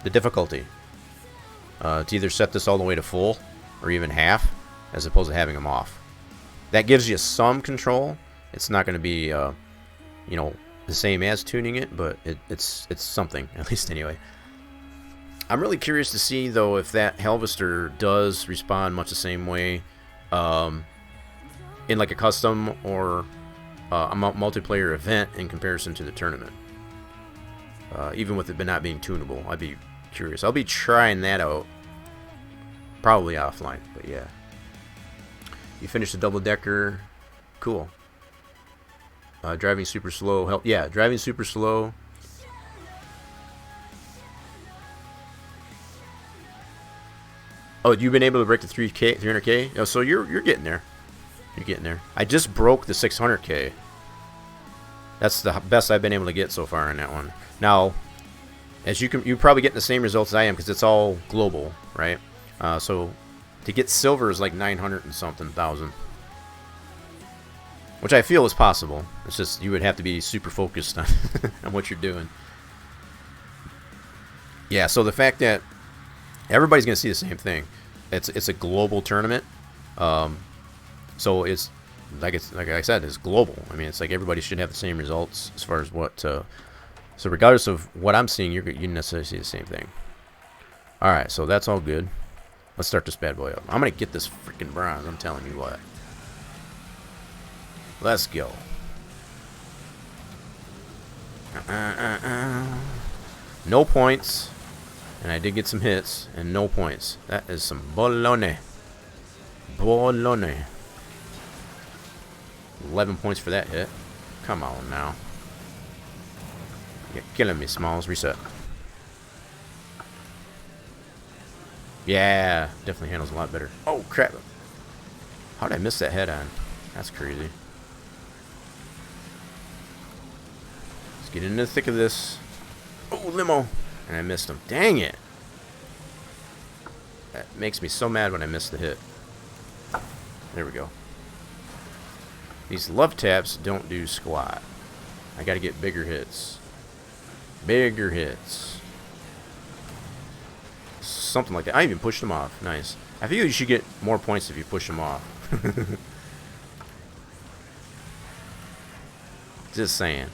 difficulty. To either set this all the way to full, or even half, as opposed to having them off. That gives you some control. It's not going to be, you know, the same as tuning it, but it's something, at least anyway. I'm really curious to see, though, if that Harvester does respond much the same way in like a custom or a multiplayer event in comparison to the tournament. Even with it not being tunable, I'd be curious. I'll be trying that out, probably offline, but yeah. You finished the double-decker. Cool. Driving super slow. Yeah, driving super slow. Oh, you've been able to break the 300K? Oh, so you're getting there. You're getting there. I just broke the 600K. That's the best I've been able to get so far on that one. Now, as you probably get the same results as I am, because it's all global, right? So to get silver is like 900 and something thousand. Which I feel is possible. It's just you would have to be super focused on, on what you're doing. Yeah, so the fact that everybody's going to see the same thing. It's a global tournament. So it's like I said, it's global. I mean, it's like everybody should have the same results as far as what. So regardless of what I'm seeing, you necessarily see the same thing. All right, so that's all good. Let's start this bad boy up. I'm gonna get this freaking bronze. I'm telling you what. Let's go. No points. And I did get some hits. And no points. That is some bologna. Bologna. 11 points for that hit. Come on now. You're killing me, Smalls. Reset. Yeah. Definitely handles a lot better. Oh, crap. How did I miss that head on? That's crazy. Get into the thick of this. Oh, limo. And I missed him. Dang it. That makes me so mad when I miss the hit. There we go. These love taps don't do squat. I gotta get bigger hits. Bigger hits. Something like that. I even pushed them off. Nice. I feel you should get more points if you push them off. Just saying.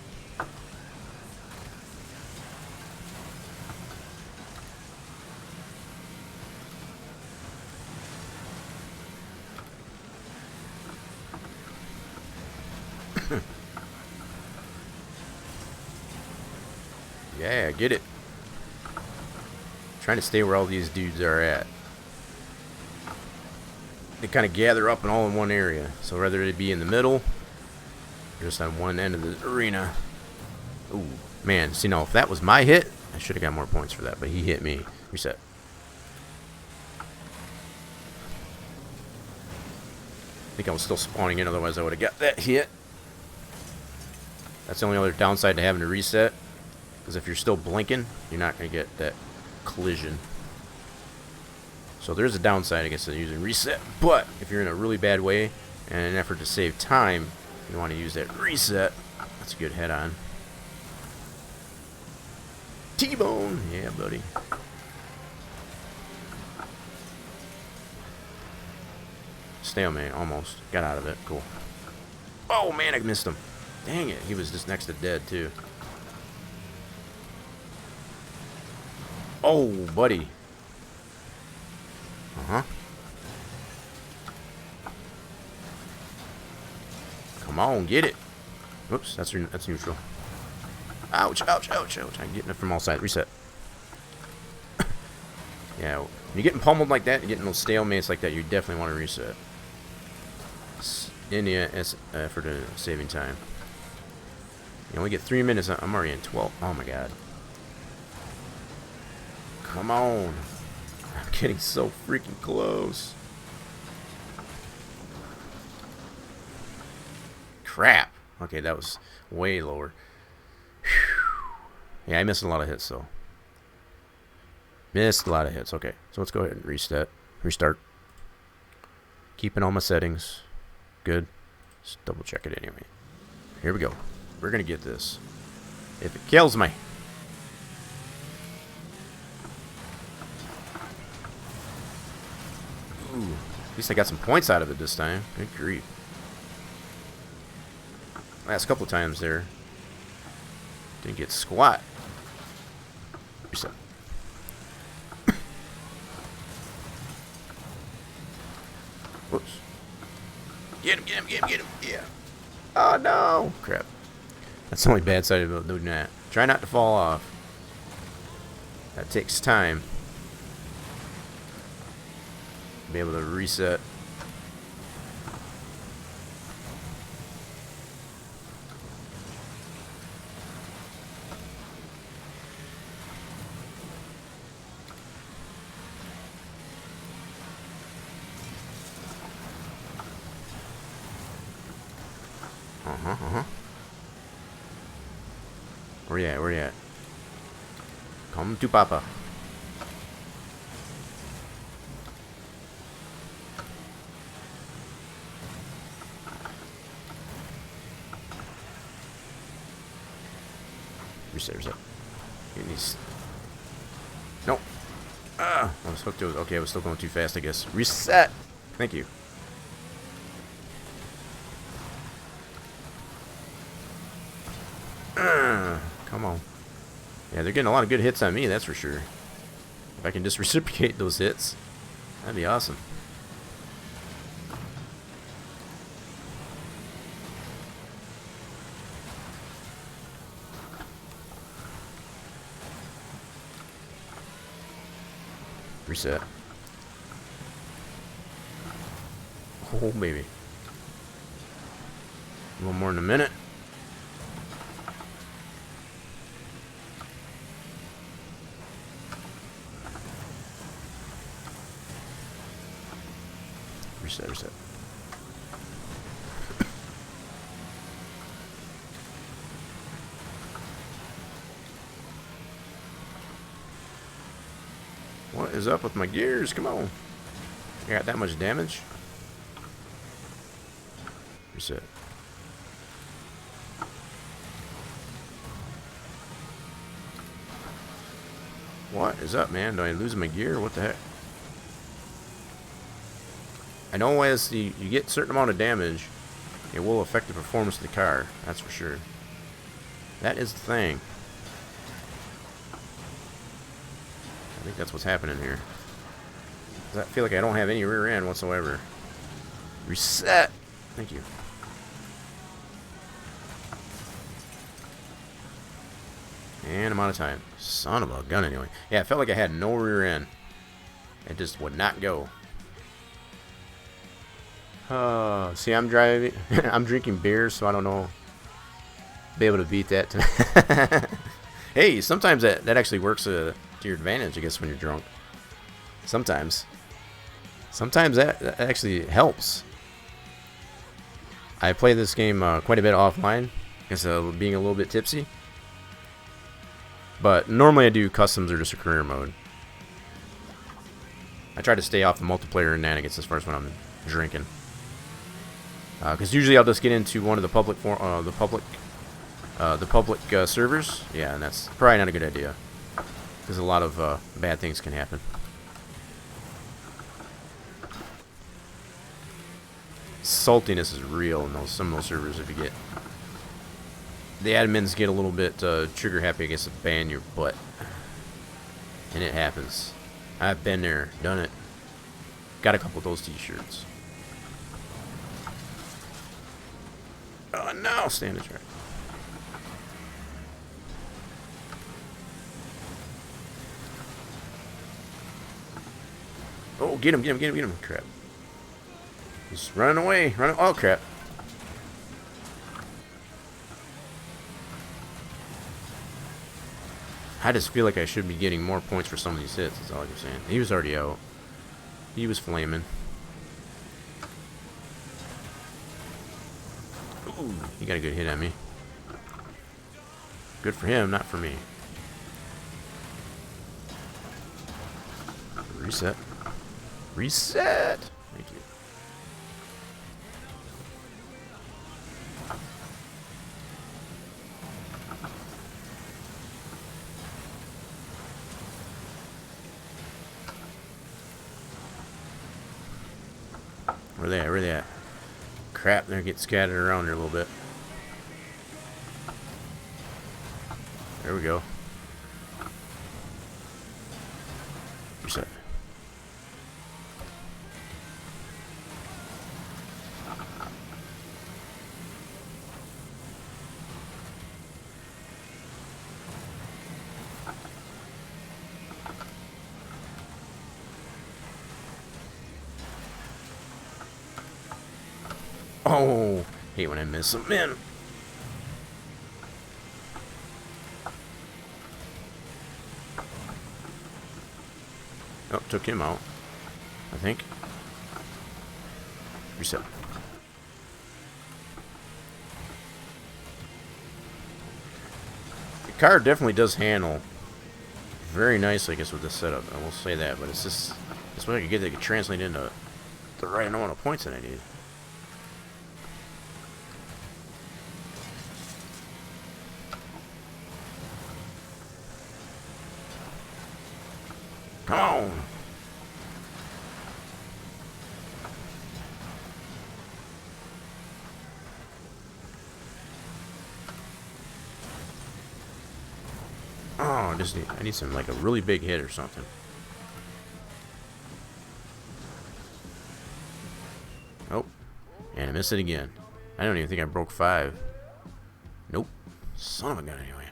Yeah, get it. Trying to stay where all these dudes are at. They kind of gather up and all in one area. So whether it be in the middle, or just on one end of the arena. Ooh, man. See, now if that was my hit, I should have got more points for that. But he hit me. Reset. I think I was still spawning in, otherwise I would have got that hit. That's the only other downside to having to reset. Because if you're still blinking, you're not going to get that collision. So there's a downside, I guess, to using reset. But if you're in a really bad way, and in an effort to save time, you want to use that reset. That's a good head-on. T-bone! Yeah, buddy. Stalemate, almost. Got out of it. Cool. Oh, man, I missed him. Dang it. He was just next to dead, too. Oh, buddy. Uh-huh. Come on, get it. Whoops, that's neutral. Ouch, ouch, ouch, ouch. I'm getting it from all sides. Reset. Yeah, when you're getting pummeled like that, you're getting those stalemates like that, you definitely want to reset. In the effort of saving time. You only get 3 minutes. I'm already in 12. Oh my god. Come on. I'm getting so freaking close. Crap. Okay, that was way lower. Whew. Yeah, I missed a lot of hits though. Missed a lot of hits. Okay, so let's go ahead and reset. Restart. Keeping all my settings. Good. Just double check it anyway. Here we go. We're gonna get this. If it kills me. Ooh. At least I got some points out of it this time. Good grief. Last couple of times there. Didn't get squat. Reset. Whoops. Get him, get him, get him, get him. Yeah. Oh no. Crap. That's the only bad side about doing that. Try not to fall off. That takes time. Be able to reset. Where you at? Where you at? Come to Papa. Reset, reset. Getting these. Nope. I was hooked to it. Okay, I was still going too fast, I guess. Reset! Thank you. Come on. Yeah, they're getting a lot of good hits on me, that's for sure. If I can just reciprocate those hits, that'd be awesome. Reset. Oh, baby. A little more than a minute. Reset, reset. What is up with my gears? Come on. I got that much damage. Reset. What is up, man? Do I lose my gear? What the heck? I know as you get a certain amount of damage, it will affect the performance of the car. That's for sure. That is the thing. I think that's what's happening here. I feel like I don't have any rear end whatsoever. Reset! Thank you. And I'm out of time. Son of a gun, anyway. Yeah, it felt like I had no rear end. It just would not go. See, I'm driving. I'm drinking beer, so I don't know. Be able to beat that tonight. Hey, sometimes that actually works to your advantage, I guess, when you're drunk. Sometimes that actually helps. I play this game quite a bit offline, because being a little bit tipsy. But normally I do customs or just a career mode. I try to stay off the multiplayer and shenanigans as far as when I'm drinking. Because usually I'll just get into one of the public servers. Yeah, and that's probably not a good idea, because a lot of bad things can happen. Saltiness is real in some of those servers. If you get the admins get a little bit trigger happy, I guess, to ban your butt, and it happens. I've been there, done it. Got a couple of those t-shirts. Oh no, stand is right. Oh, get him. Crap. He's running away. Oh, crap. I just feel like I should be getting more points for some of these hits. That's all I'm saying. He was already out. He was flaming. Ooh, he got a good hit at me. Good for him, not for me. Reset. Reset! Thank you. Where they at? Where they at? Crap, they're getting scattered around here a little bit. There we go. Reset. Oh, hate when I miss them, man. Oh, took him out, I think. Reset. The car definitely does handle very nicely, I guess, with this setup. I will say that, but it's just what I could get that could translate into the right amount of points that I need. Come on! Oh, I need some, like, a really big hit or something. Oh, and I missed it again. I don't even think I broke 5. Nope. Son of a gun, anyway.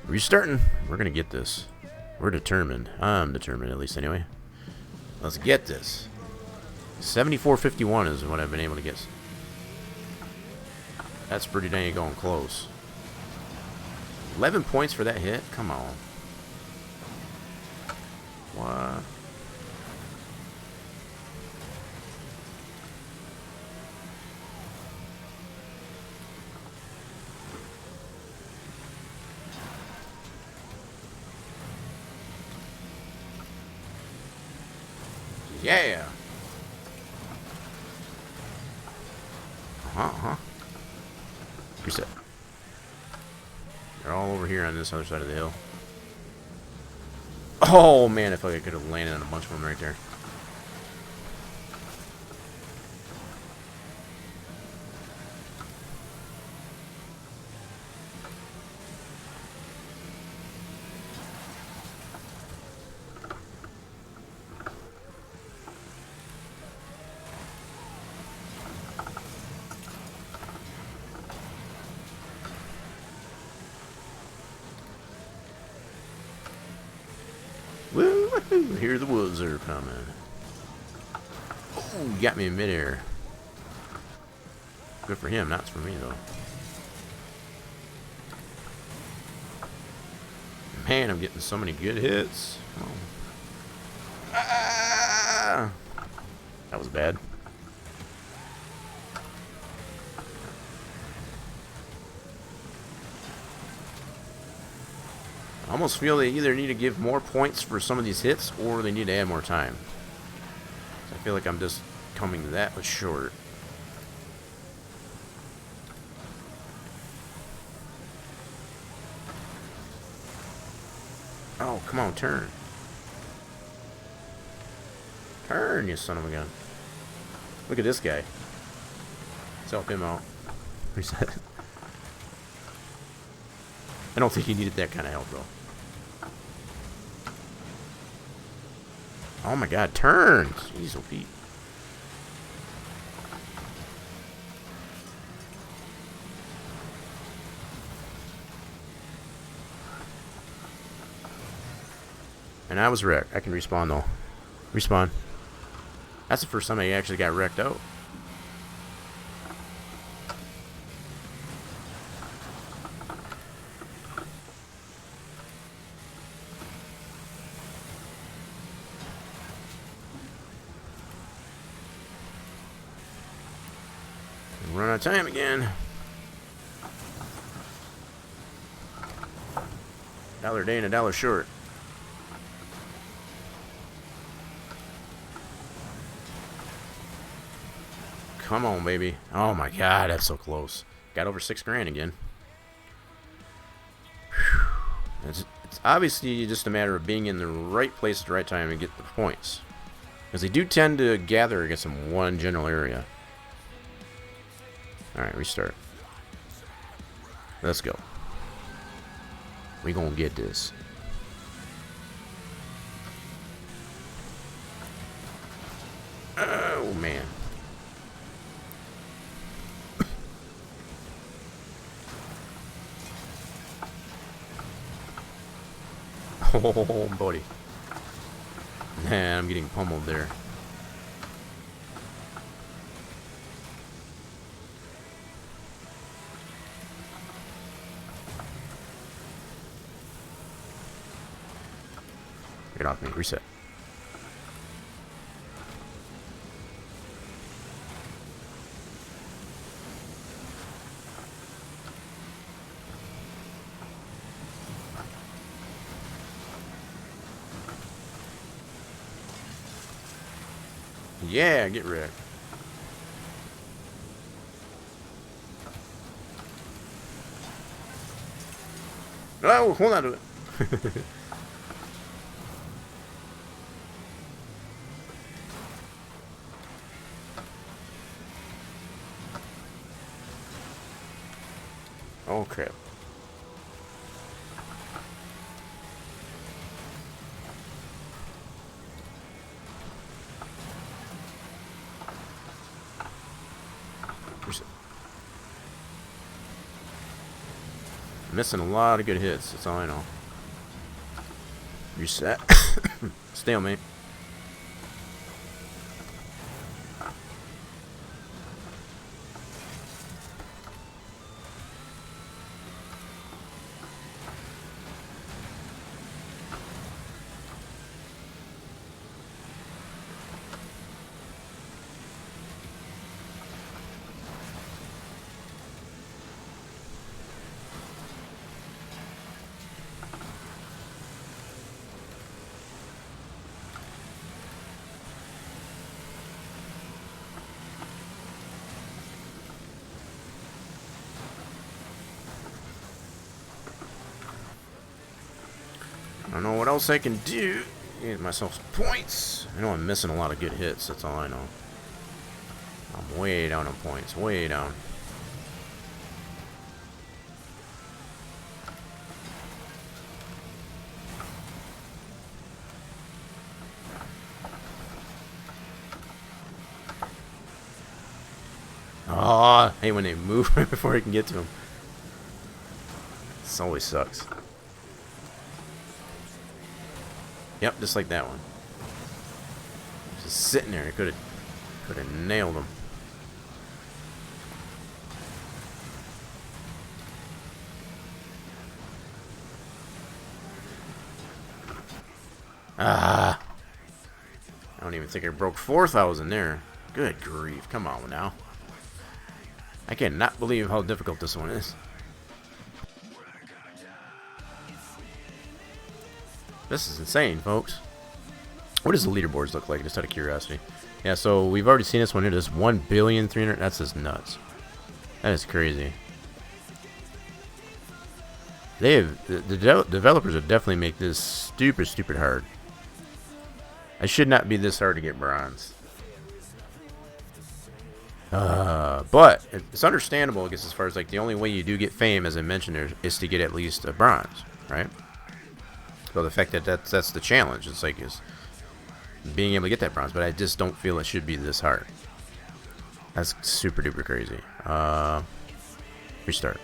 Restarting. We're gonna get this. We're determined. I'm determined, at least, anyway. Let's get this. 74.51 is what I've been able to get. That's pretty dang going close. 11 points for that hit? Come on. What? Yeah. Reset. They're all over here on this other side of the hill. Oh man, I feel like I could have landed on a bunch of them right there. Ooh, here the wolves are coming. Oh, you got me in midair. Good for him, not for me though. Man, I'm getting so many good hits. Oh. Ah! That was bad. I almost feel they either need to give more points for some of these hits or they need to add more time. I feel like I'm just coming that much short. Oh, come on, turn. Turn, you son of a gun. Look at this guy. Let's help him out. Reset. I don't think he needed that kind of help, though. Oh my god, turn! Jeez, oh Pete. And I was wrecked. I can respawn, though. Respawn. That's the first time I actually got wrecked out. Run out of time again. $1 a day and $1 short. Come on, baby. Oh my god, that's so close. Got over $6 grand again. It's obviously just a matter of being in the right place at the right time and get the points. Because they do tend to gather against some one general area. Alright, restart. Let's go. We gonna get this. Oh, man. Oh, buddy. Man, I'm getting pummeled there. Get off me. Reset. Yeah, get wrecked. Oh, hold on to it. Oh, crap. Missing a lot of good hits, that's all I know. Reset. Stalemate. I don't know what else I can do. Get myself some points. I know I'm missing a lot of good hits. That's all I know. I'm way down on points. Way down. Oh, I hate when they move right before I can get to them. This always sucks. Yep, just like that one. Just sitting there. It could have nailed him. Ah. I don't even think I broke 4,000 there. Good grief. Come on now. I cannot believe how difficult this one is. This is insane, folks. What does the leaderboards look like? Just out of curiosity. Yeah, so we've already seen this one here. This 1,300,000,000. That's just nuts. That is crazy. The developers have definitely made this stupid hard. It should not be this hard to get bronze. But it's understandable, I guess, as far as like the only way you do get fame, as I mentioned, there, is to get at least a bronze, right? So the fact that that's the challenge, it's like is being able to get that bronze. But I just don't feel it should be this hard. That's super duper crazy. Restart.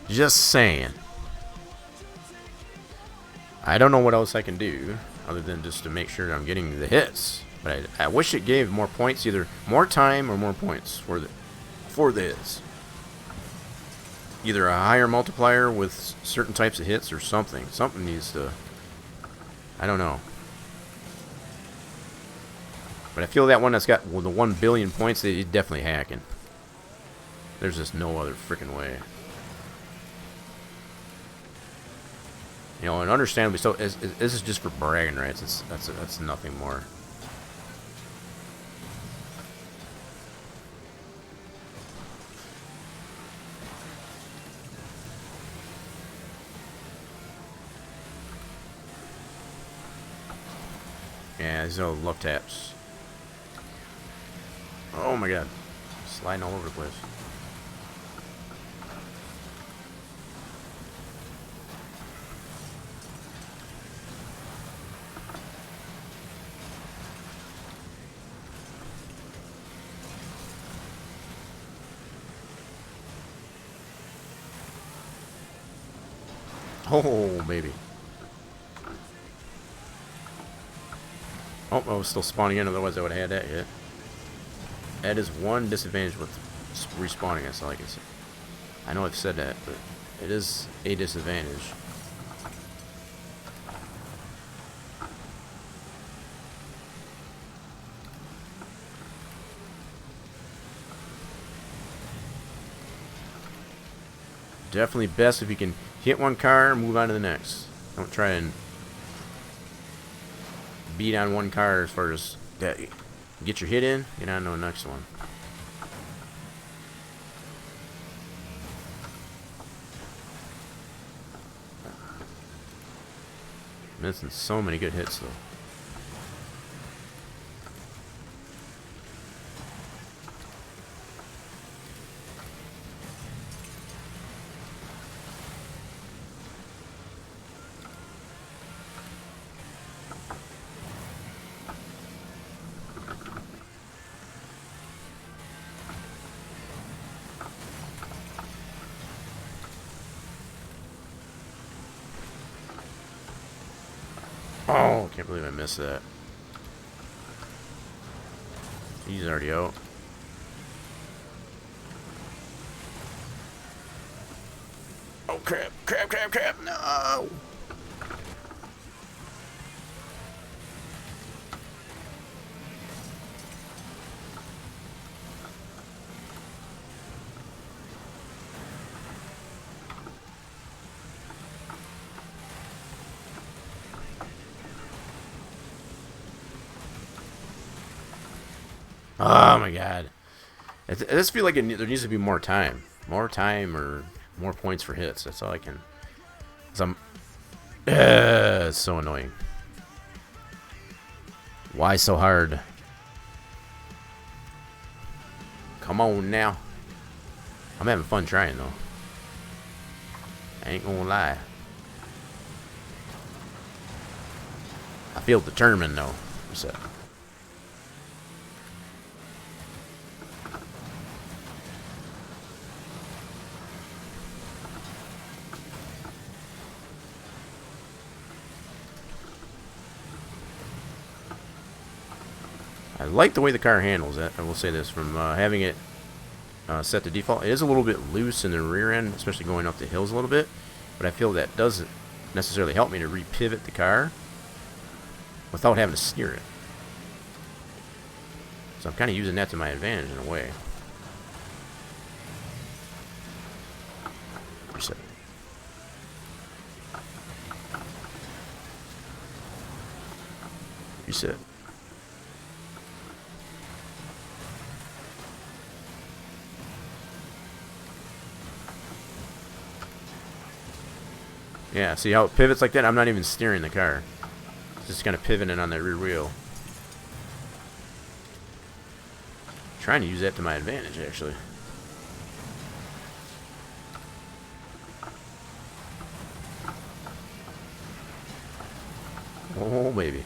Just saying. I don't know what else I can do other than just to make sure I'm getting the hits. But I wish it gave more points, either more time or more points for the hits. Either a higher multiplier with certain types of hits or something. Something needs to... I don't know. But I feel that one that's got the 1 billion points, they're definitely hacking. There's just no other freaking way. You know, and understandably so, this is just for bragging rights. That's nothing more. Yeah, these are love taps. Oh my god. Sliding all over the place. Oh, baby. Oh, I was still spawning in, otherwise I would have had that hit. That is one disadvantage with respawning, that's all I can say. I know I've said that, but it is a disadvantage. Definitely best if you can hit one car and move on to the next. Don't try and beat on one car as far as that. Get your hit in, get on to the next one. Missing so many good hits though. Oh, I can't believe I missed that. He's already out. Oh, crap, crap, crap, crap, no! Oh my god. I just feel like there needs to be more time. More time or more points for hits. That's all I can... It's so annoying. Why so hard? Come on now. I'm having fun trying though. I ain't gonna lie. I feel determined though. So. I like the way the car handles it. I will say this, from having it set to default, it is a little bit loose in the rear end, especially going up the hills a little bit. But I feel that doesn't necessarily help me to repivot the car without having to steer it. So I'm kind of using that to my advantage in a way. Reset. Reset. Yeah, see how it pivots like that? I'm not even steering the car. It's just kind of pivoting on that rear wheel. Trying to use that to my advantage, actually. Oh, baby.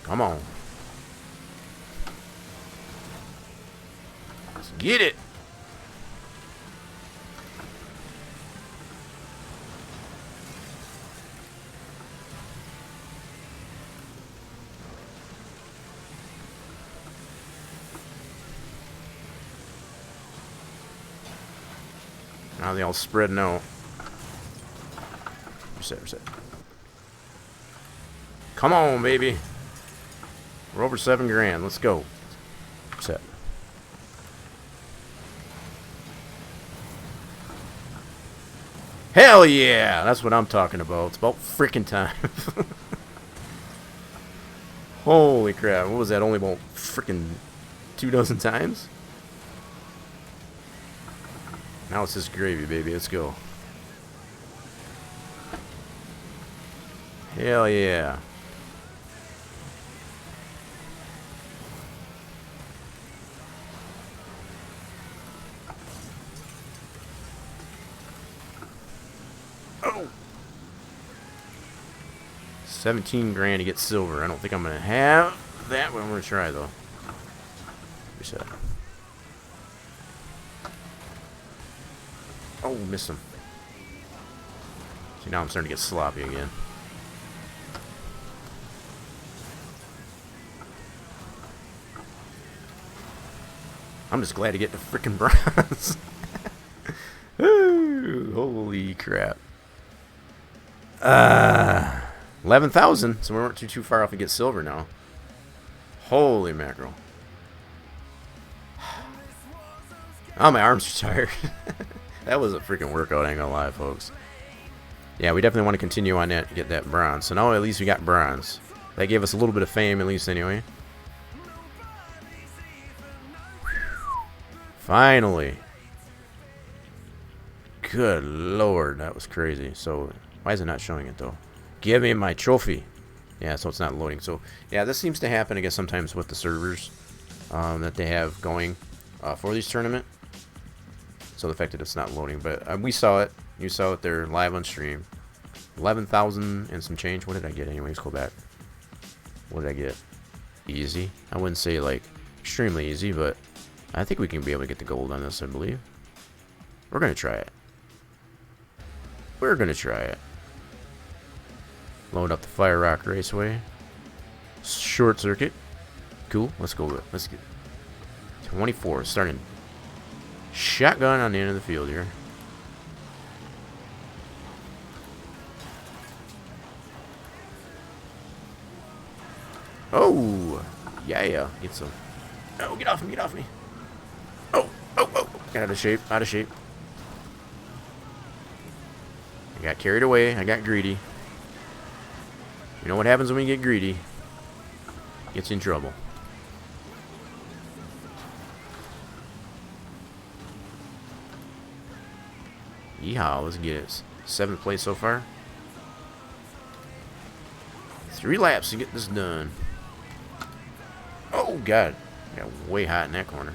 Come on. Let's get it. Now they all spreading out. Reset, reset. Come on, baby. We're over $7,000. Let's go. Reset. Hell yeah! That's what I'm talking about. It's about freaking time. Holy crap. What was that? Only about freaking 24 times? Now it's just gravy, baby. Let's go. Hell yeah. Oh! $17,000 to get silver. I don't think I'm gonna have that, but I'm gonna try though. Reset. Oh, missed him. See, now I'm starting to get sloppy again. I'm just glad to get the freaking bronze. Ooh, holy crap. 11,000. So we weren't too far off to get silver now. Holy mackerel. Oh, my arms are tired. That was a freaking workout, I ain't gonna lie, folks. Yeah, we definitely want to continue on that to get that bronze. So now at least we got bronze. That gave us a little bit of fame, at least, anyway. Finally. Good lord, that was crazy. So, why is it not showing it, though? Give me my trophy. Yeah, so it's not loading. So, yeah, this seems to happen, I guess, sometimes with the servers that they have going for these tournaments. So the fact that it's not loading, but we saw it. You saw it there live on stream. 11,000 and some change. What did I get anyways? Go back. What did I get? Easy. I wouldn't say like extremely easy, but I think we can be able to get the gold on this, I believe. We're going to try it. We're going to try it. Load up the Fire Rock Raceway. Short circuit. Cool. Let's go with it. Let's get 24. Starting shotgun on the end of the field here. Oh, yeah. Get some. Oh, get off me, get off me. Oh. Got out of shape, out of shape. I got carried away. I got greedy. You know what happens when you get greedy? Gets in trouble. Yeehaw, let's get it. 7th place so far. 3 laps to get this done. Oh, God. Got way hot in that corner.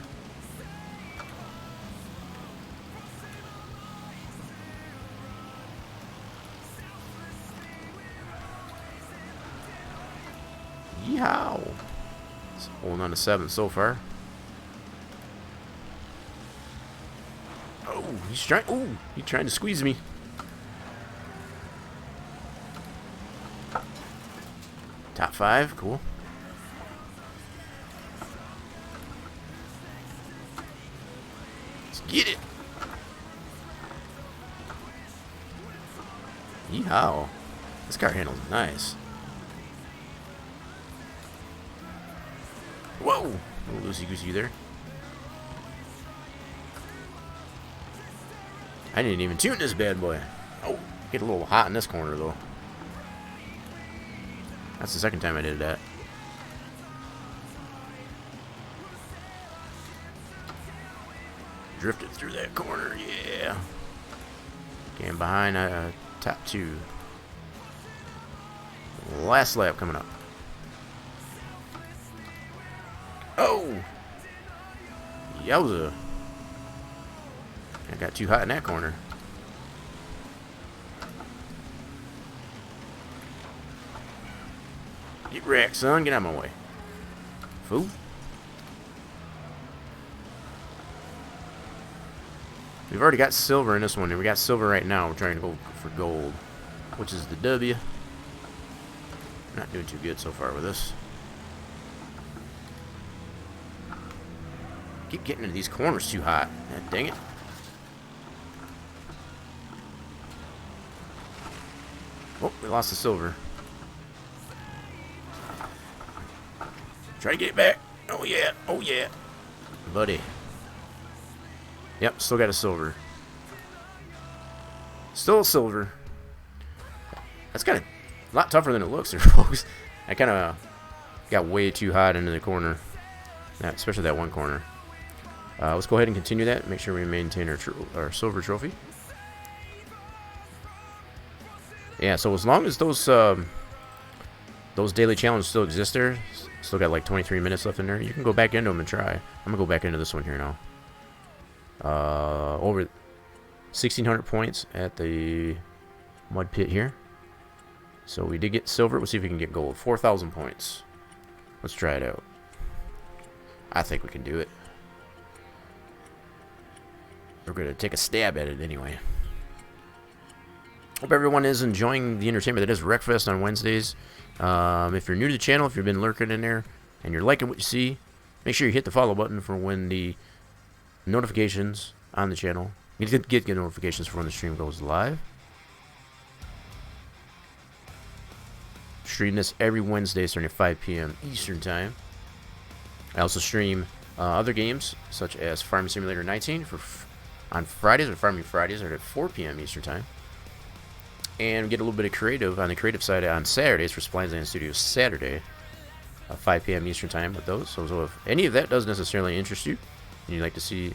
Yeehaw. It's holding on to 7th so far. Oh, he's trying. Oh, he's trying to squeeze me. Top 5, cool. Yeehaw. This car handles nice. Whoa! A little loosey-goosey there. I didn't even tune this bad boy. Oh, get a little hot in this corner, though. That's the second time I did that. Drifted through that corner, yeah. Getting behind top two. Last lap coming up. Oh! Yowza. I got too hot in that corner. Get wrecked, son. Get out of my way. Fool. We've already got silver in this one, and we got silver right now. We're trying to go for gold, which is the W. Not doing too good so far with this. Keep getting into these corners too hot. God dang it. Oh, we lost the silver. Try to get it back. Oh, yeah. Oh, yeah. Buddy. Yep, still got a silver. Still a silver. That's kind of a lot tougher than it looks there, folks. I kind of got way too hot into the corner. Especially that one corner. Let's go ahead and continue that. Make sure we maintain our silver trophy. Yeah, so as long as those daily challenges still exist there, still got like 23 minutes left in there, you can go back into them and try. I'm gonna go back into this one here now. Over 1,600 points at the mud pit here. So we did get silver. We'll see if we can get gold. 4,000 points. Let's try it out. I think we can do it. We're gonna take a stab at it anyway. Hope everyone is enjoying the entertainment that is Wreckfest on Wednesdays. If you're new to the channel, if you've been lurking in there and you're liking what you see, make sure you hit the follow button for when the notifications on the channel. You get notifications for when the stream goes live. Stream this every Wednesday starting at 5 p.m. Eastern Time. I also stream other games such as Farming Simulator 19 on Fridays, or Farming Fridays are at 4 p.m. Eastern Time. And we get a little bit of creative on the creative side on Saturdays for Spline Design Studios Saturday, 5 p.m. Eastern Time with those. So if any of that doesn't necessarily interest you, and you'd like to see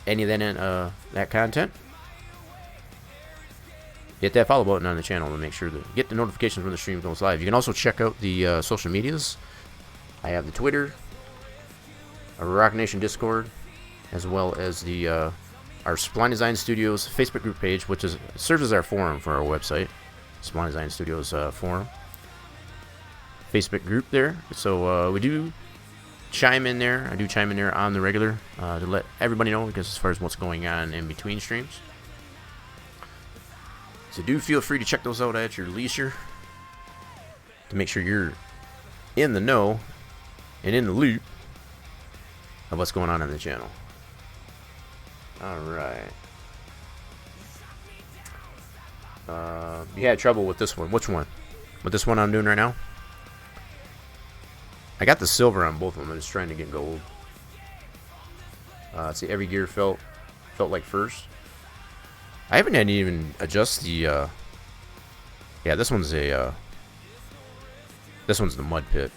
any of that content, hit that follow button on the channel to make sure to get the notifications when the stream goes live. You can also check out the social medias. I have the Twitter, a Rock Nation Discord, as well as the our Spline Design Studios Facebook group page, which serves as our forum for our website, Spline Design Studios forum. Facebook group there. So we do chime in there. I do chime in there on the regular to let everybody know, because as far as what's going on in between streams. So do feel free to check those out at your leisure to make sure you're in the know and in the loop of what's going on the channel. Alright. You had trouble with this one. Which one? With this one I'm doing right now? I got the silver on both of them. I'm just trying to get gold. See, every gear felt like first. I haven't had to even adjust the yeah, this one's the mud pit.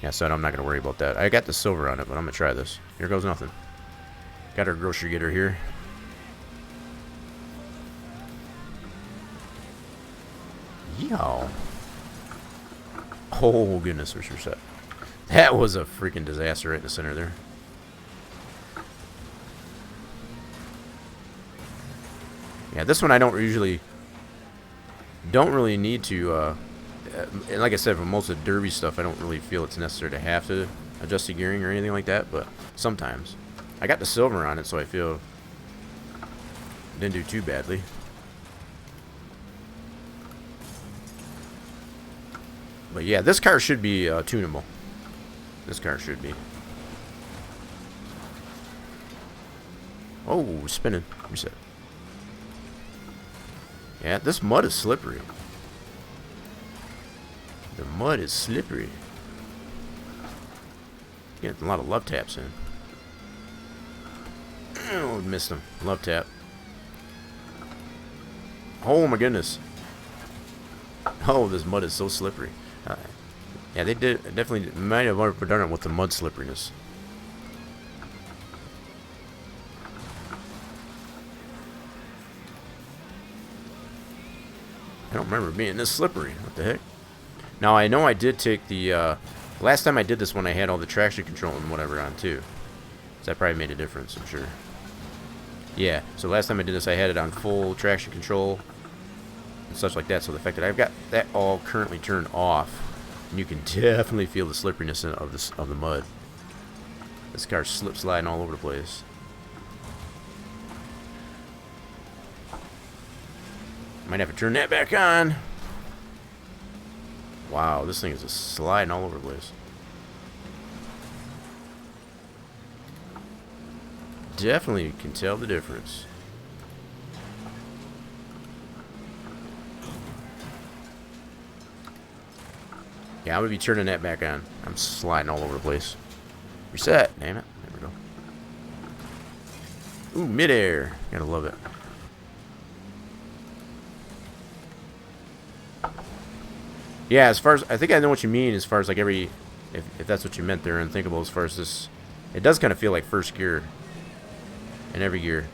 Yeah, so I'm not gonna worry about that. I got the silver on it, but I'm gonna try this. Here goes nothing. Got our grocery getter here. Yeehaw. Oh goodness, we're set. That was a freaking disaster right in the center there. Yeah, this one I don't really need to and like I said, for most of the derby stuff, I don't really feel it's necessary to have to adjust the gearing or anything like that, but sometimes. I got the silver on it, so I feel it didn't do too badly. But yeah, this car should be tunable. This car should be. Oh, we're spinning. Reset. Yeah, this mud is slippery. The mud is slippery. Getting a lot of love taps in. Oh, missed him. Love tap. Oh my goodness. Oh, this mud is so slippery. Yeah, they definitely might have overdone it with the mud slipperiness. I don't remember being this slippery. What the heck? Now, I know I did take the... last time I did this one, I had all the traction control and whatever on, too. So that probably made a difference, I'm sure. Yeah, so last time I did this, I had it on full traction control and such like that. So the fact that I've got that all currently turned off, and you can definitely feel the slipperiness of the mud. This car's sliding all over the place. Might have to turn that back on. Wow, this thing is just sliding all over the place. Definitely can tell the difference. Yeah, I'm gonna be turning that back on. I'm sliding all over the place. Reset, damn it. There we go. Ooh, midair. Gotta love it. Yeah, as far as I think I know what you mean, as far as like if that's what you meant there, unthinkable. As far as this, it does kind of feel like first gear in every gear.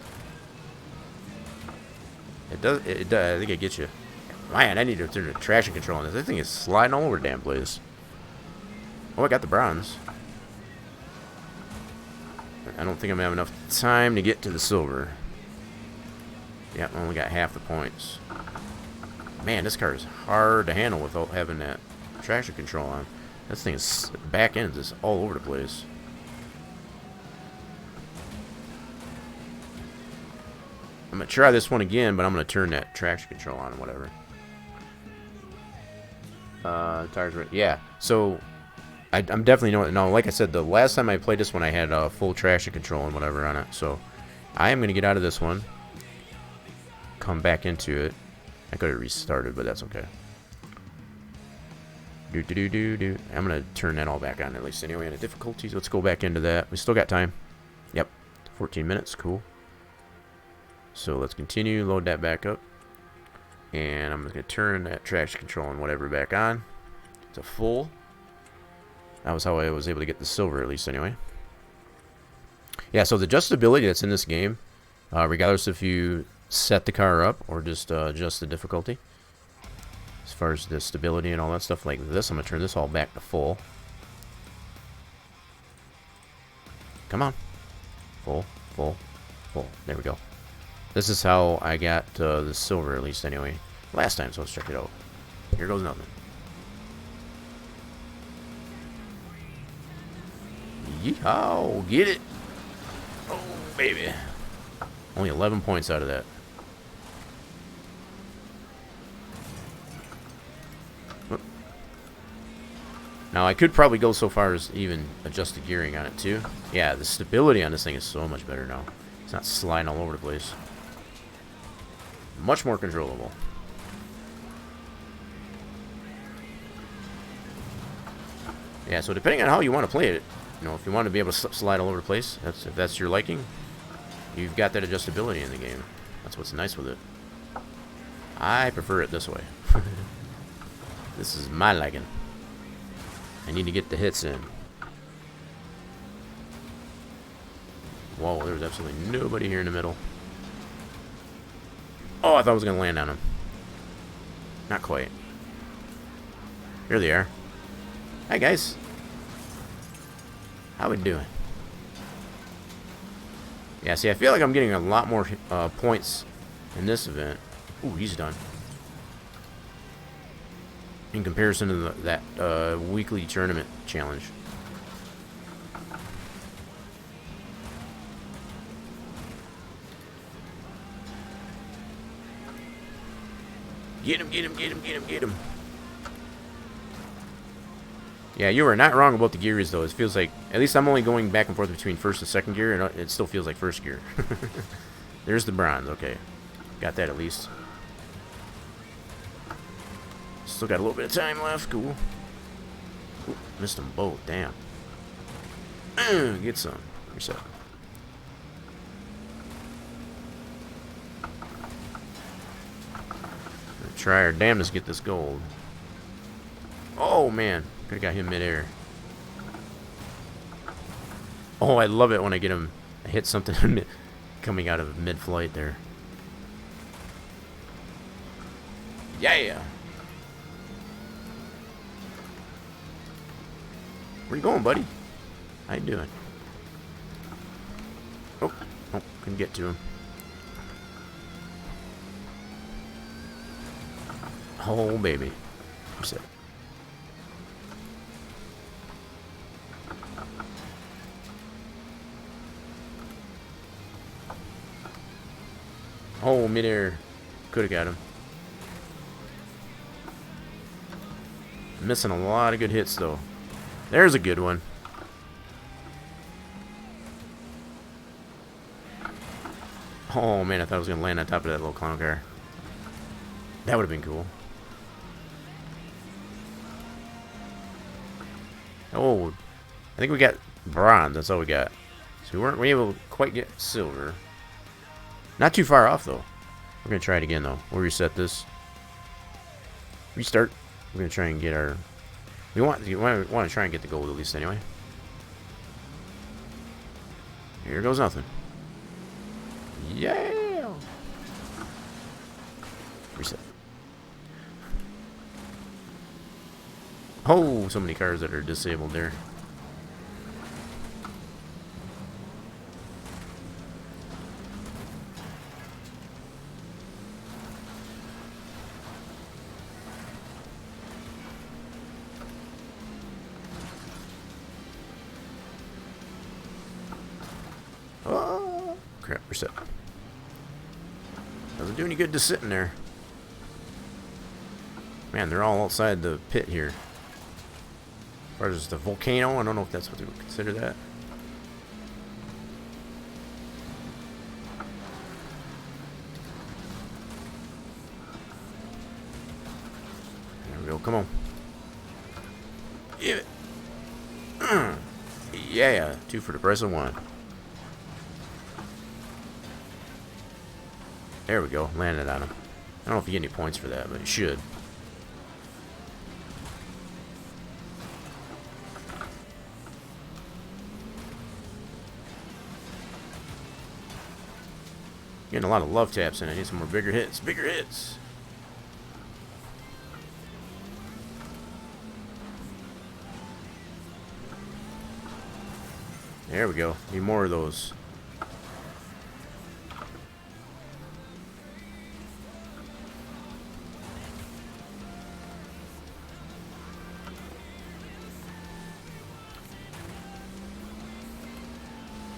It does. It does. I think it gets you. Man, I need to turn the traction control on this. This thing is sliding all over the damn place. Oh, I got the bronze. I don't think I'm gonna have enough time to get to the silver. Yeah, I only got half the points. Man, this car is hard to handle without having that traction control on. This thing is, the back end is all over the place. I'm going to try this one again, but I'm going to turn that traction control on and whatever. Tires right. Yeah, so I'm definitely no, like I said, the last time I played this one, I had full traction control and whatever on it. So I am going to get out of this one, come back into it. I could have restarted, but that's okay. I'm going to turn that all back on at least anyway. And the difficulties, let's go back into that. We still got time. Yep, 14 minutes, cool. So let's continue, load that back up. And I'm going to turn that traction control and whatever back on to full. That was how I was able to get the silver, at least anyway. Yeah, so the adjustability that's in this game, regardless if you set the car up or just adjust the difficulty, as far as the stability and all that stuff like this, I'm going to turn this all back to full. Come on. Full, full, full. There we go. This is how I got the silver, at least anyway, last time, so let's check it out. Here goes nothing. Yeehaw, get it. Oh, baby. Only 11 points out of that. Now, I could probably go so far as even adjust the gearing on it, too. Yeah, the stability on this thing is so much better now. It's not sliding all over the place. Much more controllable. Yeah, so depending on how you want to play it, you know, if you want to be able to slide all over the place, if that's your liking, you've got that adjustability in the game. That's what's nice with it. I prefer it this way. This is my liking. I need to get the hits in. Whoa, there's absolutely nobody here in the middle. Oh, I thought I was going to land on him. Not quite. Here they are. Hi, guys. How we doing? Yeah, see, I feel like I'm getting a lot more points in this event. Ooh, he's done. In comparison to that weekly tournament challenge. Get him, get him, get him, get him, get him. Yeah, you were not wrong about the gears, though. It feels like, at least I'm only going back and forth between first and second gear, and it still feels like first gear. There's the bronze, okay. Got that at least. Still got a little bit of time left. Cool. Ooh, missed them both. Damn. Get some. Reset. Try our damnedest to get this gold. Oh man, could have got him midair. Oh, I love it when I get him. I hit something coming out of mid-flight there. Yeah. Where you going, buddy? How you doing? Oh, couldn't get to him. Oh, baby. Reset. Oh, midair. Could have got him. Missing a lot of good hits, though. There's a good one. Oh, man, I thought I was going to land on top of that little clown car. That would have been cool. Oh, I think we got bronze. That's all we got. So we weren't able to quite get silver. Not too far off, though. We're going to try it again, though. We'll reset this. Restart. We're going to try and get our... We want to try and get the gold at least, anyway. Here goes nothing. Yeah! Reset. Oh, so many cars that are disabled there. Oh, crap, reset. Doesn't do any good just sitting there. Man, they're all outside the pit here. As far as the volcano, I don't know if that's what they would consider that. There we go, come on. Give it. Yeah, 2 for the price of 1. There we go, landed on him. I don't know if you get any points for that, but you should. Getting a lot of love taps in. I need some more bigger hits. Bigger hits. There we go. Need more of those.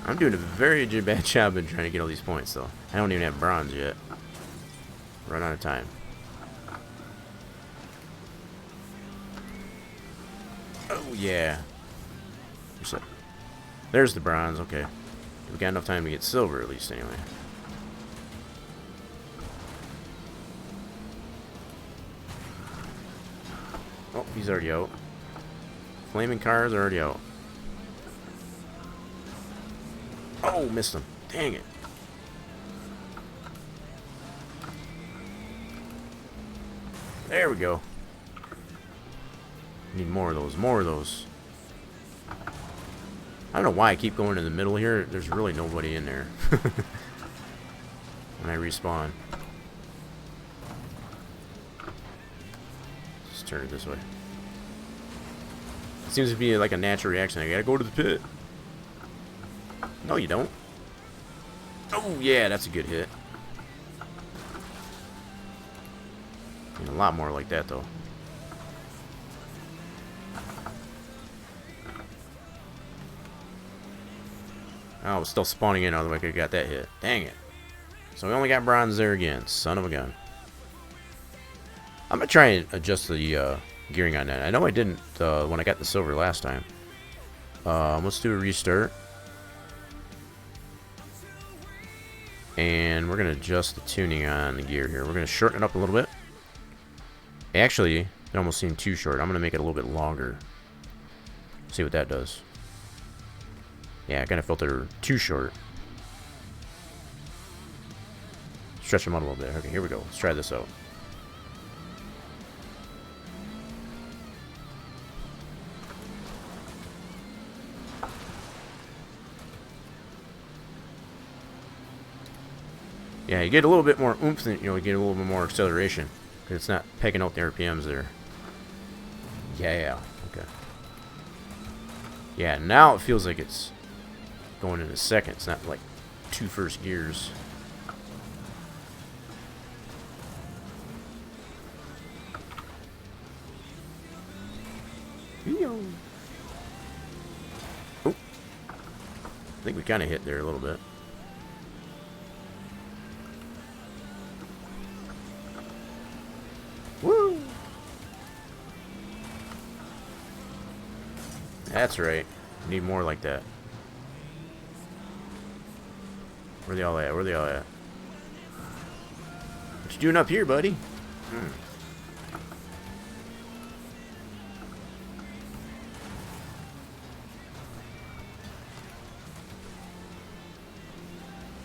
I'm doing a very bad job in trying to get all these points, though. I don't even have bronze yet. Run out of time. Oh, yeah. There's the bronze, okay. We got enough time to get silver, at least, anyway. Oh, he's already out. Flaming cars are already out. Oh, missed him. Dang it. There we go. Need more of those. More of those. I don't know why I keep going in the middle here. There's really nobody in there. When I respawn. Just turn it this way. It seems to be like a natural reaction. I gotta go to the pit. No, you don't. Oh, yeah, that's a good hit. Need a lot more like that, though. Oh, I was still spawning in, otherwise I could have got that hit. Dang it. So we only got bronze there again. Son of a gun. I'm going to try and adjust the gearing on that. I know I didn't when I got the silver last time. Let's do a restart. And we're going to adjust the tuning on the gear here. We're going to shorten it up a little bit. Actually, It almost seemed too short. I'm going to make it a little bit longer. See what that does. Yeah, I kind of felt they were too short. Stretch them out a little bit. Okay, here we go. Let's try this out. Yeah, you get a little bit more oomph than, you get a little bit more acceleration. Because it's not pegging out the RPMs there. Yeah, okay. Yeah, now it feels like it's going into second. It's not like 2 first gears. Oh, I think we kind of hit there a little bit. Woo! That's right. Need more like that. Where they all at? Where they all at? What you doing up here, buddy?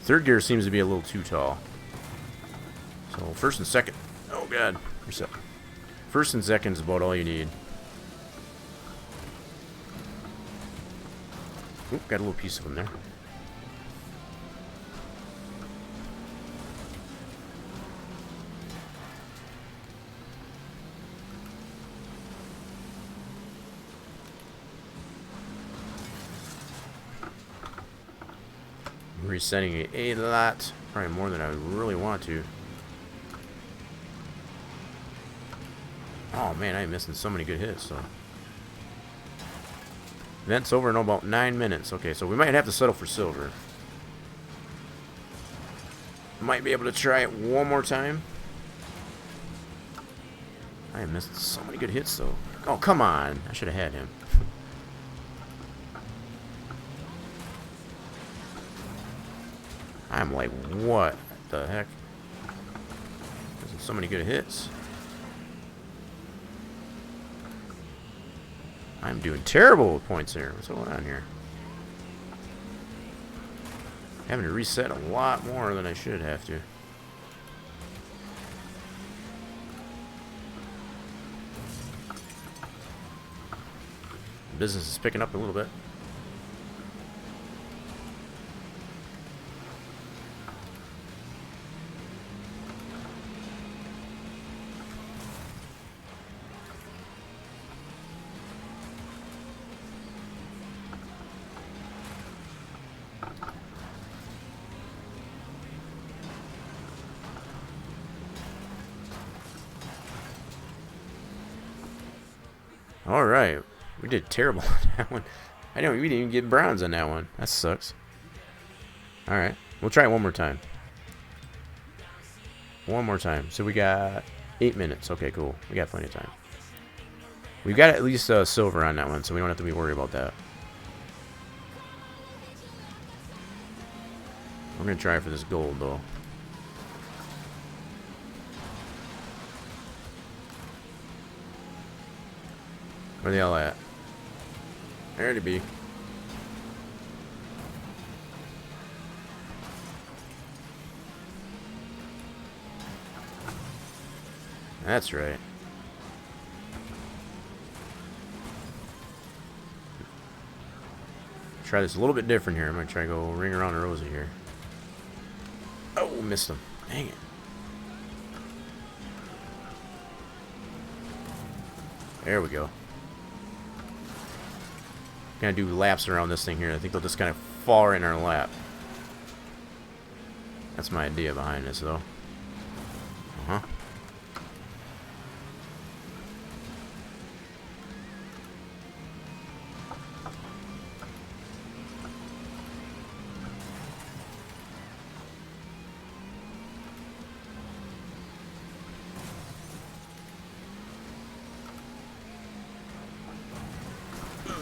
Third gear seems to be a little too tall. So first and second. Oh god. Reset. First and second is about all you need. Oop, got a little piece of them there. I'm resetting it a lot. Probably more than I really want to. Oh man, I'm missing so many good hits. So event's over in about 9 minutes. Okay, so we might have to settle for silver. Might be able to try it one more time. I am missing so many good hits though. Oh come on! I should have had him. I'm like, what the heck? Missing so many good hits. I'm doing terrible with points here. What's going on here? Having to reset a lot more than I should have to. Business is picking up a little bit. Alright, we did terrible on that one. I know, we didn't even get bronze on that one. That sucks. Alright, we'll try it one more time. One more time. So we got 8 minutes. Okay, cool. We got plenty of time. We've got at least silver on that one, so we don't have to be worried about that. We're going to try for this gold, though. Where they all at? There to be. That's right. Try this a little bit different here. I'm gonna try to go ring around the rosy here. Oh, missed him. Dang it. There we go. Gonna do laps around this thing here. I think they'll just kind of fall right in our lap. That's my idea behind this, though. Uh-huh.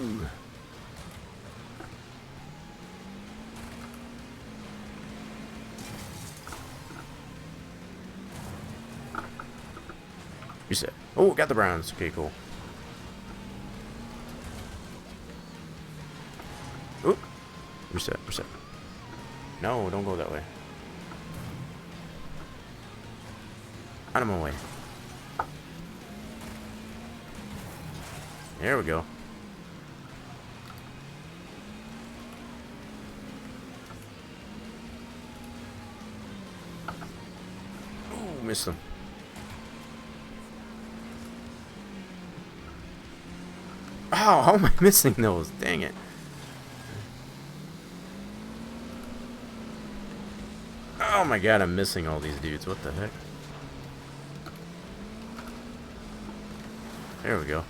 Ooh. Reset. Oh, got the bronze. Okay, cool. Oop. Reset, reset. No, don't go that way. Out of my way. There we go. Ooh, missed him. Oh, how am I missing those? Dang it. Oh my god, I'm missing all these dudes. What the heck? There we go.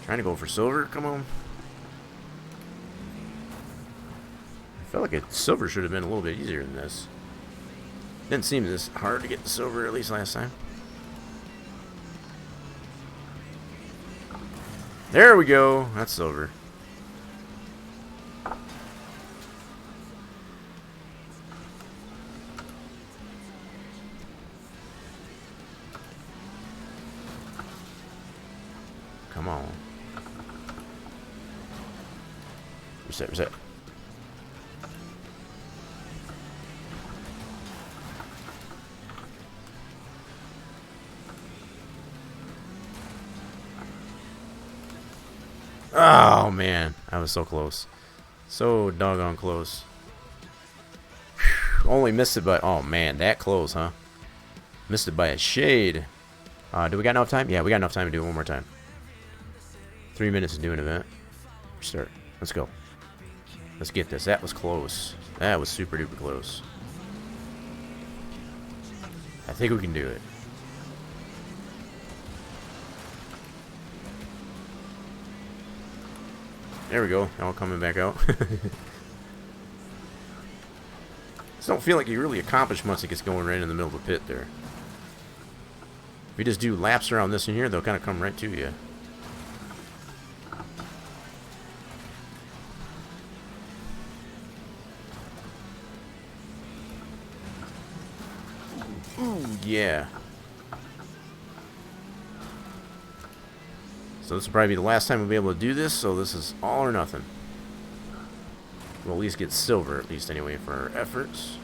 Trying to go for silver? Come on. I felt like silver should have been a little bit easier than this. Didn't seem this hard to get the silver, at least last time. There we go. That's silver. Come on. Reset, reset. Oh man, I was so close. So doggone close. Whew, only missed it by, oh man, that close, huh? Missed it by a shade. Do we got enough time? Yeah, we got enough time to do it one more time. 3 minutes to do an event. Start. Let's go. Let's get this. That was close. That was super duper close. I think we can do it. There we go. All coming back out. Just don't feel like you really accomplish much. It gets going right in the middle of the pit there. If you just do laps around this in here, they'll kind of come right to you. Ooh, yeah. So this will probably be the last time we'll be able to do this, so this is all or nothing. We'll at least get silver, at least anyway, for our efforts.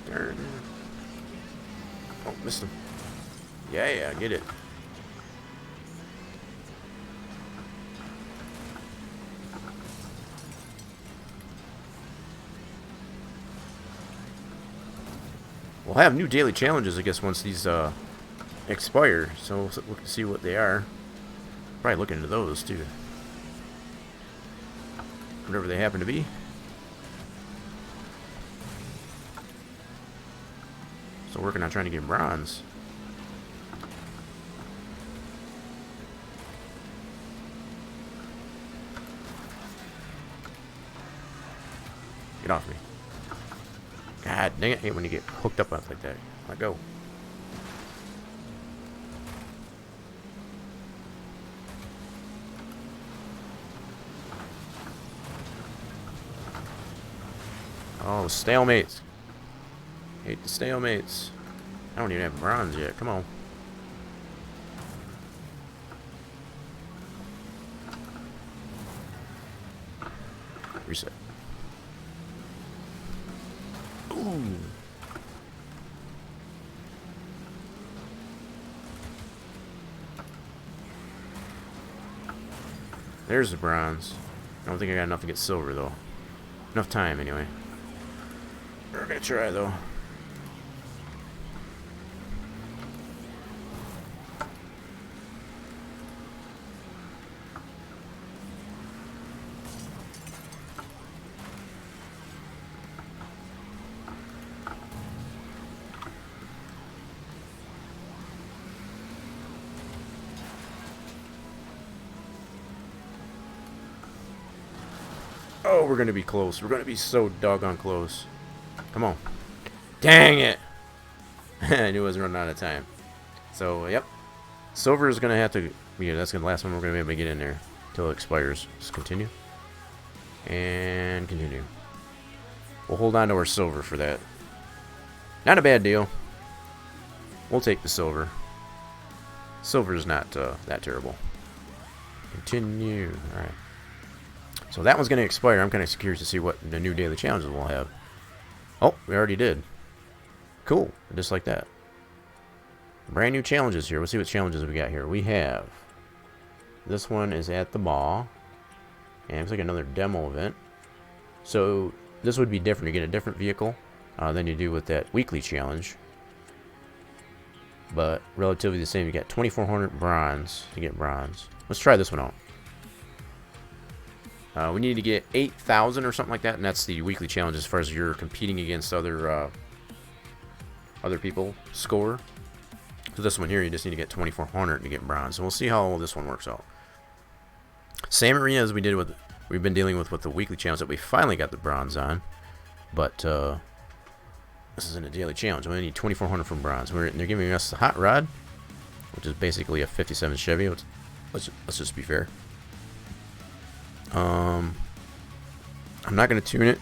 Darn. Oh, missed him. Yeah, get it. We'll have new daily challenges, I guess, once these expire. So we'll look to see what they are. Probably look into those too, whatever they happen to be. Still working on trying to get bronze. Get off me. God dang it, I hate when you get hooked up like that. Let go. Oh, stalemates. Hate the stalemates. I don't even have bronze yet. Come on. Reset. Ooh. There's the bronze. I don't think I got enough to get silver though. Enough time anyway. We're gonna try though. Oh, we're gonna be close. We're gonna be so doggone close. Come on. Dang it! I knew I was running out of time. So, yep. Silver is gonna have to... Yeah, that's the last one we're gonna be able to get in there. Until it expires. Just continue. And continue. We'll hold on to our silver for that. Not a bad deal. We'll take the silver. Silver is not that terrible. Continue. Alright. So that one's going to expire. I'm kind of curious to see what the new daily challenges we'll have. Oh, we already did. Cool. Just like that. Brand new challenges here. Let's see what challenges we got here. We have... This one is at the mall. And it's like another demo event. So this would be different. You get a different vehicle than you do with that weekly challenge. But relatively the same. You got 2,400 bronze to get bronze. Let's try this one out. We need to get 8,000 or something like that, and that's the weekly challenge as far as you're competing against other people score. So this one here, you just need to get 2,400 to get bronze. So we'll see how this one works out. Same arena as we've been dealing with the weekly challenge that we finally got the bronze on, but this isn't a daily challenge. We only need 2,400 from bronze. They're giving us the hot rod, which is basically a 57 Chevy. Let's just be fair. I'm not going to tune it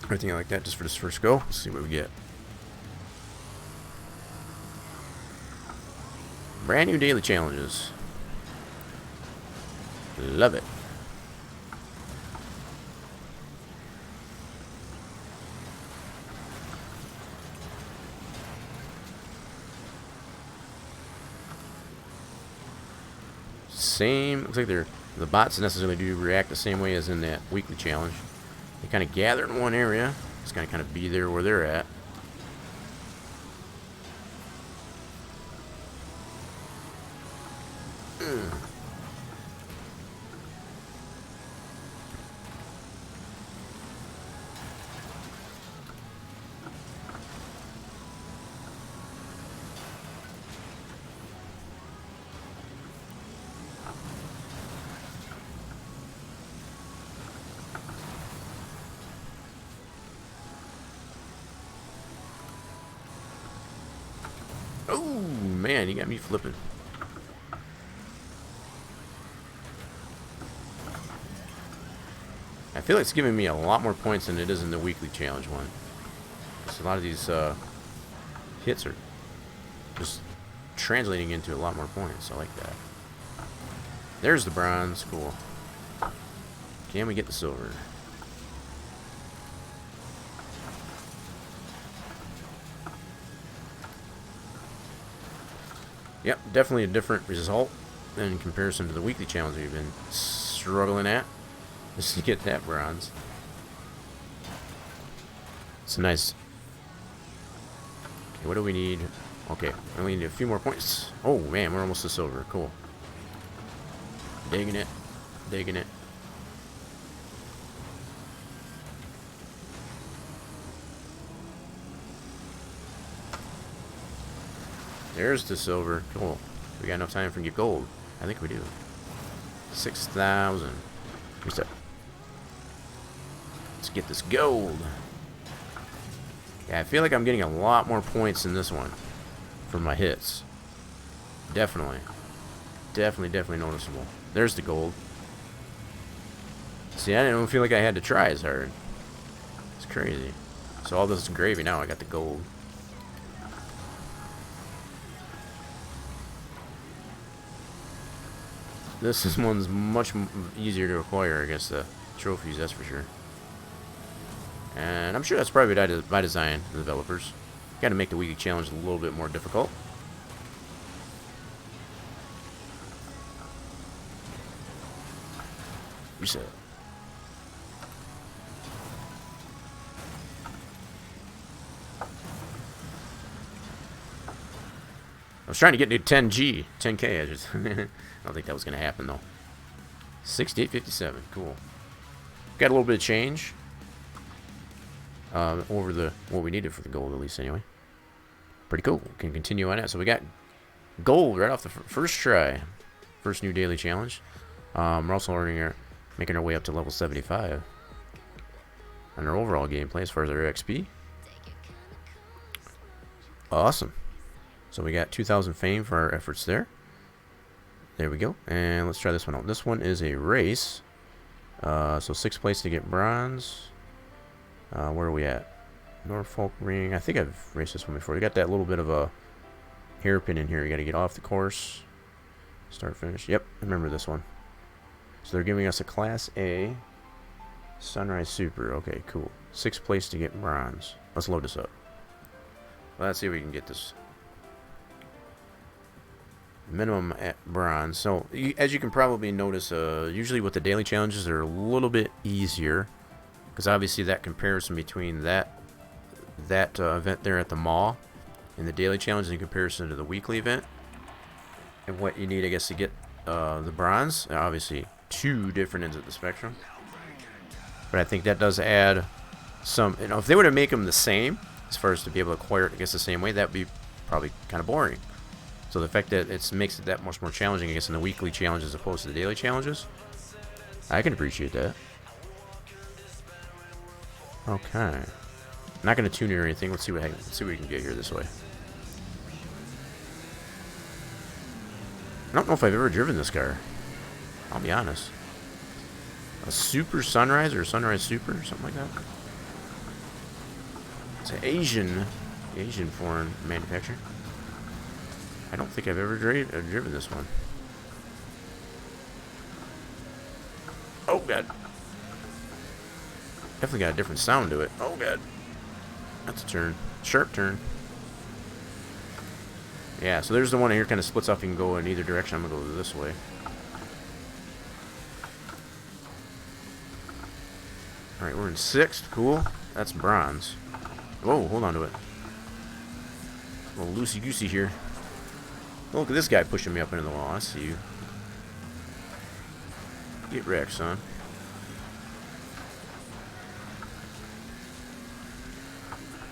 or anything like that just for this first go. Let's see what we get. Brand new daily challenges. Love it. Same, looks like the bots necessarily do react the same way as in that weekly challenge. They kind of gather in one area. Just kind of be there where they're at. Oh, man, you got me flipping. I feel like it's giving me a lot more points than it is in the weekly challenge one. So a lot of these hits are just translating into a lot more points. I like that. There's the bronze. Cool. Can we get the silver? Yep, definitely a different result in comparison to the weekly challenge we've been struggling at just to get that bronze. It's a nice... Okay, what do we need? Okay, we only need a few more points. Oh, man, we're almost to silver. Cool. Digging it. Digging it. There's the silver. Cool. We got enough time for get gold. I think we do. 6,000. Let's get this gold. Yeah, I feel like I'm getting a lot more points in this one for my hits. Definitely. Definitely noticeable. There's the gold. See, I didn't feel like I had to try as hard. It's crazy. So all this gravy now, I got the gold. This one's much easier to acquire, I guess, the trophies, that's for sure. And I'm sure that's probably by design, the developers. Got to make the weekly challenge a little bit more difficult. Reset. I was trying to get to 10G, 10K. I don't think that was going to happen, though. 68.57, cool. Got a little bit of change over what we needed for the gold, at least, anyway. Pretty cool. Can continue on that. So we got gold right off the first try. First new daily challenge. We're also making our way up to level 75. on our overall gameplay as far as our XP. Awesome. So we got 2,000 fame for our efforts there. There we go. And let's try this one out. This one is a race. So 6th place to get bronze. Where are we at? Norfolk Ring. I think I've raced this one before. We got that little bit of a hairpin in here. You got to get off the course. Start, finish. Yep, I remember this one. So they're giving us a Class A Sunrise Super. Okay, cool. 6th place to get bronze. Let's load this up. Let's see if we can get this. Minimum at bronze. So as you can probably notice, usually with the daily challenges they're a little bit easier, because obviously that comparison between that event there at the mall and the daily challenge in comparison to the weekly event and what you need, I guess, to get the bronze, obviously two different ends of the spectrum. But I think that does add some, you know, if they were to make them the same as far as to be able to acquire it, I guess, the same way, that would be probably kind of boring. So the fact that it makes it that much more challenging, I guess, in the weekly challenges as opposed to the daily challenges, I can appreciate that. Okay. Not going to tune it or anything. Let's see what we can get here this way. I don't know if I've ever driven this car. I'll be honest. A Super Sunrise or Sunrise Super or something like that. It's an Asian foreign manufacturer. I don't think I've ever driven this one. Oh, God. Definitely got a different sound to it. Oh, God. That's a turn. Sharp turn. Yeah, so there's the one here, kind of splits off. You can go in either direction. I'm going to go this way. Alright, we're in 6th. Cool. That's bronze. Whoa, hold on to it. A little loosey-goosey here. Oh, look at this guy pushing me up into the wall. I see you. Get wrecked, son.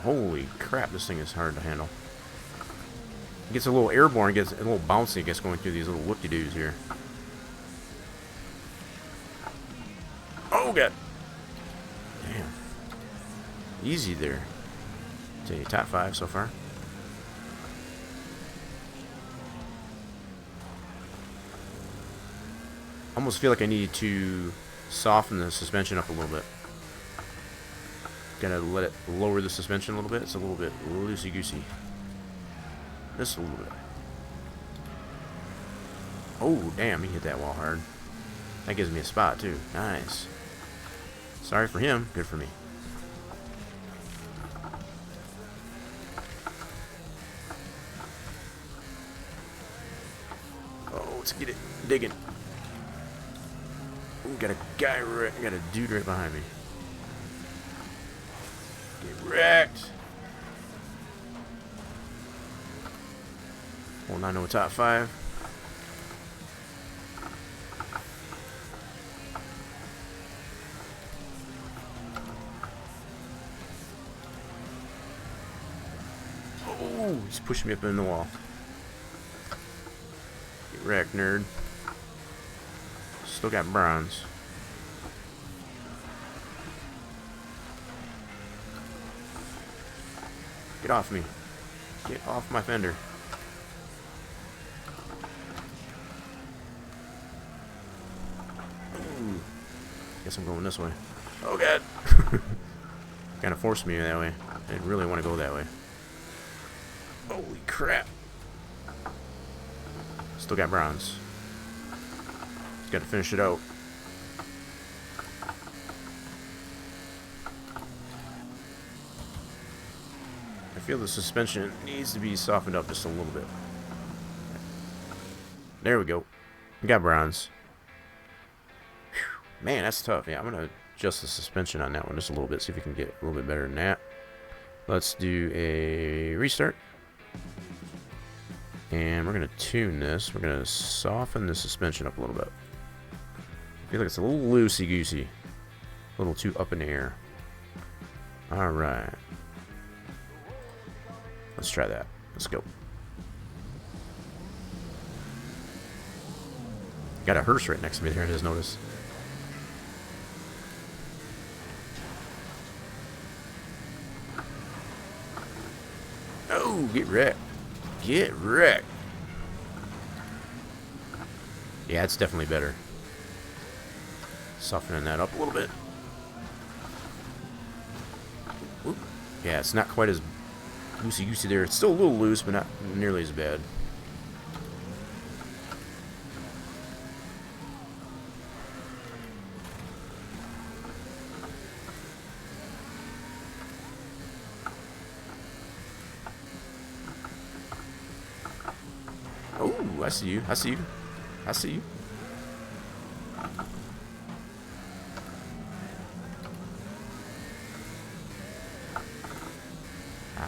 Holy crap, this thing is hard to handle. It gets a little airborne, gets a little bouncy, gets going through these little whoop-de-doos here. Oh, God. Damn. Easy there. Tell you, top 5 so far. Almost feel like I need to soften the suspension up a little bit. Gotta let it lower the suspension a little bit. It's a little bit loosey-goosey. Just a little bit. Oh, damn, he hit that wall hard. That gives me a spot, too. Nice. Sorry for him. Good for me. Oh, let's get it digging. Ooh, got a dude right behind me. Get wrecked. Holding on to a top 5. Oh, he's pushing me up in the wall. Get wrecked, nerd. Still got bronze. Get off me. Get off my fender. Ooh. Guess I'm going this way. Oh, God. Kind of forced me that way. I didn't really want to go that way. Holy crap. Still got bronze. Got to finish it out. I feel the suspension needs to be softened up just a little bit. There we go. We got bronze. Whew. Man, that's tough. Yeah, I'm going to adjust the suspension on that one just a little bit, see if we can get a little bit better than that. Let's do a restart. And we're going to tune this. We're going to soften the suspension up a little bit. I feel like it's a little loosey-goosey. A little too up in the air. Alright. Let's try that. Let's go. Got a hearse right next to me there, I just noticed. Ooh, get wrecked. Get wrecked. Yeah, it's definitely better. Softening that up a little bit. Ooh. Yeah, it's not quite as loosey-goosey there. It's still a little loose, but not nearly as bad. Oh, I see you. I see you. I see you.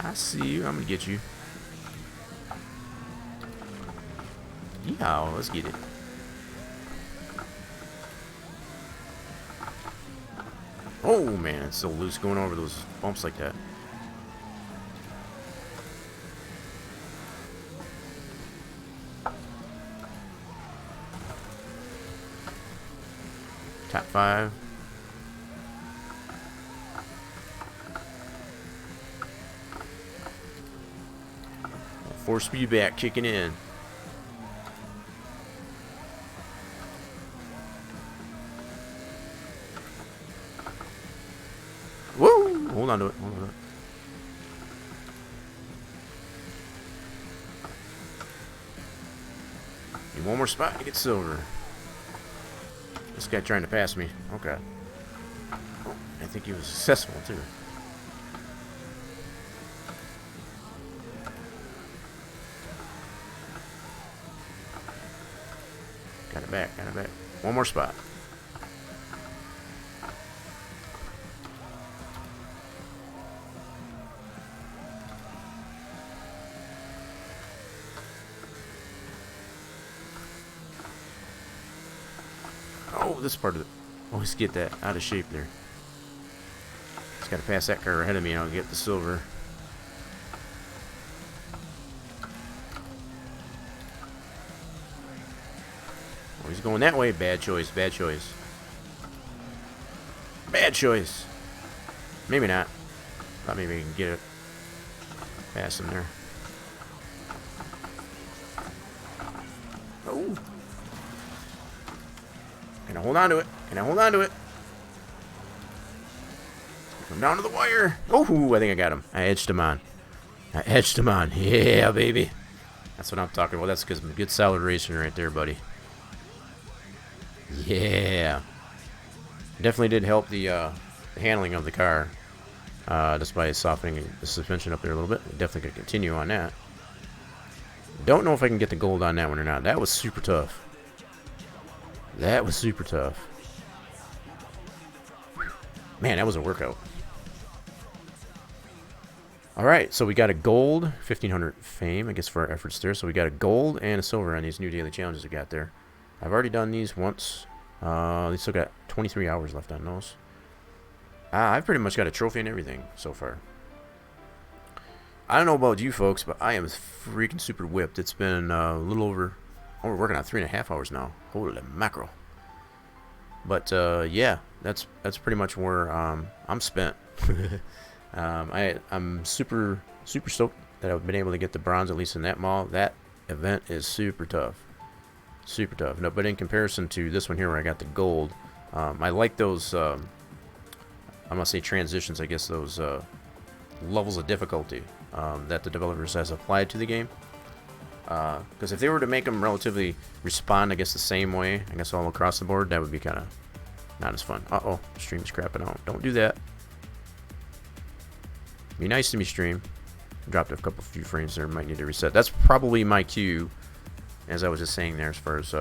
I see you. I'm gonna get you. Yeah, let's get it. Oh man, it's so loose going over those bumps like that. Top 5. Force speed back kicking in. Woo! Hold on to it. Hold on to it. Need one more spot to get silver. This guy trying to pass me. Okay. Oh, I think he was successful too. Got it back. Got it back. One more spot. Oh, this part of it. Always get that out of shape there. Just gotta pass that car ahead of me and I'll get the silver. Oh, he's going that way. Bad choice. Bad choice. Bad choice. Maybe not. Thought maybe we can get it past him there. Oh. Can I hold on to it? Can I hold on to it? Come down to the wire. Oh, I think I got him. I edged him on. I edged him on. Yeah, baby. That's what I'm talking about. That's because I'm a good solid racing right there, buddy. Yeah. Definitely did help the handling of the car. Just by softening the suspension up there a little bit. Definitely going to continue on that. Don't know if I can get the gold on that one or not. That was super tough. That was super tough. Man, that was a workout. Alright, so we got a gold, 1500 fame, I guess, for our efforts there. So we got a gold and a silver on these new daily challenges we got there. I've already done these once. They still got 23 hours left on those. I've pretty much got a trophy and everything so far. I don't know about you folks, but I am freaking super whipped. It's been a little over... Oh, we're working on 3.5 hours now. Holy mackerel. But yeah, that's pretty much where I'm spent. I'm super stoked that I've been able to get the bronze, at least in that mall. That event is super tough. Super tough. No, but in comparison to this one here where I got the gold, I like those, I'm going to say transitions, I guess, those levels of difficulty that the developers has applied to the game. Because if they were to make them relatively respond, I guess, the same way, I guess all across the board, that would be kind of not as fun. Uh-oh, stream's crapping out. Don't do that. Be nice to me, stream. Dropped a few frames there. Might need to reset. That's probably my cue, as I was just saying there, as far as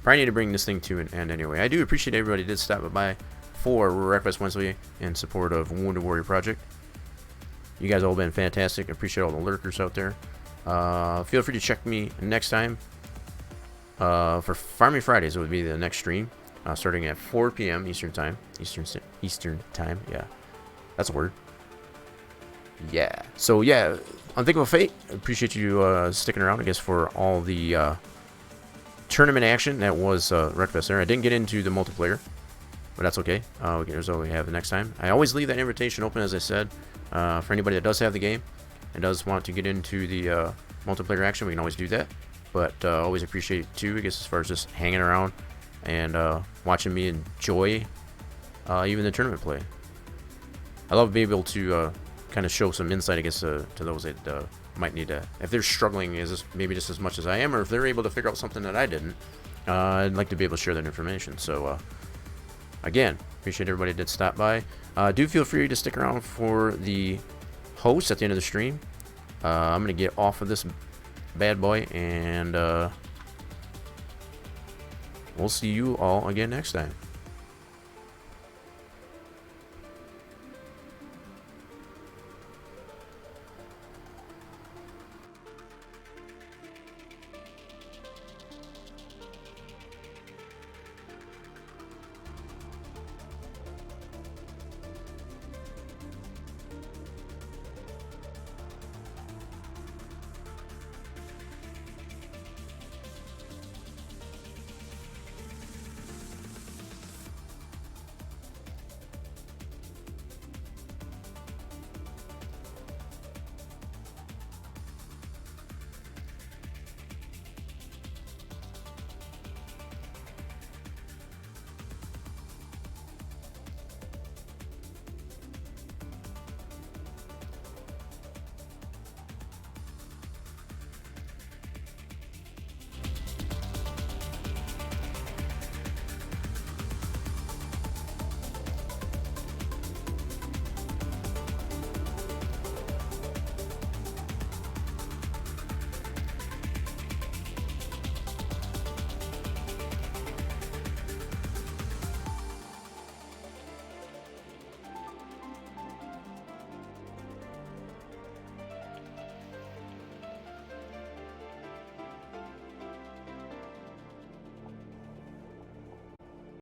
probably need to bring this thing to an end anyway. I do appreciate everybody that did stop by for Wreckest Wednesday in support of Wounded Warrior Project. You guys all been fantastic. I appreciate all the lurkers out there. Feel free to check me next time for Farming Fridays. It would be the next stream, starting at 4 p.m. Eastern time. Eastern time. Yeah, that's a word. Yeah. So yeah, Unthinkable Fate. I appreciate you sticking around, I guess, for all the tournament action that was Wreckfest there. I didn't get into the multiplayer, but that's okay. There's what we have the next time. I always leave that invitation open, as I said, for anybody that does have the game. and does want to get into the multiplayer action, we can always do that. But always appreciate it too, I guess, as far as just hanging around and watching me enjoy even the tournament play. I love being able to kind of show some insight, I guess, to those that might need to, if they're struggling maybe just as much as I am, or if they're able to figure out something that I didn't. I'd like to be able to share that information. So again, appreciate everybody that did stop by. Do feel free to stick around for the host at the end of the stream. I'm gonna get off of this bad boy, and we'll see you all again next time.